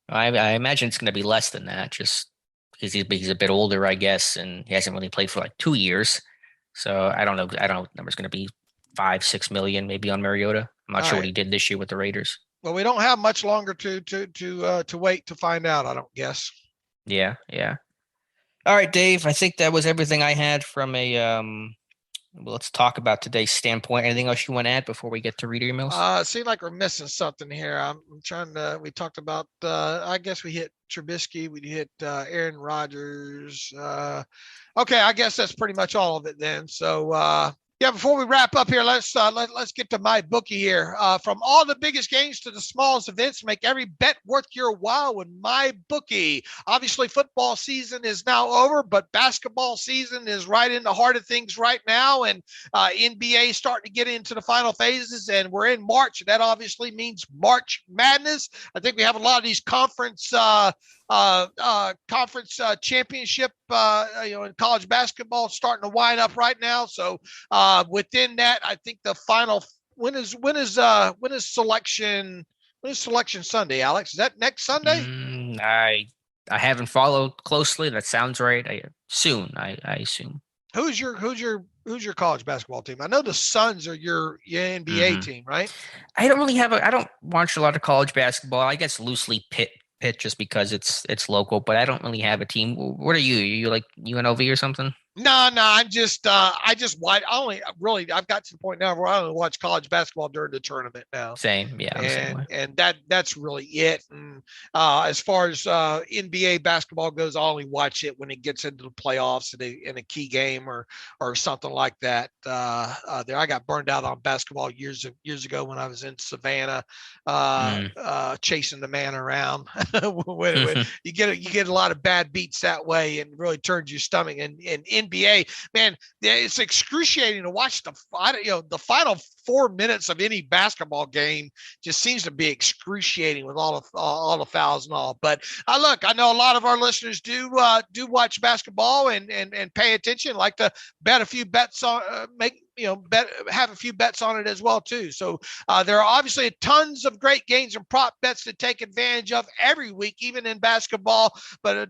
I imagine it's going to be less than that, just because he's a bit older, I guess, and he hasn't really played for like 2 years. So I don't know. I don't know what the number's going to be, $5-6 million maybe on Mariota. I'm not sure what he did this year with the Raiders. Well, we don't have much longer to wait to find out, I don't guess. Yeah. All right, Dave. I think that was everything I had from a well, let's talk about today's standpoint. Anything else you want to add before we get to reader emails? It seems like we're missing something here. I'm trying to. We talked about. I guess we hit Trubisky. We hit Aaron Rodgers. Okay, I guess that's pretty much all of it then. So. Yeah, before we wrap up here, let's get to my bookie here. From all the biggest games to the smallest events, make every bet worth your while with my bookie. Obviously, football season is now over, but basketball season is right in the heart of things right now, and NBA starting to get into the final phases, and we're in March. That obviously means March Madness. I think we have a lot of these conference championship, in college basketball starting to wind up right now. So within that, I think the final when is selection Sunday, Alex? Is that next Sunday? I haven't followed closely. That sounds right. Soon, I assume. Who's your college basketball team? I know the Suns are your NBA team, right? I don't really I don't watch a lot of college basketball. I guess loosely Pitt Pitt just because it's local, but I don't really have a team. What are you? Are you like UNLV or something? No, I'm just I just watch. I've got to the point now where I only watch college basketball during the tournament now. Same, yeah, I'm the same way. And that's really it. And as far as NBA basketball goes, I only watch it when it gets into the playoffs in a key game or something like that. There, I got burned out on basketball years ago when I was in Savannah, chasing the man around. when you get a lot of bad beats that way, and really turns your stomach. And NBA, man, it's excruciating to watch the final 4 minutes of any basketball game. Just seems to be excruciating with all the fouls and all. But look, I know a lot of our listeners do watch basketball and pay attention, like to bet a few bets on, have a few bets on it as well too. So there are obviously tons of great games and prop bets to take advantage of every week, even in basketball. But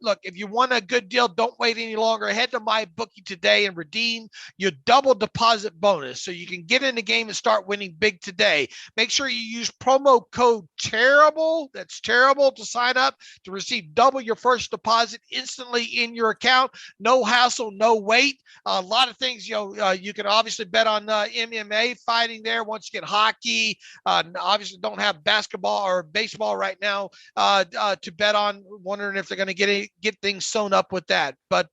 look, if you want a good deal, don't wait any longer. Head to MyBookie today and redeem your double deposit bonus so you can get in the game and start winning big today. Make sure you use promo code TERRIBLE, that's terrible, to sign up to receive double your first deposit instantly in your account. No hassle, no wait. A lot of things, you can obviously bet on MMA fighting there. Once you get hockey, obviously don't have basketball or baseball right now to bet on. Wondering if they're going to get things sewn up with that. But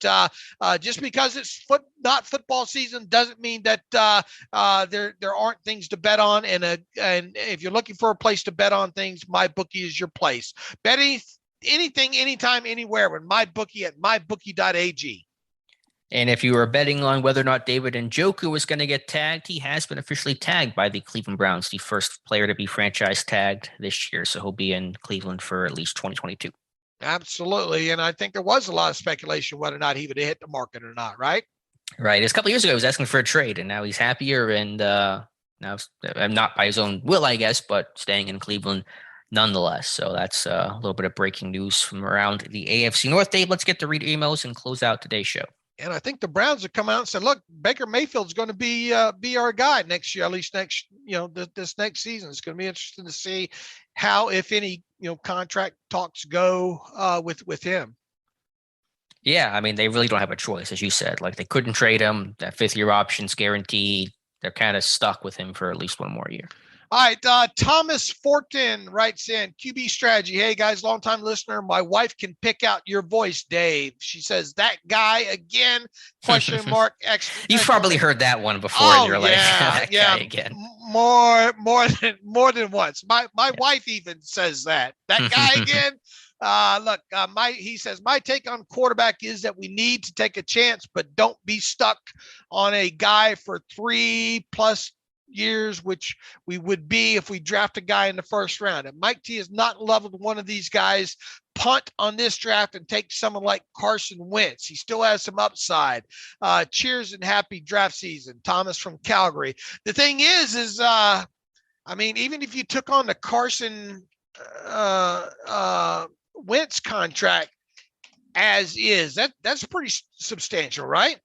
just because it's not football season doesn't mean that there aren't things to bet on. And if you're looking for a place to bet on things, MyBookie is your place. Bet anything, anytime, anywhere with MyBookie at mybookie.ag. And if you were betting on whether or not David Njoku was going to get tagged, he has been officially tagged by the Cleveland Browns, the first player to be franchise tagged this year. So he'll be in Cleveland for at least 2022. Absolutely. And I think there was a lot of speculation whether or not he would hit the market or not, right? Right. A couple of years ago, he was asking for a trade, and now he's happier. And now, not by his own will, I guess, but staying in Cleveland nonetheless. So that's a little bit of breaking news from around the AFC North. Dave, let's get to read emails and close out today's show. And I think the Browns have come out and said, look, Baker Mayfield's going to be our guy next year, at least this next season. It's going to be interesting to see how, if any, contract talks go with him. Yeah, I mean, they really don't have a choice, as you said. Like, they couldn't trade him. That fifth-year option's guaranteed. They're kind of stuck with him for at least one more year. All right, Thomas Fortin writes in, QB strategy. Hey, guys, longtime listener. My wife can pick out your voice, Dave. She says, that guy again, question mark. You've probably heard that one before. And you're like, that guy again. More than once. My wife even says that. That guy again. He says, my take on quarterback is that we need to take a chance, but don't be stuck on a guy for 3+ years, which we would be if we draft a guy in the first round. And Mike T is not leveled one of these guys. Punt on this draft and take someone like Carson Wentz. He still has some upside. Cheers and happy draft season. Thomas from Calgary. The thing is even if you took on the Carson Wentz contract as is, that's pretty substantial, right?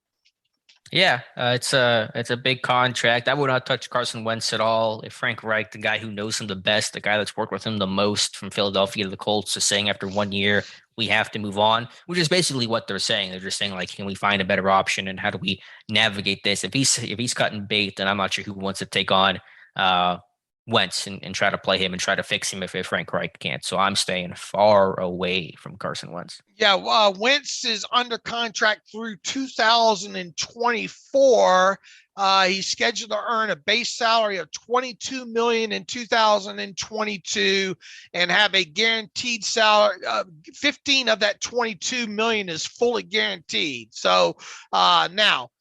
Yeah, it's a big contract. I would not touch Carson Wentz at all. If Frank Reich, the guy who knows him the best, the guy that's worked with him the most from Philadelphia to the Colts, is saying after 1 year, we have to move on, which is basically what they're saying. They're just saying, like, can we find a better option and how do we navigate this? If he's cutting bait, then I'm not sure who wants to take on Wentz and try to play him and try to fix him if Frank Reich can't. So I'm staying far away from Carson Wentz. Yeah, Wentz is under contract through 2024. He's scheduled to earn a base salary of $22 million in 2022 and have a guaranteed salary. 15 of that $22 million is fully guaranteed. So now,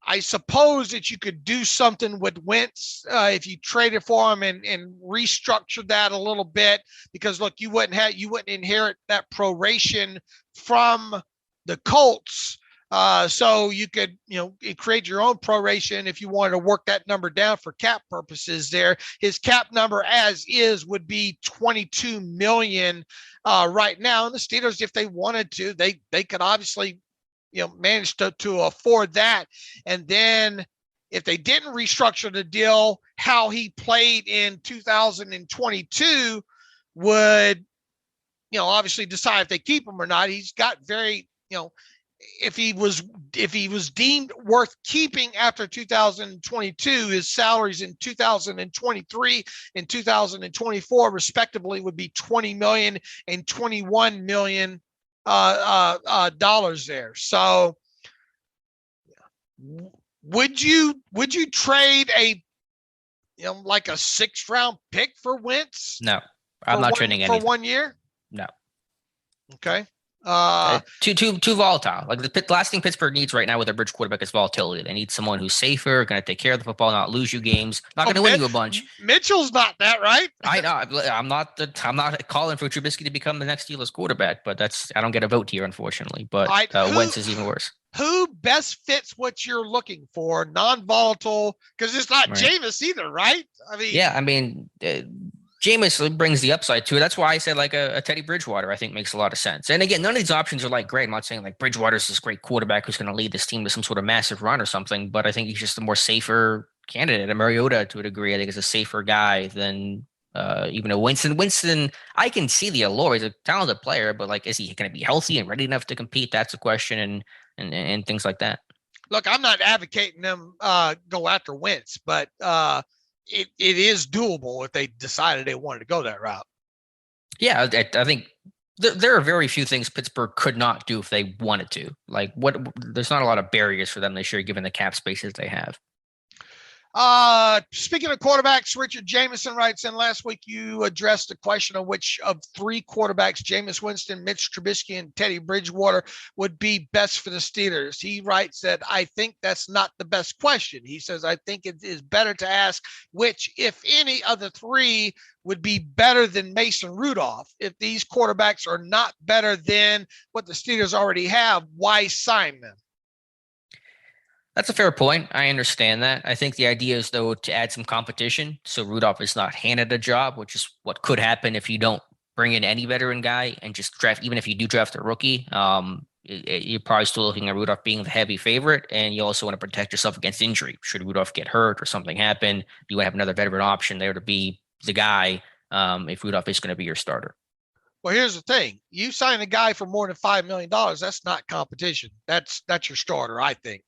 I suppose that you could do something with Wentz if you traded for him and restructured that a little bit, because look, you wouldn't inherit that proration from the Colts. So you could, create your own proration if you wanted to work that number down for cap purposes there. His cap number as is would be $22 million right now. And the Steelers, if they wanted to, they could obviously managed to afford that. And then if they didn't restructure the deal, how he played in 2022 would, obviously decide if they keep him or not. He's got very, if he was deemed worth keeping after 2022, his salaries in 2023 and 2024 respectively would be $20 million and $21 million dollars there. So would you trade a like a 6th round pick for Wentz? No, I'm not trading anything for 1 year. No. Okay. Too volatile. Like the last thing Pittsburgh needs right now with their bridge quarterback is volatility. They need someone who's safer, going to take care of the football, not lose you games, not going to win you a bunch. Mitchell's not that, right? I know. I'm not calling for Trubisky to become the next Steelers quarterback, but I don't get a vote here, unfortunately. But Wentz is even worse. Who best fits what you're looking for? Non-volatile, because it's not Jameis either, right? Jameis brings the upside to it. That's why I said like a Teddy Bridgewater, I think makes a lot of sense. And again, none of these options are like great. I'm not saying like Bridgewater's this great quarterback who's going to lead this team to some sort of massive run or something, but I think he's just a more safer candidate. And Mariota, to a degree, I think is a safer guy than even a Winston. Winston, I can see the allure. He's a talented player, but like, is he going to be healthy and ready enough to compete? That's a question, and things like that. Look, I'm not advocating them go after Wentz, but it is doable if they decided they wanted to go that route. Yeah, I think there are very few things Pittsburgh could not do if they wanted to. Like there's not a lot of barriers for them this year, given the cap spaces they have. Speaking of quarterbacks, Richard Jameson writes in, last week you addressed the question of which of 3 quarterbacks, Jameis Winston, Mitch Trubisky, and Teddy Bridgewater, would be best for the Steelers. He writes that I think that's not the best question. He says, I think it is better to ask which, if any, of the 3 would be better than Mason Rudolph. If these quarterbacks are not better than what the Steelers already have, why sign them? That's a fair point. I understand that. I think the idea is, though, to add some competition. So Rudolph is not handed a job, which is what could happen if you don't bring in any veteran guy and just draft, even if you do draft a rookie. You're probably still looking at Rudolph being the heavy favorite, and you also want to protect yourself against injury. Should Rudolph get hurt or something happen, you would have another veteran option there to be the guy if Rudolph is going to be your starter. Well, here's the thing. You sign a guy for more than $5 million, that's not competition. That's your starter, I think.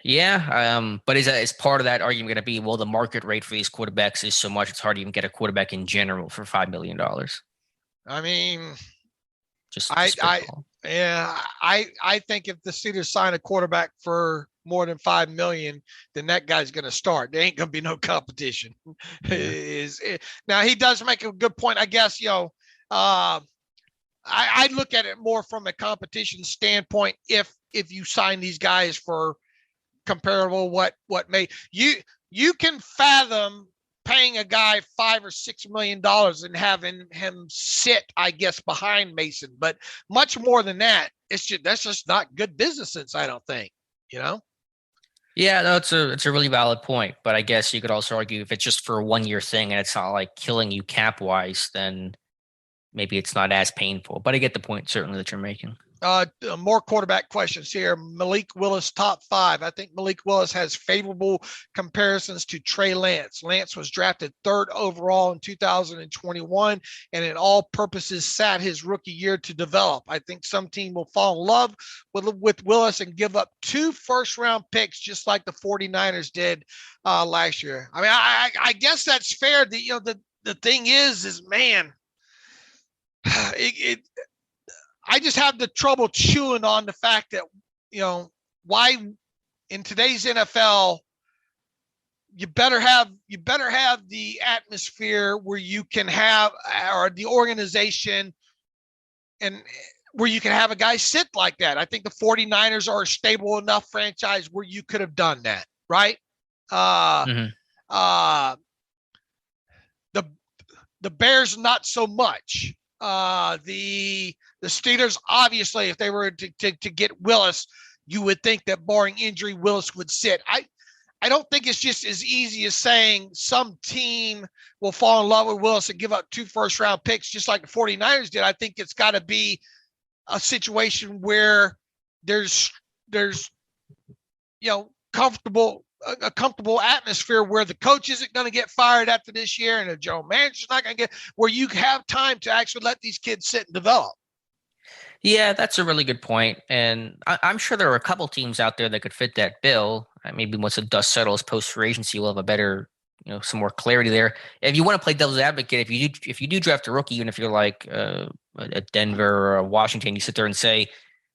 Yeah, but is part of that argument going to be, well, the market rate for these quarterbacks is so much, it's hard to even get a quarterback in general for $5 million? I mean, I think if the Steelers sign a quarterback for more than $5 million, then that guy's going to start. There ain't going to be no competition. Yeah. Now, he does make a good point, I guess. I look at it more from a competition standpoint. If you sign these guys for comparable, what may you can fathom paying a guy $5 or $6 million and having him sit, I guess, behind Mason, but much more than that, that's just not good business sense, I don't think. Yeah, no, it's a really valid point, but I guess you could also argue if it's just for a 1-year thing and it's not like killing you cap wise, then maybe it's not as painful. But I get the point certainly that you're making. More quarterback questions here. Malik Willis, top 5. I think Malik Willis has favorable comparisons to Trey Lance. Lance was drafted 3rd overall in 2021, and in all purposes sat his rookie year to develop. I think some team will fall in love with Willis and give up 2 first-round picks, just like the 49ers did last year. I mean, I guess that's fair. The thing is, man, I just have the trouble chewing on the fact that, why in today's NFL, you better have the atmosphere where you can have, or the organization, and where you can have a guy sit like that. I think the 49ers are a stable enough franchise where you could have done that, right? The Bears, not so much. The Steelers, obviously, if they were to get Willis, you would think that barring injury, Willis would sit. I don't think it's just as easy as saying some team will fall in love with Willis and give up 2 first-round picks just like the 49ers did. I think it's got to be a situation where there's comfortable a comfortable atmosphere where the coach isn't going to get fired after this year and the general manager's not going to get, where you have time to actually let these kids sit and develop. Yeah, that's a really good point. And I'm sure there are a couple teams out there that could fit that bill. Maybe once the dust settles post free agency, we'll have a better, some more clarity there. If you want to play devil's advocate, if you do draft a rookie, even if you're like a Denver or a Washington, you sit there and say,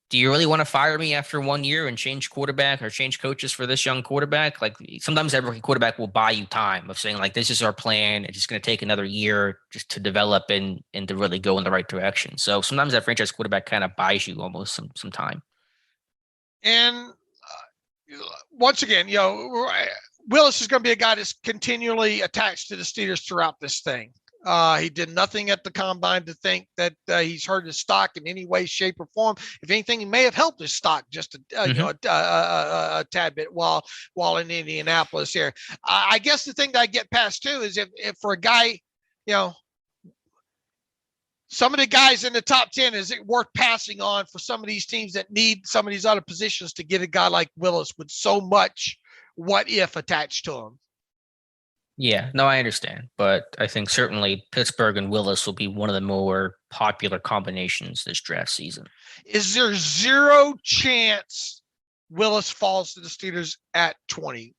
do you really want to fire me after 1 year and change quarterback or change coaches for this young quarterback? Like sometimes that rookie quarterback will buy you time of saying like, this is our plan. It's just going to take another year just to develop and to really go in the right direction. So sometimes that franchise quarterback kind of buys you almost some time. And once again, Willis is going to be a guy that's continually attached to the Steelers throughout this thing. He did nothing at the combine to think that he's hurt his stock in any way, shape, or form. If anything, he may have helped his stock just a tad bit while in Indianapolis here. I guess the thing that I get past too is if for a guy, some of the guys in the top 10, is it worth passing on for some of these teams that need some of these other positions to get a guy like Willis with so much what if attached to him? Yeah, no, I understand. But I think certainly Pittsburgh and Willis will be one of the more popular combinations this draft season. Is there zero chance Willis falls to the Steelers at 20?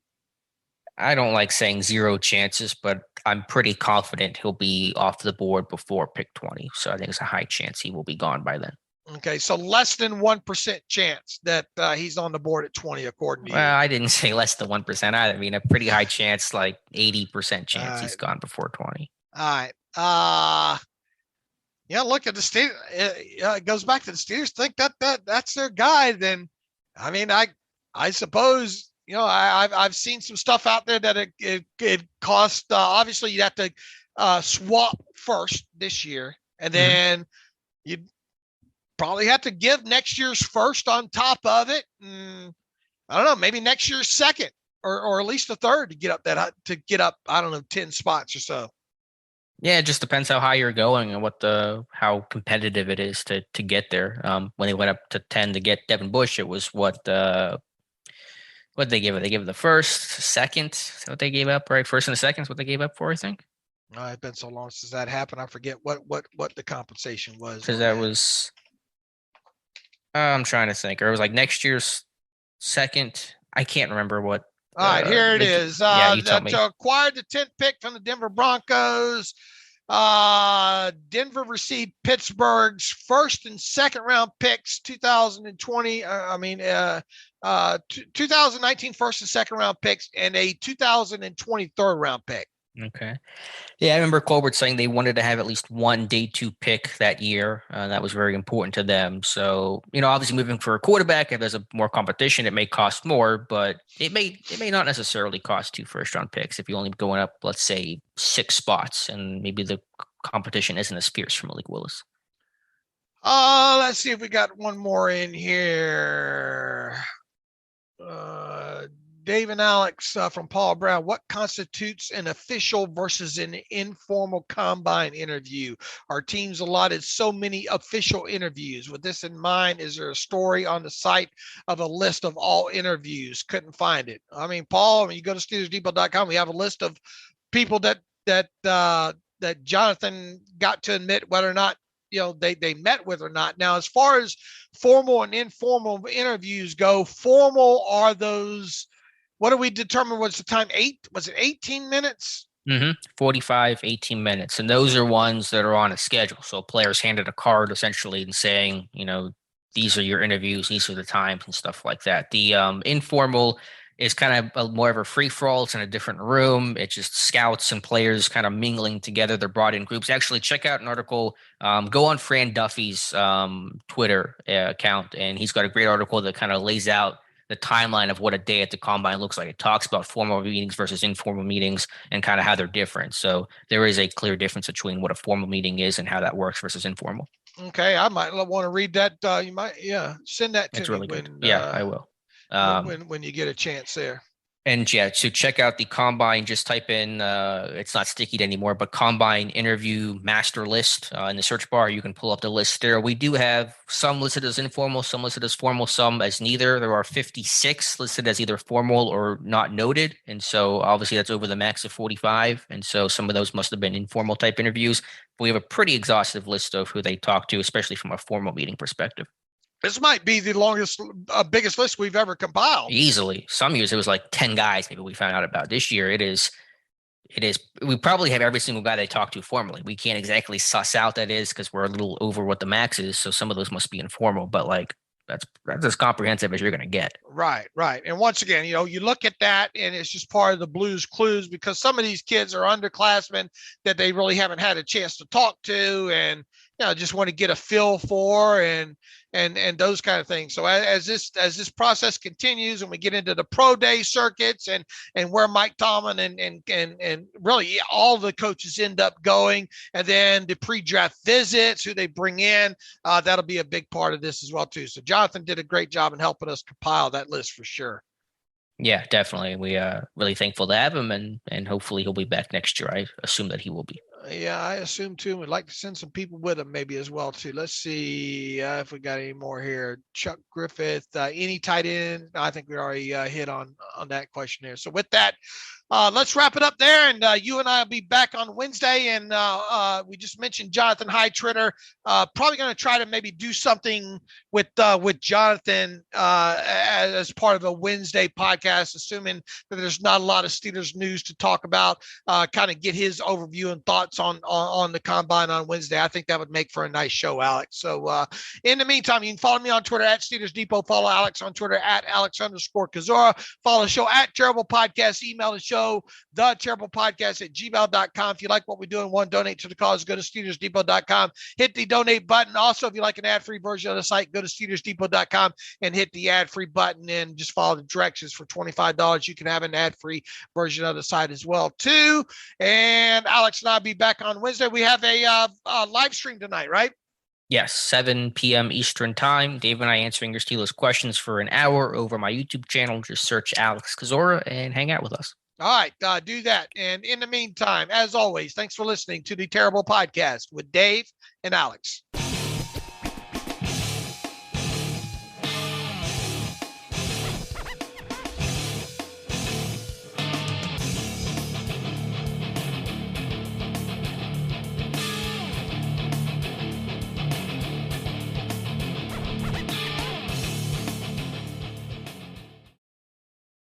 I don't like saying zero chances, but I'm pretty confident he'll be off the board before pick 20. So I think it's a high chance he will be gone by then. Okay, so less than 1% chance that he's on the board at 20, according to you. Well, I didn't say less than 1% either. I mean, a pretty high chance, like 80% chance he's gone before 20. All right. Look at the Steelers. It goes back to the Steelers. Think that's their guy. Then, I mean, I suppose I've seen some stuff out there that it cost. Obviously, you'd have to swap first this year, and then you'd probably have to give next year's first on top of it. I don't know, maybe next year's second or at least a third to get up, I don't know, 10 spots or so. Yeah, it just depends how high you're going and how competitive it is to get there. When they went up to 10 to get Devin Bush, it was what did they give it? They gave it the first, second. Is that what they gave up, right? First and the second is what they gave up for, I think. It's been so long since that happened. I forget what the compensation was. Because that was I'm trying to think. Or it was like next year's second. I can't remember what. All right, here it is. You told me. To acquire the 10th pick from the Denver Broncos, Denver received Pittsburgh's first and second round picks, 2020. 2019 first and second round picks, and a 2020 third round pick. Okay. Yeah, I remember Colbert saying they wanted to have at least one day 2 pick that year. That was very important to them. So, obviously moving for a quarterback, if there's more competition, it may cost more, but it may not necessarily cost 2 first round picks if you're only going up, let's say, 6 spots, and maybe the competition isn't as fierce for Malik Willis. Let's see if we got one more in here. Dave and Alex from Paul Brown. What constitutes an official versus an informal combine interview? Our teams allotted so many official interviews. With this in mind, is there a story on the site of a list of all interviews? Couldn't find it. I mean, Paul, you go to SteelersDepot.com. We have a list of people that Jonathan got to admit whether or not they met with or not. Now, as far as formal and informal interviews go, formal are those. What do we determine was the time? Was it 18 minutes? 45, 18 minutes. And those are ones that are on a schedule. So players handed a card essentially and saying, these are your interviews, these are the times and stuff like that. The informal is kind of more of a free-for-all. It's in a different room. It's just scouts and players kind of mingling together. They're brought in groups. Actually, check out an article. Go on Fran Duffy's Twitter account, and he's got a great article that kind of lays out the timeline of what a day at the combine looks like. It talks about formal meetings versus informal meetings and kind of how they're different. So there is a clear difference between what a formal meeting is and how that works versus informal. Okay. I might want to read that. You might, send that to me. It's really good. I will. When you get a chance there. And yeah, so check out the Combine. Just type in, it's not sticky anymore, but Combine interview master list in the search bar. You can pull up the list there. We do have some listed as informal, some listed as formal, some as neither. There are 56 listed as either formal or not noted. And so obviously that's over the max of 45. And so some of those must have been informal type interviews. But we have a pretty exhaustive list of who they talk to, especially from a formal meeting perspective. This might be the longest, biggest list we've ever compiled. Easily. Some years it was like 10 guys maybe we found out about. This year it is, we probably have every single guy they talk to formally. We can't exactly suss out that is because we're a little over what the max is. So some of those must be informal, but like that's as comprehensive as you're going to get. Right. And once again, you look at that and it's just part of the Blues Clues because some of these kids are underclassmen that they really haven't had a chance to talk to and, just want to get a feel for and those kind of things. So as this process continues and we get into the pro day circuits and where Mike Tomlin and really all the coaches end up going, and then the pre-draft visits, who they bring in, that'll be a big part of this as well too. So Jonathan did a great job in helping us compile that list for sure. Yeah, definitely. We are really thankful to have him and hopefully he'll be back next year. I assume that he will be. Yeah, I assume too. We'd like to send some people with him maybe as well too. Let's see if we got any more here. Chuck Griffith, any tight end? I think we already hit on that question there. So with that, let's wrap it up there. And you and I will be back on Wednesday. And we just mentioned Jonathan Heitritter. Probably going to try to maybe do something with Jonathan as part of a Wednesday podcast, assuming that there's not a lot of Steelers news to talk about, kind of get his overview and thoughts on the Combine on Wednesday. I think that would make for a nice show, Alex. So in the meantime, you can follow me on Twitter at Steelers Depot. Follow Alex on Twitter at Alex_Kozora. Follow the show at Terrible Podcast. Email the show, theterriblepodcast@gmail.com. If you like what we do and want to donate to the cause, go to SteelersDepot.com. Hit the donate button. Also, if you like an ad-free version of the site, go to SteelersDepot.com and hit the ad-free button and just follow the directions. For $25, you can have an ad-free version of the site as well too. And Alex and I'll be back on Wednesday. We have a live stream tonight, right? Yes, 7 p.m. Eastern time. Dave and I answering your Steelers questions for an hour over my YouTube channel. Just search Alex Kozora and hang out with us. All right, do that. And in the meantime, as always, thanks for listening to the Terrible Podcast with Dave and Alex.